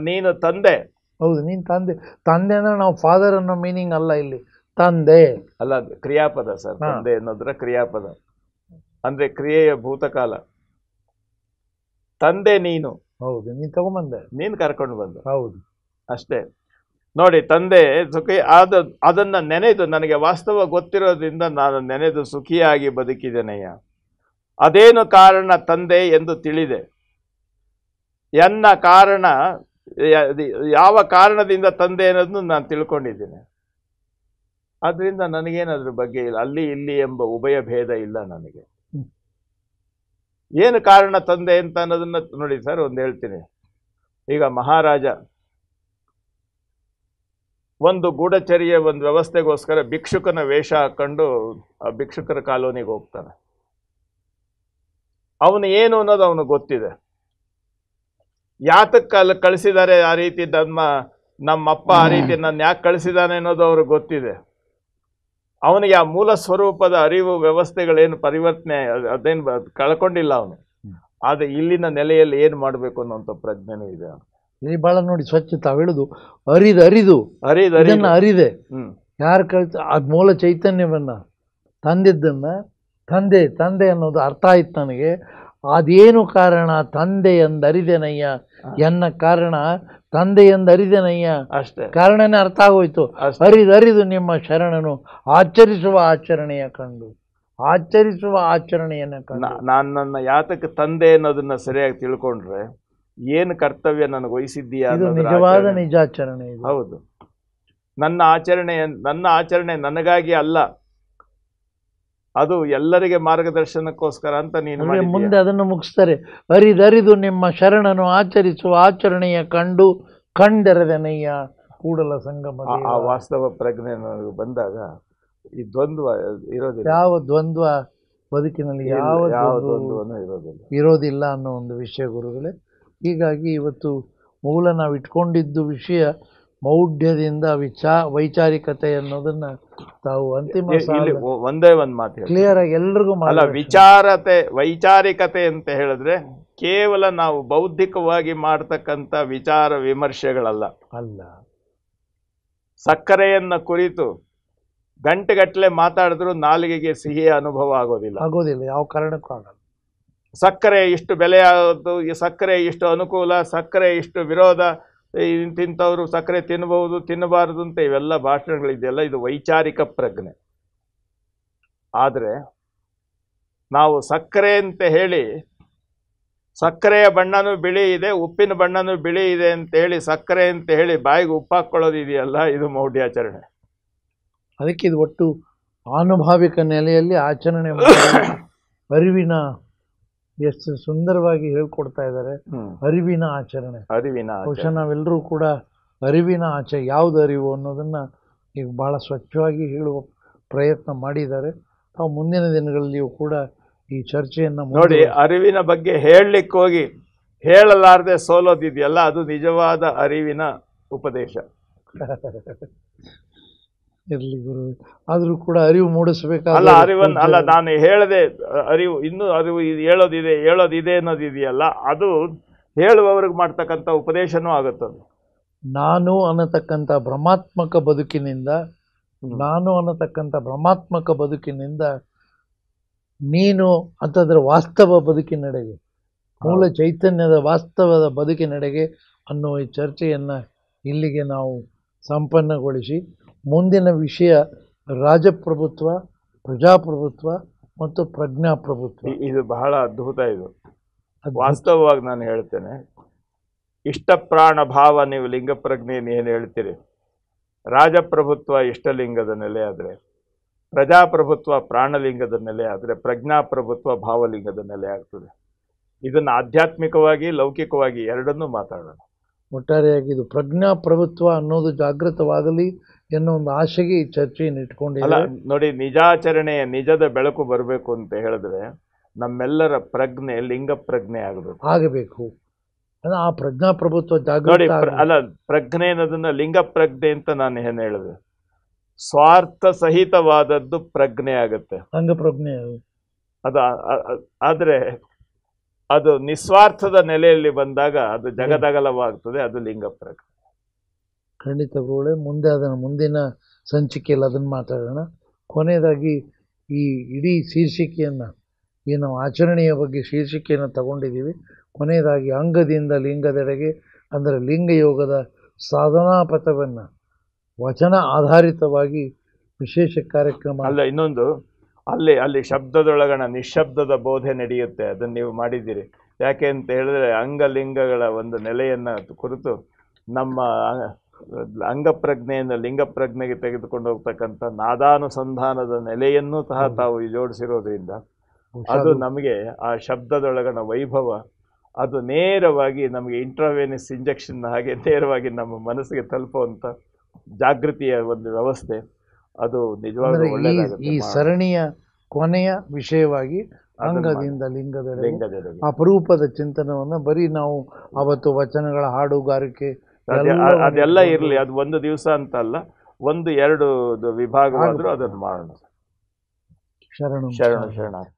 ನೀನು ತಂದೆ. ಹೌದು, ನೀನ್ ತಂದೆ. ತಂದೆ ಅಂದ್ರೆ ನಾವು ಫಾದರ್ ಅನ್ನೋ ಮೀನಿಂಗ್ ಅಲ್ಲ ಇಲ್ಲಿ. ತಂದೆ ಅಲ್ಲ, ಕ್ರಿಯಾಪದ ಸರ್. ತಂದೆ ಅನ್ನೋದ್ರ ಕ್ರಿಯಾಪದ ಅಂದ್ರೆ ಕ್ರಿಯೆಯ ಭೂತಕಾಲ. ತಂದೆ ನೀನು. ಹೌದು, ನೀನ್ ತಗೊಂಬಂದೆ, ನೀನ್ ಕರ್ಕೊಂಡು ಬಂದ. ಹೌದು, ಅಷ್ಟೇ. ನೋಡಿ, ತಂದೆ ಸುಖಿ ಅದನ್ನ ನೆನೆದು, ನನಗೆ ವಾಸ್ತವ ಗೊತ್ತಿರೋದ್ರಿಂದ ನಾನು ನೆನೆದು ಸುಖಿಯಾಗಿ ಬದುಕಿದ್ದೇನೆಯ. ಅದೇನು ಕಾರಣ ತಂದೆ ಎಂದು ತಿಳಿದೆ. ಎನ್ನ ಕಾರಣ, ಯಾವ ಕಾರಣದಿಂದ ತಂದೆ ಅನ್ನೋದನ್ನು ನಾನು ತಿಳ್ಕೊಂಡಿದ್ದೇನೆ. ಆದ್ರಿಂದ ನನಗೇನದ್ರ ಬಗ್ಗೆ ಇಲ್ಲ, ಅಲ್ಲಿ ಇಲ್ಲಿ ಎಂಬ ಉಭಯ ಭೇದ ಇಲ್ಲ ನನಗೆ. ಏನು ಕಾರಣ ತಂದೆ ಅಂತ ಅನ್ನೋದನ್ನ ನೋಡಿ ಸರ್, ಒಂದು ಹೇಳ್ತೀನಿ. ಈಗ ಮಹಾರಾಜ ಒಂದು ಗೂಢಚರ್ಯ, ಒಂದು ವ್ಯವಸ್ಥೆಗೋಸ್ಕರ ಭಿಕ್ಷುಕನ ವೇಷ ಹಾಕೊಂಡು ಆ ಭಿಕ್ಷುಕರ ಕಾಲೋನಿಗೆ ಹೋಗ್ತಾನೆ. ಅವನು ಏನು ಅನ್ನೋದು ಅವನು ಗೊತ್ತಿದೆ. ಯಾತಕ್ಕೆ ಅಲ್ಲಿ ಕಳಿಸಿದ್ದಾರೆ ಆ ರೀತಿ, ನಮ್ಮಪ್ಪ ಆ ರೀತಿ ನನ್ನ ಯಾಕೆ ಕಳಿಸಿದಾನೆ ಅನ್ನೋದು ಅವ್ರಿಗೆ ಗೊತ್ತಿದೆ. ಅವನಿಗೆ ಆ ಮೂಲ ಸ್ವರೂಪದ ಅರಿವು ವ್ಯವಸ್ಥೆಗಳೇನು ಪರಿವರ್ತನೆ ಅದೇನು ಕಳ್ಕೊಂಡಿಲ್ಲ ಅವನು. ಆದ್ರೆ ಇಲ್ಲಿನ ನೆಲೆಯಲ್ಲಿ ಏನು ಮಾಡಬೇಕು ಅನ್ನೋಂಥ ಪ್ರಜ್ಞೆನೂ ಇದೆ. ಇಲ್ಲಿ ಬಹಳ ನೋಡಿ, ಸ್ವಚ್ಛ ತಾವಿಡುದು ಅರಿದು ಅರಿದೆ. ಯಾರು ಕಳ್ತ ಆ ಮೂಲ ಚೈತನ್ಯವನ್ನ ತಂದಿದ್ದನ್ನ ತಂದೆ ತಂದೆ ಅನ್ನೋದು ಅರ್ಥ ಆಯ್ತು ನನಗೆ. ಅದೇನು ಕಾರಣ ತಂದೆ ಎಂದರಿದೆನಯ್ಯ, ಎನ್ನ ಕಾರಣ ತಂದೆ ಎಂದರಿದೆನಯ್ಯ. ಅಷ್ಟೇ, ಕಾರಣನೇ ಅರ್ಥ ಆಗೋಯ್ತು. ಅರಿದು ನಿಮ್ಮ ಶರಣನು ಆಚರಿಸುವ ಆಚರಣೆಯ ಕಂಡು, ಆಚರಿಸುವ ಆಚರಣೆಯನ್ನ ಕಂಡು. ನಾನು ನನ್ನ ಯಾತಕ್ಕೆ ತಂದೆ ಅನ್ನೋದನ್ನ ಸರಿಯಾಗಿ ತಿಳ್ಕೊಂಡ್ರೆ ಏನು ಕರ್ತವ್ಯ ನನಗೆ ವಹಿಸಿದ್ದೀಯಾ, ಇದು ನಿಜವಾದ ನಿಜಾಚರಣೆ. ಹೌದು, ನನ್ನ ಆಚರಣೆ ನನಗಾಗಿ ಅಲ್ಲ, ಅದು ಎಲ್ಲರಿಗೆ ಮಾರ್ಗದರ್ಶನಕ್ಕೋಸ್ಕರ ಅಂತ ನೀನು ಮುಂದೆ ಅದನ್ನು ಮುಗಿಸ್ತಾರೆ. ಅರಿದು ನಿಮ್ಮ ಶರಣನು ಆಚರಿಸುವ ಆಚರಣೆಯ ಕಂಡು ಕಂಡೆರದನಯ್ಯ ಕೂಡಲ ಸಂಗಮ. ಆ ವಾಸ್ತವ ಪ್ರಜ್ಞೆ ಬಂದಾಗ ಈ ದ್ವಂದ್ವ ಇರೋದಿಲ್ಲ. ಯಾವ ದ್ವಂದ್ವ ಬದುಕಿನಲ್ಲಿ ಯಾವ ದ್ವಂದ್ವನೂ ಇರೋದಿಲ್ಲ ಅನ್ನೋ ಒಂದು ವಿಷಯ ಗುರುಗಳೇ. ಹೀಗಾಗಿ ಇವತ್ತು ಮೂಲ ನಾವು ಇಟ್ಕೊಂಡಿದ್ದು ವಿಷಯ ಮೌಢ್ಯದಿಂದ ವೈಚಾರಿಕತೆ ಅನ್ನೋದನ್ನ ತಾವು ಅಂತಿಮ ಒಂದೇ ಒಂದು ಮಾತು ಕ್ಲಿಯರ್ ಆಗಿ ಎಲ್ರಿಗೂ ಅಲ್ಲ. ವೈಚಾರಿಕತೆ ಅಂತ ಹೇಳಿದ್ರೆ ಕೇವಲ ನಾವು ಬೌದ್ಧಿಕವಾಗಿ ಮಾಡ್ತಕ್ಕಂಥ ವಿಚಾರ ವಿಮರ್ಶೆಗಳಲ್ಲ. ಅಲ್ಲ, ಸಕ್ಕರೆಯನ್ನ ಕುರಿತು ಗಂಟೆಗಟ್ಟಲೆ ಮಾತಾಡಿದ್ರು ನಾಲಿಗೆಗೆ ಸಿಹಿಯ ಅನುಭವ ಆಗೋದಿಲ್ಲ. ಯಾವ ಕಾರಣಕ್ಕೂ ಆಗಲ್ಲ. ಸಕ್ಕರೆ ಇಷ್ಟು ಬೆಲೆ ಆಗೋದು, ಈ ಸಕ್ಕರೆ ಇಷ್ಟು ಅನುಕೂಲ, ಸಕ್ಕರೆ ಇಷ್ಟು ವಿರೋಧ, ಇಂತಿಂಥವ್ರು ಸಕ್ಕರೆ ತಿನ್ನಬಹುದು ತಿನ್ನಬಾರದು ಅಂತ ಇವೆಲ್ಲ ಭಾಷಣಗಳಿದೆಯಲ್ಲ, ಇದು ವೈಚಾರಿಕ ಪ್ರಜ್ಞೆ. ಆದರೆ ನಾವು ಸಕ್ಕರೆ ಅಂತ ಹೇಳಿ, ಸಕ್ಕರೆಯ ಬಣ್ಣನೂ ಬಿಳಿ ಇದೆ, ಉಪ್ಪಿನ ಬಣ್ಣನೂ ಬಿಳಿ ಇದೆ ಅಂತ ಹೇಳಿ ಸಕ್ಕರೆ ಅಂತ ಹೇಳಿ ಬಾಯಿಗೆ ಉಪ್ಪಾಕೊಳ್ಳೋದಿದೆಯಲ್ಲ, ಇದು ಮೌಢ್ಯಾಚರಣೆ. ಅದಕ್ಕೆ ಇದು ಒಟ್ಟು ಆನುಭಾವಿಕ ನೆಲೆಯಲ್ಲಿ ಆಚರಣೆ ಅರಿವಿನ, ಎಷ್ಟು ಸುಂದರವಾಗಿ ಹೇಳ್ಕೊಡ್ತಾ ಇದ್ದಾರೆ. ಅರಿವಿನ ಆಚರಣೆ, ಬಹುಶಃ ನಾವೆಲ್ಲರೂ ಕೂಡ ಅರಿವಿನ ಯಾವುದು ಅರಿವು ಅನ್ನೋದನ್ನ ಈಗ ಬಹಳ ಸ್ವಚ್ಛವಾಗಿ ಹೇಳುವ ಪ್ರಯತ್ನ ಮಾಡಿದ್ದಾರೆ. ತಾವು ಮುಂದಿನ ದಿನಗಳಲ್ಲಿಯೂ ಕೂಡ ಈ ಚರ್ಚೆಯನ್ನು ನೋಡಿ. ಅರಿವಿನ ಬಗ್ಗೆ ಹೇಳಲಿಕ್ಕೆ ಹೋಗಿ ಹೇಳಲಾರದೆ ಸೋಲೋದಿದೆಯಲ್ಲ, ಅದು ನಿಜವಾದ ಅರಿವಿನ ಉಪದೇಶ. ಇರಲಿ ಗುರು, ಆದರೂ ಕೂಡ ಅರಿವು ಮೂಡಿಸಬೇಕಾದ ಅಲ್ಲ, ನಾನು ಹೇಳದೆ ಅರಿವು, ಇನ್ನೂ ಅರಿವು ಹೇಳೋದಿದೆ ಅನ್ನೋದಿದೆಯಲ್ಲ, ಅದು ಹೇಳುವವ್ರಿಗೆ ಮಾಡ್ತಕ್ಕಂಥ ಉಪದೇಶನೂ ಆಗುತ್ತದೆ. ನಾನು ಅನ್ನತಕ್ಕಂಥ ಭ್ರಮಾತ್ಮಕ ಬದುಕಿನಿಂದ ನಾನು ಅನ್ನತಕ್ಕಂಥ ಭ್ರಮಾತ್ಮಕ ಬದುಕಿನಿಂದ ನೀನು ಅಂತಂದ್ರೆ ವಾಸ್ತವ ಬದುಕಿನೆಡೆಗೆ, ಮೂಲ ಚೈತನ್ಯದ ವಾಸ್ತವದ ಬದುಕಿನೆಡೆಗೆ ಅನ್ನುವ ಈ ಚರ್ಚೆಯನ್ನು ಇಲ್ಲಿಗೆ ನಾವು ಸಂಪನ್ನಗೊಳಿಸಿ ಮುಂದಿನ ವಿಷಯ ರಾಜಪ್ರಭುತ್ವ, ಪ್ರಜಾಪ್ರಭುತ್ವ ಮತ್ತು ಪ್ರಜ್ಞಾಪ್ರಭುತ್ವ. ಇದು ಬಹಳ ಅದ್ಭುತ. ಇದು ವಾಸ್ತವವಾಗಿ ನಾನು ಹೇಳ್ತೇನೆ, ಇಷ್ಟಪ್ರಾಣ ಭಾವ ನೀವು ಲಿಂಗ ಪ್ರಜ್ಞೆಯನ್ನು ಏನು ಹೇಳ್ತೀರಿ, ರಾಜಪ್ರಭುತ್ವ ಇಷ್ಟಲಿಂಗದ ನೆಲೆ ಆದರೆ, ಪ್ರಜಾಪ್ರಭುತ್ವ ಪ್ರಾಣಲಿಂಗದ ನೆಲೆ ಆದರೆ, ಪ್ರಜ್ಞಾಪ್ರಭುತ್ವ ಭಾವಲಿಂಗದ ನೆಲೆ ಆಗ್ತದೆ. ಇದನ್ನು ಆಧ್ಯಾತ್ಮಿಕವಾಗಿ ಲೌಕಿಕವಾಗಿ ಎರಡನ್ನೂ ಮಾತಾಡೋಣ. ಒಟ್ಟಾರೆಯಾಗಿ ಇದು ಪ್ರಜ್ಞಾಪ್ರಭುತ್ವ ಅನ್ನೋದು ಜಾಗೃತವಾಗಲಿ ಎನ್ನೋ ಒಂದು ಆಶೆಗೆ ಈ ಚರ್ಚೆಯನ್ನು ಇಟ್ಕೊಂಡಿಲ್ಲ. ನೋಡಿ, ನಿಜಾಚರಣೆಯ ನಿಜದ ಬೆಳಕು ಬರಬೇಕು ಅಂತ ಹೇಳಿದ್ರೆ ನಮ್ಮೆಲ್ಲರ ಪ್ರಜ್ಞೆ ಲಿಂಗ ಪ್ರಜ್ಞೆ ಆಗಬೇಕು. ಆ ಪ್ರಜ್ಞಾಪ್ರಭುತ್ವ ನೋಡಿ, ಅಲ್ಲ ಪ್ರಜ್ಞೆ ಅನ್ನೋದನ್ನ ಲಿಂಗ ಪ್ರಜ್ಞೆ ಅಂತ ನಾನು ಏನು ಹೇಳಿದೆ, ಸ್ವಾರ್ಥ ಸಹಿತವಾದದ್ದು ಪ್ರಜ್ಞೆ ಆಗುತ್ತೆ, ಅಂಗ ಪ್ರಜ್ಞೆ. ಅದು ಆದ್ರೆ ಅದು ನಿಸ್ವಾರ್ಥದ ನೆಲೆಯಲ್ಲಿ ಬಂದಾಗ ಅದು ಜಗದಗಲವಾಗ್ತದೆ, ಅದು ಲಿಂಗ ಪ್ರಜ್ಞೆ. ಖಂಡಿತ ಗುರುಗಳೇ, ಮುಂದೆ ಅದನ್ನು ಮುಂದಿನ ಸಂಚಿಕೆಯಲ್ಲಿ ಅದನ್ನು ಮಾತಾಡೋಣ. ಕೊನೆಯದಾಗಿ ಈ ಇಡೀ ಶೀರ್ಷಿಕೆಯನ್ನು, ಈ ನಾವು ಆಚರಣೆಯ ಬಗ್ಗೆ ಶೀರ್ಷಿಕೆಯನ್ನು ತಗೊಂಡಿದ್ದೀವಿ. ಕೊನೆಯದಾಗಿ ಅಂಗದಿಂದ ಲಿಂಗದೆಡೆಗೆ ಅಂದರೆ ಲಿಂಗಯೋಗದ ಸಾಧನಾ ಪಥವನ್ನು ವಚನ ಆಧಾರಿತವಾಗಿ ವಿಶೇಷ ಕಾರ್ಯಕ್ರಮ. ಅಲ್ಲ, ಇನ್ನೊಂದು ಅಲ್ಲಿ ಶಬ್ದದೊಳಗಣ ನಿಶ್ಶಬ್ದದ ಬೋಧೆ ನಡೆಯುತ್ತೆ, ಅದನ್ನು ನೀವು ಮಾಡಿದ್ದೀರಿ. ಯಾಕೆ ಅಂತ ಹೇಳಿದ್ರೆ ಅಂಗಲಿಂಗಗಳ ಒಂದು ನೆಲೆಯನ್ನು ಕುರಿತು ನಮ್ಮ ಅಂಗಪ್ರಜ್ಞೆಯಿಂದ ಲಿಂಗ ಪ್ರಜ್ಞೆಗೆ ತೆಗೆದುಕೊಂಡು ಹೋಗ್ತಕ್ಕಂಥ ನಾದಾನುಸಂಧಾನದ ನೆಲೆಯನ್ನೂ ಸಹ ತಾವು ಜೋಡಿಸಿರೋದ್ರಿಂದ ಅದು ನಮಗೆ ಆ ಶಬ್ದದೊಳಗಣ ವೈಭವ ಅದು ನೇರವಾಗಿ ನಮಗೆ ಇಂಟ್ರಾವೇನಿಸ್ ಇಂಜೆಕ್ಷನ್ ಹಾಗೆ ನೇರವಾಗಿ ನಮ್ಮ ಮನಸ್ಸಿಗೆ ತಲುಪುವಂಥ ಜಾಗೃತಿಯ ಒಂದು ವ್ಯವಸ್ಥೆ, ಅದು ನಿಜವಾಗ್ಲೂ ಒಳ್ಳೆಯದಾಗುತ್ತೆ. ಈ ಸರಣಿಯ ಕೊನೆಯ ವಿಷಯವಾಗಿ ಅಂಗದಿಂದ ಲಿಂಗದೆಡೆಗೆ ಅಪರೂಪದ ಚಿಂತನವನ್ನು ಬರೀ ನಾವು ಅವತ್ತು ವಚನಗಳ ಹಾಡುಗಾರಿಕೆ ಅದೆಲ್ಲ ಇರಲಿ, ಅದು ಒಂದು ದಿವಸ ಅಂತ ಅಲ್ಲ, 1-2 ವಿಭಾಗವಾದರೂ ಅದನ್ನು ಮಾಡೋಣ. ಶರಣಾರ್ಥಿ.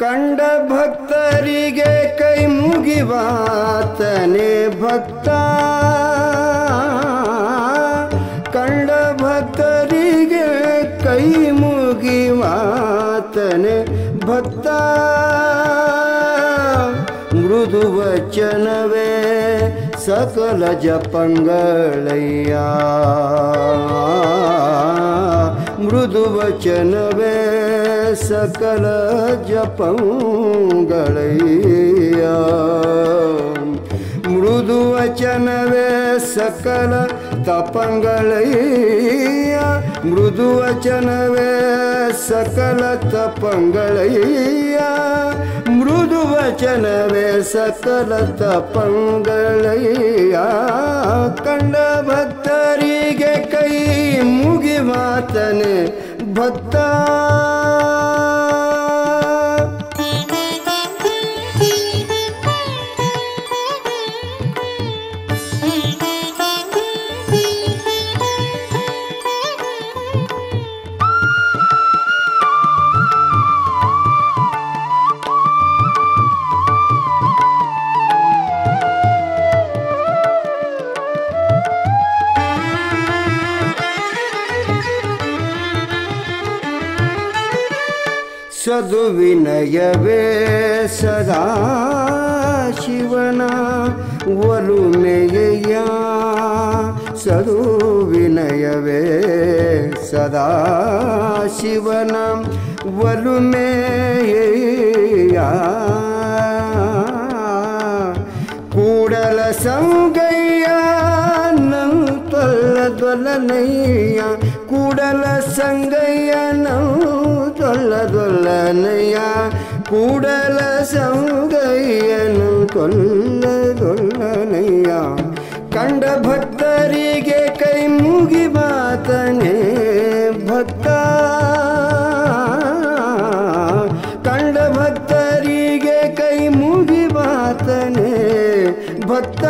ಕಂಡ ಭಕ್ತರಿಗೆ ಕೈ ಮುಗಿವಾತನೇ ಭಕ್ತ, ಕಂಡ ಭಕ್ತರಿಗೆ ಕೈ ಮುಗಿವಾತನೇ ಭಕ್ತ. ಮೃದು ವಚನವೇ ಸಕಲ ಜಪಂಗಳಯ್ಯ, ಮೃದು ವಚನವೇ ಸಕಲ ಜಪಂಗಳಯ್ಯ, ಮೃದು ವಚನವೇ ಸಕಲ ತಪಂಗಳಯ್ಯ. ಮೃದು ವಚನವೇ ಸಕಲ ತಪಂಗಳಯ್ಯ ಮೃದು ವಚನವೇ ಸಕಲ ತಪಂಗಳಯ್ಯ ಕಂಡ ಭಕ್ತರಿಗೆ ಕೈ ಮುಗಿವಾತನೆ ಭಕ್ತ ಸದು ವಿನಯವೇ ಸದಾ ಶಿವನ ಒಲುಮೆಯ ಸದು ವಿನಯವೇ ಸದಾ ಶಿವನ ಒಲುಮೆಯ ಕೂಡಲ ಸಂಗಯ್ಯ ನಂತೊಲ್ಲದೊಲ್ಲನಯ್ಯ ಕೂಡಲ ಸಂಗಯ್ಯ ನಂತೊಲ್ಲದೊಲ್ಲನಯ್ಯ ಕೂಡಲ ಸಂಗಯ್ಯನು ತೊಲ್ಲದೊಲ್ಲನಯ್ಯ ಕಂಡ ಭಕ್ತರಿಗೆ ಕೈ ಮುಗಿವಾತನೇ ಭಕ್ತ ಕಂಡ ಭಕ್ತರಿಗೆ ಕೈ ಮುಗಿವಾತನೇ ಭಕ್ತ